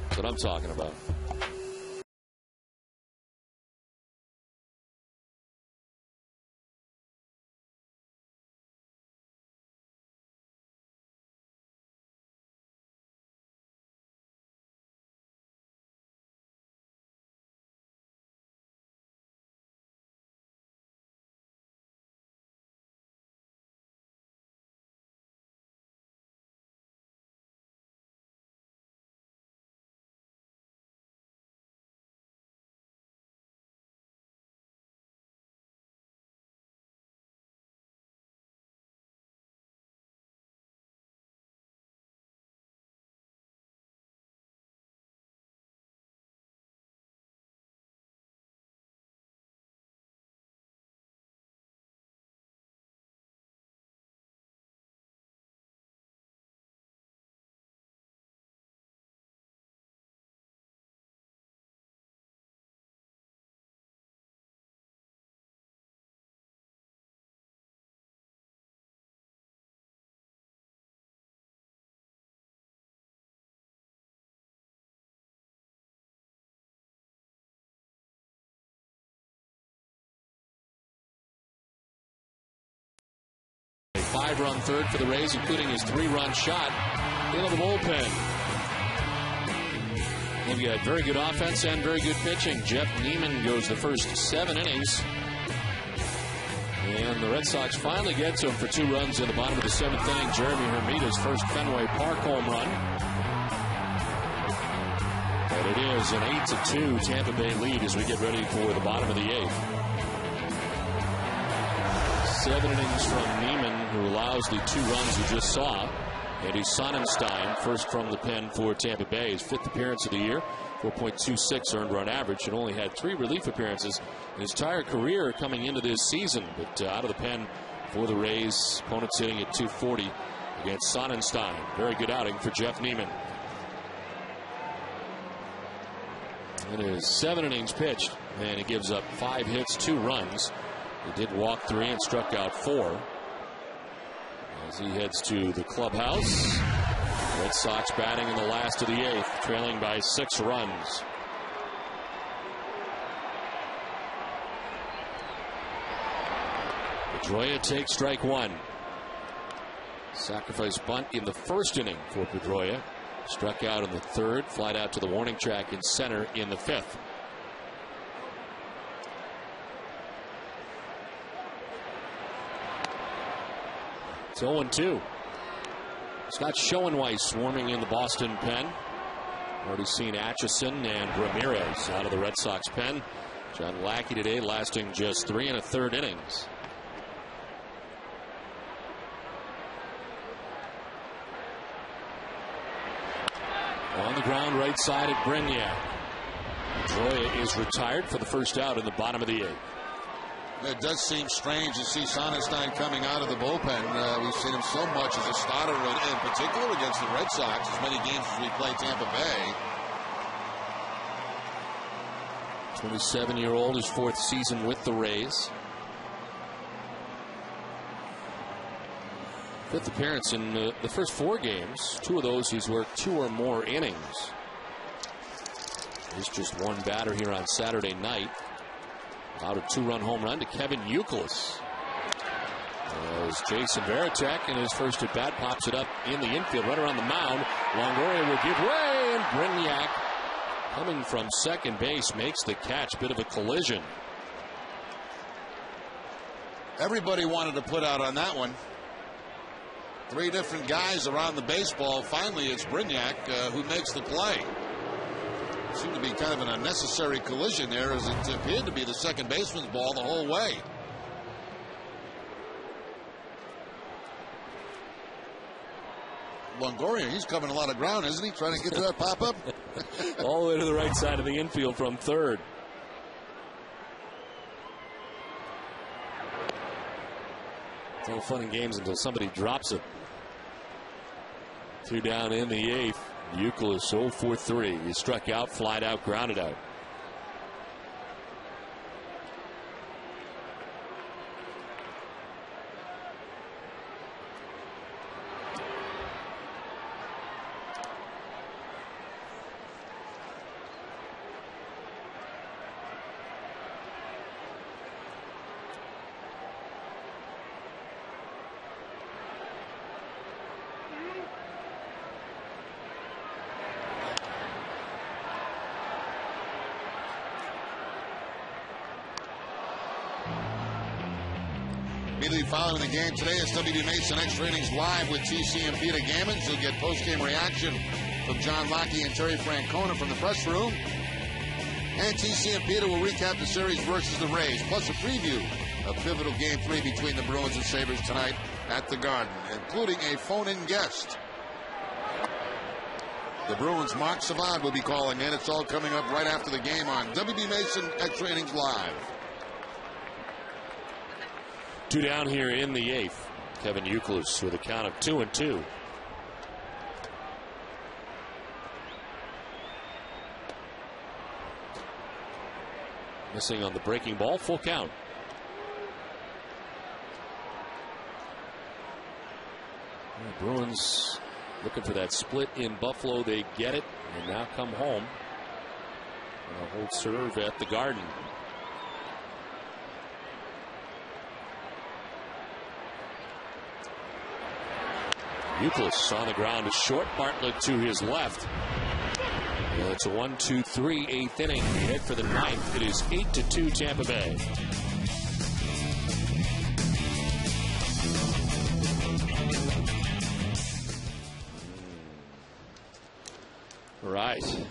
That's what I'm talking about. A 5-run third for the Rays, including his 3-run shot into the bullpen. They've got very good offense and very good pitching. Jeff Niemann goes the first 7 innings. And the Red Sox finally get to him for 2 runs in the bottom of the 7th inning. Jeremy Hermita's first Fenway Park home run. And it is an 8-2 Tampa Bay lead as we get ready for the bottom of the 8th. 7 innings from Niemann, who allows the 2 runs you just saw. Eddie Sonnenstein, first from the pen for Tampa Bay, his 5th appearance of the year, 4.26 earned run average, and only had 3 relief appearances in his entire career coming into this season. But out of the pen for the Rays, opponents hitting at 240 against Sonnenstein. Very good outing for Jeff Niemann. It is 7 innings pitched, and he gives up 5 hits, 2 runs. He did walk 3 and struck out 4. As he heads to the clubhouse. Red Sox batting in the last of the 8th, trailing by 6 runs. Pedroia takes strike 1. Sacrifice bunt in the first inning for Pedroia. Struck out in the 3rd, flied out to the warning track in center in the 5th. It's 0-2. Scott Schoenweiss swarming in the Boston pen. Already seen Atchison and Ramirez out of the Red Sox pen. John Lackey today lasting just 3 1/3 innings. On the ground, right side at Brignac. Pedroia is retired for the first out in the bottom of the 8th. It does seem strange to see Sonnenstein coming out of the bullpen. We've seen him so much as a starter, in particular against the Red Sox, as many games as we play Tampa Bay. 27-year-old, his 4th season with the Rays. 5th appearance in the first 4 games. 2 of those he's worked 2 or more innings. There's just one batter here on Saturday night. Out a 2-run home run to Kevin Youkilis. As Jason Varitek in his first at bat pops it up in the infield, right around the mound. Longoria will give way, and Brignac, coming from second base, makes the catch. Bit of a collision. Everybody wanted to put out on that one. 3 different guys around the baseball. Finally, it's Brignac who makes the play. Seemed to be kind of an unnecessary collision there, as it appeared to be the second baseman's ball the whole way. Longoria, he's covering a lot of ground, isn't he? Trying to get to that pop-up. All the way to the right side of the infield from 3rd. It's all fun and games until somebody drops it. 2 down in the 8th. Youkilis 0 for 3. He struck out, flied out, grounded out. Immediately following the game today, it's WB Mason Extra Innings Live with TC and Peter Gammons. You'll get post-game reaction from John Lackey and Terry Francona from the press room. And TC and Peter will recap the series versus the Rays, plus a preview of pivotal Game 3 between the Bruins and Sabres tonight at the Garden, including a phone-in guest. The Bruins' Mark Savard will be calling in. It's all coming up right after the game on WB Mason Extra Innings Live. 2 down here in the 8th. Kevin Youkilis with a count of 2-2. Missing on the breaking ball, full count. The Bruins looking for that split in Buffalo. They get it and now come home. Hold serve at the Garden. Youkilis on the ground to short. Bartlett to his left. It's a 1-2-3 8th inning. We head for the 9th. It is 8-2 Tampa Bay. Right.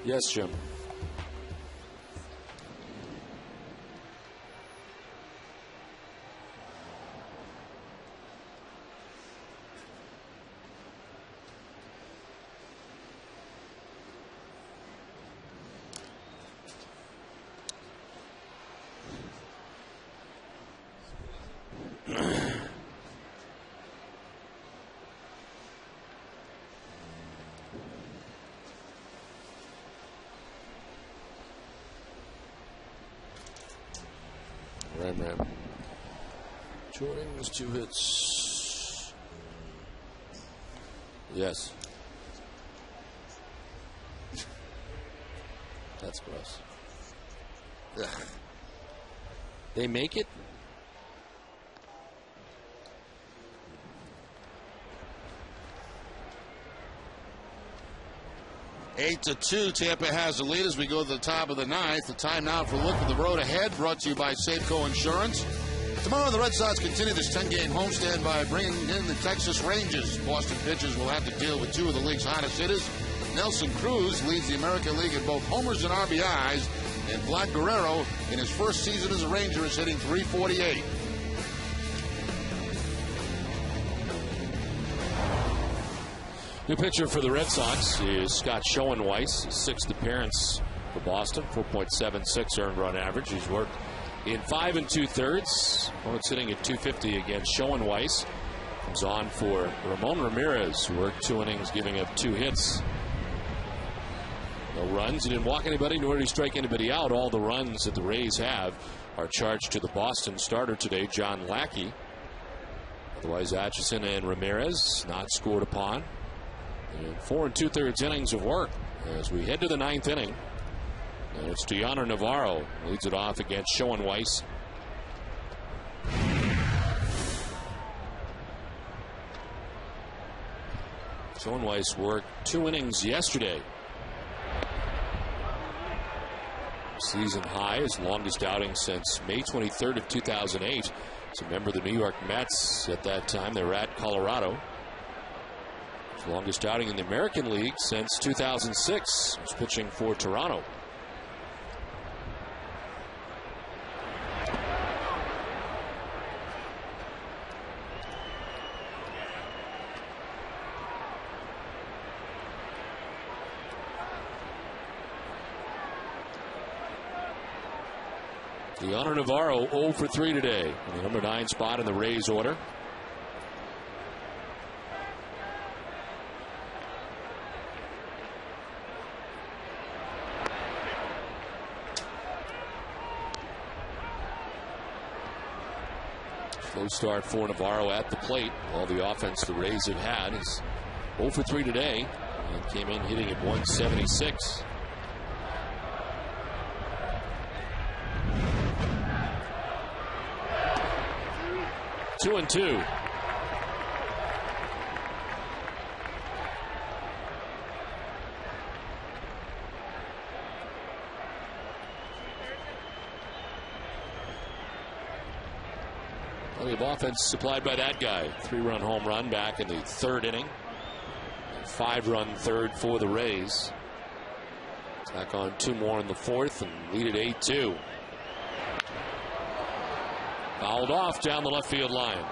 Yes, Jim. And 2 innings, 2 hits. Yes. That's gross. Ugh. They make it? Eight to 2, Tampa has the lead as we go to the top of the 9th. The time now for a look at the road ahead, brought to you by Safeco Insurance. Tomorrow, the Red Sox continue this 10-game homestand by bringing in the Texas Rangers. Boston pitchers will have to deal with 2 of the league's hottest hitters. Nelson Cruz leads the American League in both homers and RBIs, and Vlad Guerrero, in his first season as a Ranger, is hitting .348. New pitcher for the Red Sox is Scott Schoenweiss, his 6th appearance for Boston, 4.76 earned run average. He's worked in 5 2/3. Opponent sitting at .250 against Schoenweiss. Comes on for Ramon Ramirez, who worked 2 innings, giving up 2 hits. No runs. He didn't walk anybody, nor did he strike anybody out. All the runs that the Rays have are charged to the Boston starter today, John Lackey. Otherwise, Atchison and Ramirez not scored upon. And 4 2/3 innings of work as we head to the 9th inning. And it's Gianna Navarro leads it off against Schoenweiss. Schoenweiss worked 2 innings yesterday. Season high, his longest outing since May 23rd of 2008. He's a member of the New York Mets at that time. They were at Colorado. His longest outing in the American League since 2006. He was pitching for Toronto. Gianna Navarro 0 for 3 today in the number 9 spot in the Rays order. Slow start for Navarro at the plate. All the offense the Rays have had is 0 for 3 today and came in hitting at 176. Two and 2. Plenty of offense supplied by that guy. 3-run home run back in the 3rd inning. 5-run 3rd for the Rays. Tack on 2 more in the 4th and lead at 8-2. Fouled off down the left field line.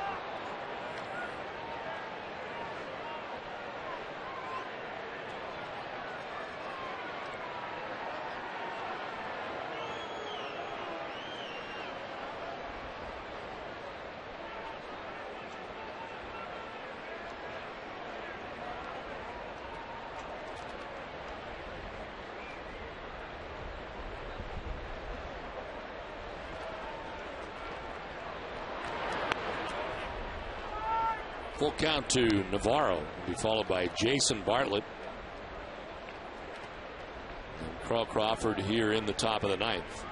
Full count to Navarro. Will be followed by Jason Bartlett. And Carl Crawford here in the top of the 9th.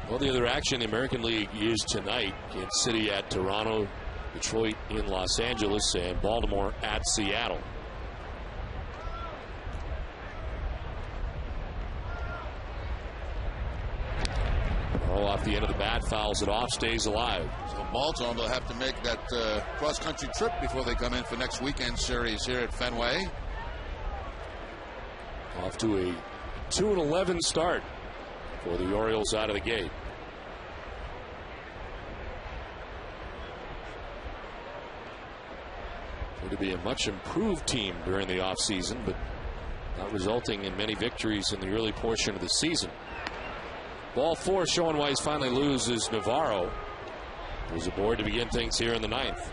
Well, the other action in the American League is tonight. Kansas City at Toronto, Detroit in Los Angeles, and Baltimore at Seattle. All off the end of the bat, fouls it off, stays alive. So Baltimore will have to make that cross-country trip before they come in for next weekend series here at Fenway. Off to a 2-11 start for the Orioles out of the gate. Going to be a much improved team during the offseason, but not resulting in many victories in the early portion of the season. Ball 4, Schoenweiss finally loses Navarro, who's aboard to begin things here in the 9th.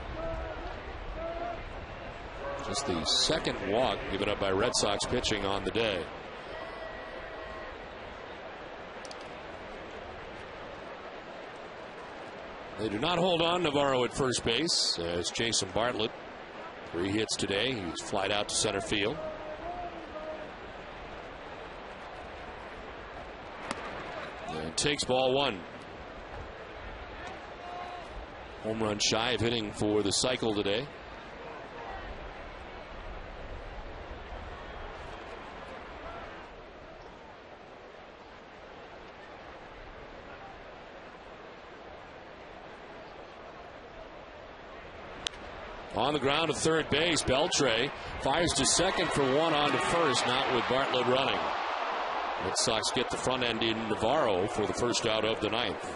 Just the second walk given up by Red Sox pitching on the day. They do not hold on Navarro at first base as Jason Bartlett, 3 hits today. He's flied out to center field. And takes ball 1. Home run shy of hitting for the cycle today. On the ground to third base, Beltre fires to second for 1 on to first, not with Bartlett running. Red Sox get the front end in Navarro for the first out of the 9th.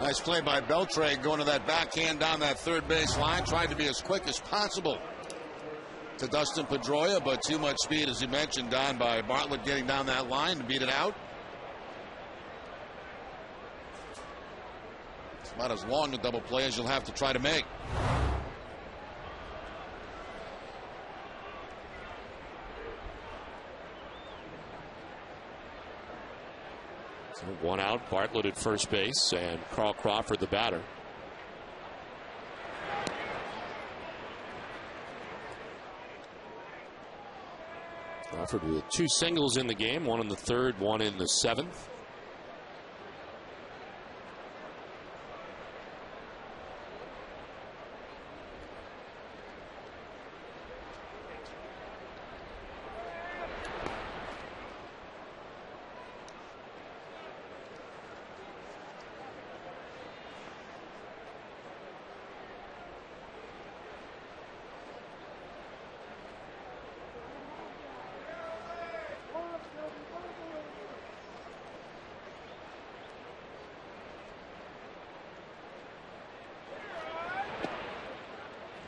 Nice play by Beltre, going to that backhand down that third base line, trying to be as quick as possible to Dustin Pedroia, but too much speed, as you mentioned, Don, by Bartlett getting down that line to beat it out. It's about as long a double play as you'll have to try to make. So 1 out, Bartlett at first base, and Carl Crawford the batter. Crawford with 2 singles in the game, 1 in the 3rd, 1 in the 7th.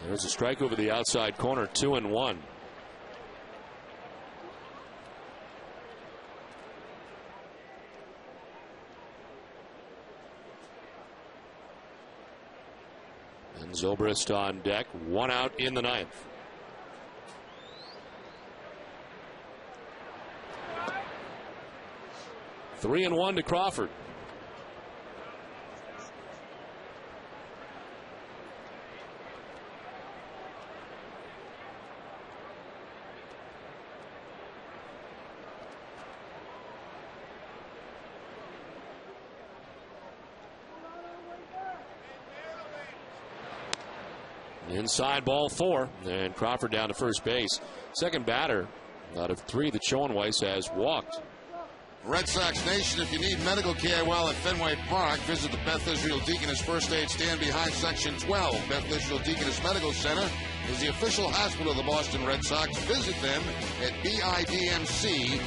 There's a strike over the outside corner, 2-1. And Zobrist on deck, 1 out in the 9th. Three and 1 to Crawford. Inside, ball 4, and Crawford down to first base. Second batter out of 3 that Schoenweiss has walked. Red Sox Nation, if you need medical care while at Fenway Park, visit the Beth Israel Deaconess First Aid Stand behind Section 12. Beth Israel Deaconess Medical Center is the official hospital of the Boston Red Sox. Visit them at bidmc.org.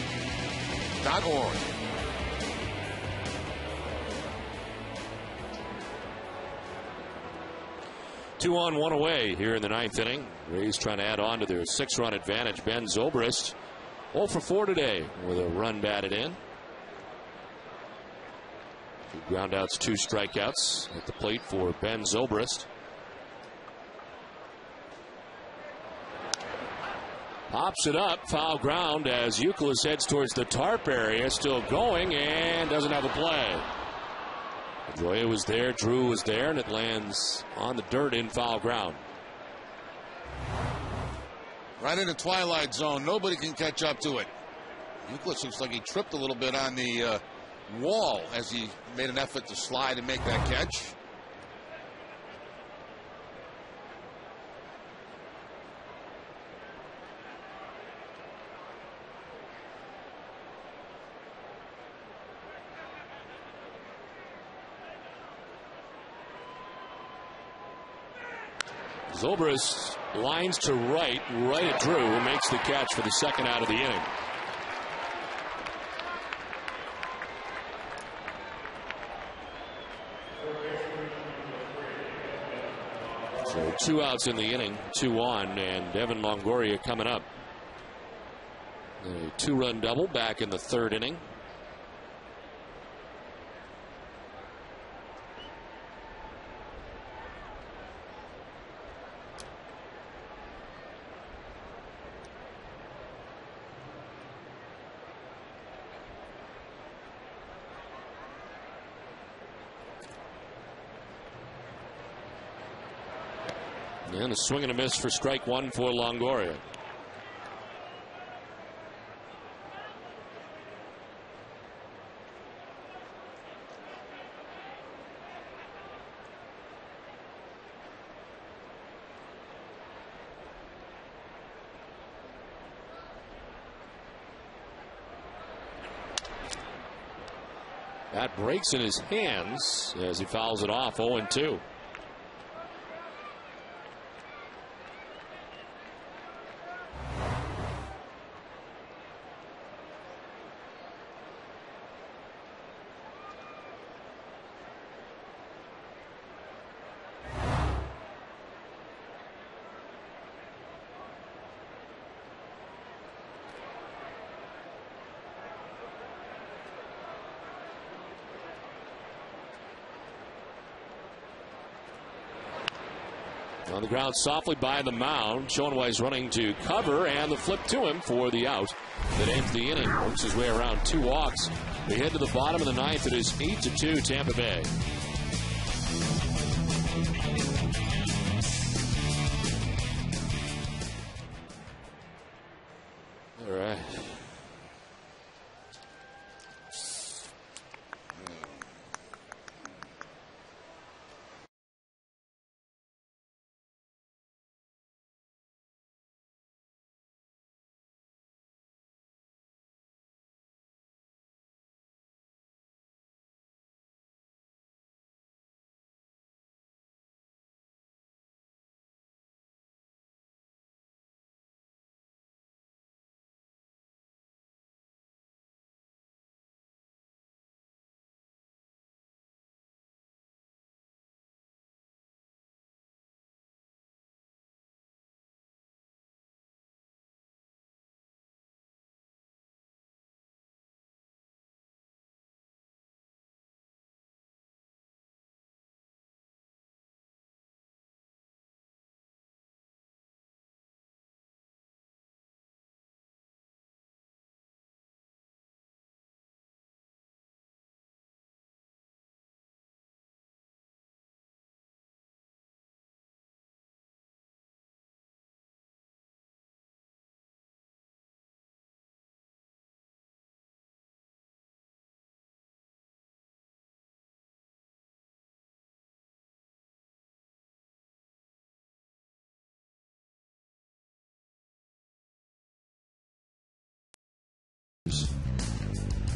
2 on, 1 away here in the 9th inning. Rays trying to add on to their 6-run advantage. Ben Zobrist 0 for 4 today with a run batted in. 2 groundouts, 2 strikeouts at the plate for Ben Zobrist. Pops it up, foul ground as Youkilis heads towards the tarp area, still going and doesn't have a play. Pedroia was there, Drew was there, and it lands on the dirt in foul ground. Right in the twilight zone. Nobody can catch up to it. Youkilis looks like he tripped a little bit on the wall as he made an effort to slide and make that catch. Zobrist lines to right at Drew, who makes the catch for the second out of the inning. So 2 outs in the inning, 2 on, and Evan Longoria coming up. A 2-run double back in the 3rd inning. And a swing and a miss for strike 1 for Longoria. That breaks in his hands as he fouls it off. 0-2. On the ground softly by the mound. Showing why he's running to cover, and the flip to him for the out that ends the inning. Works his way around 2 walks. We head to the bottom of the 9th. It is 8-2 Tampa Bay. All right.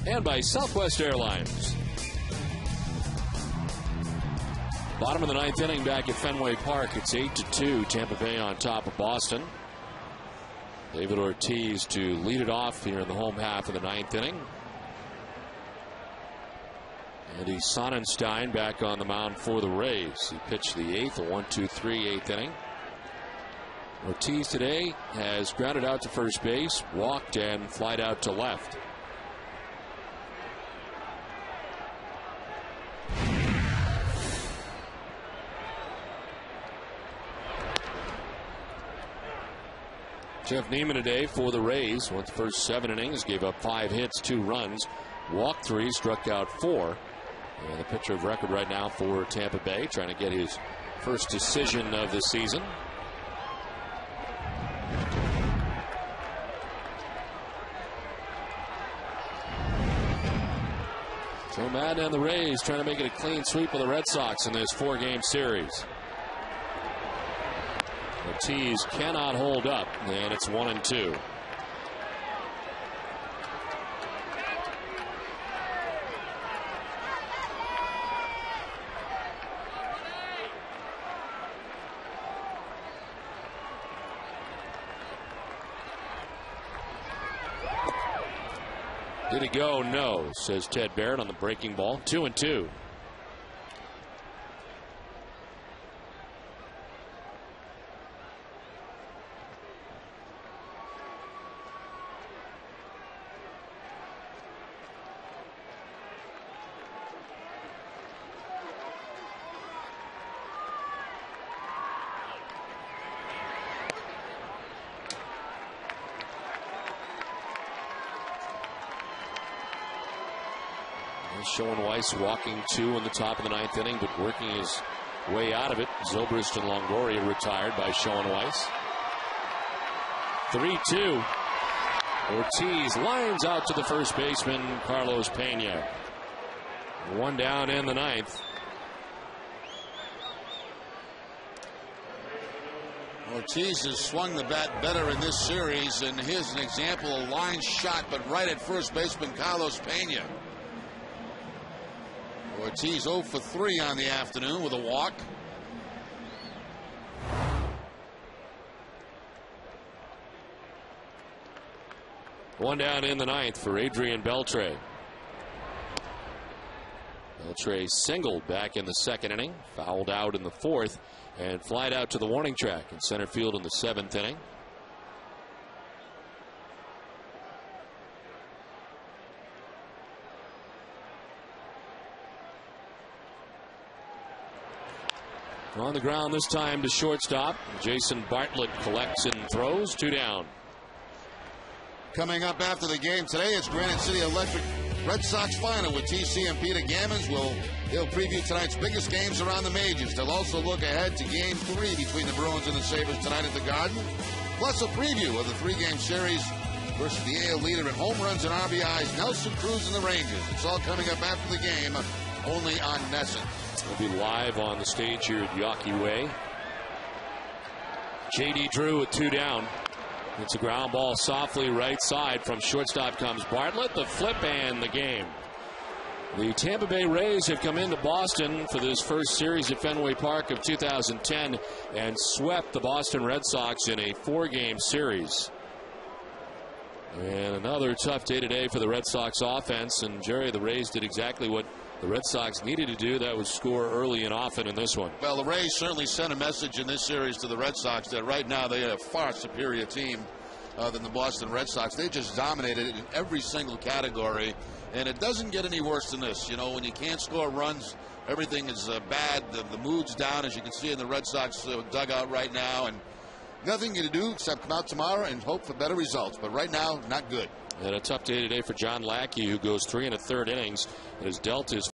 And by Southwest Airlines. Bottom of the 9th inning back at Fenway Park. It's 8-2. Tampa Bay on top of Boston. David Ortiz to lead it off here in the home half of the 9th inning. Andy Sonnenstein back on the mound for the Rays. He pitched the 8th, a 1-2-3 8th inning. Ortiz today has grounded out to first base, walked, and flied out to left. Jeff Niemann today for the Rays. Went the first 7 innings, gave up 5 hits, 2 runs, walked 3, struck out 4. And the pitcher of record right now for Tampa Bay, trying to get his first decision of the season. Joe Madden and the Rays trying to make it a clean sweep of the Red Sox in this 4-game series. Ortiz cannot hold up, and it's 1-2. Did he go? No, says Ted Barrett on the breaking ball. 2-2. Schoenweiss walking 2 in the top of the 9th inning, but working his way out of it. Zobrist and Longoria retired by Schoenweiss. 3-2. Ortiz lines out to the first baseman, Carlos Pena. 1 down in the 9th. Ortiz has swung the bat better in this series, and here's an example, a line shot, but right at first baseman Carlos Pena. Ortiz 0 for 3 on the afternoon with a walk. One down in the 9th for Adrian Beltre. Beltre singled back in the 2nd inning, fouled out in the 4th, and flied out to the warning track in center field in the 7th inning. On the ground this time to shortstop. Jason Bartlett collects and throws. 2 down. Coming up after the game today, it's Granite City Electric Red Sox final with TC and Peter Gammons. They'll preview tonight's biggest games around the majors. They'll also look ahead to Game 3 between the Bruins and the Sabres tonight at the Garden. Plus a preview of the 3-game series versus the AL leader in home runs and RBIs, Nelson Cruz and the Rangers. It's all coming up after the game, only on NESN. We'll be live on the stage here at Yawkey Way. J.D. Drew with 2 down. It's a ground ball softly right side. From shortstop comes Bartlett. The flip and the game. The Tampa Bay Rays have come into Boston for this first series at Fenway Park of 2010 and swept the Boston Red Sox in a 4-game series. And another tough day today for the Red Sox offense. And Jerry, the Rays did exactly what the Red Sox needed to do. That was score early and often in this one. Well, the Rays certainly sent a message in this series to the Red Sox that right now they are a far superior team than the Boston Red Sox. They just dominated in every single category, and it doesn't get any worse than this. You know, when you can't score runs, everything is bad. The mood's down, as you can see in the Red Sox dugout right now, and nothing to do except come out tomorrow and hope for better results. But right now, not good. And a tough day today for John Lackey, who goes 3 1/3 innings and has dealt his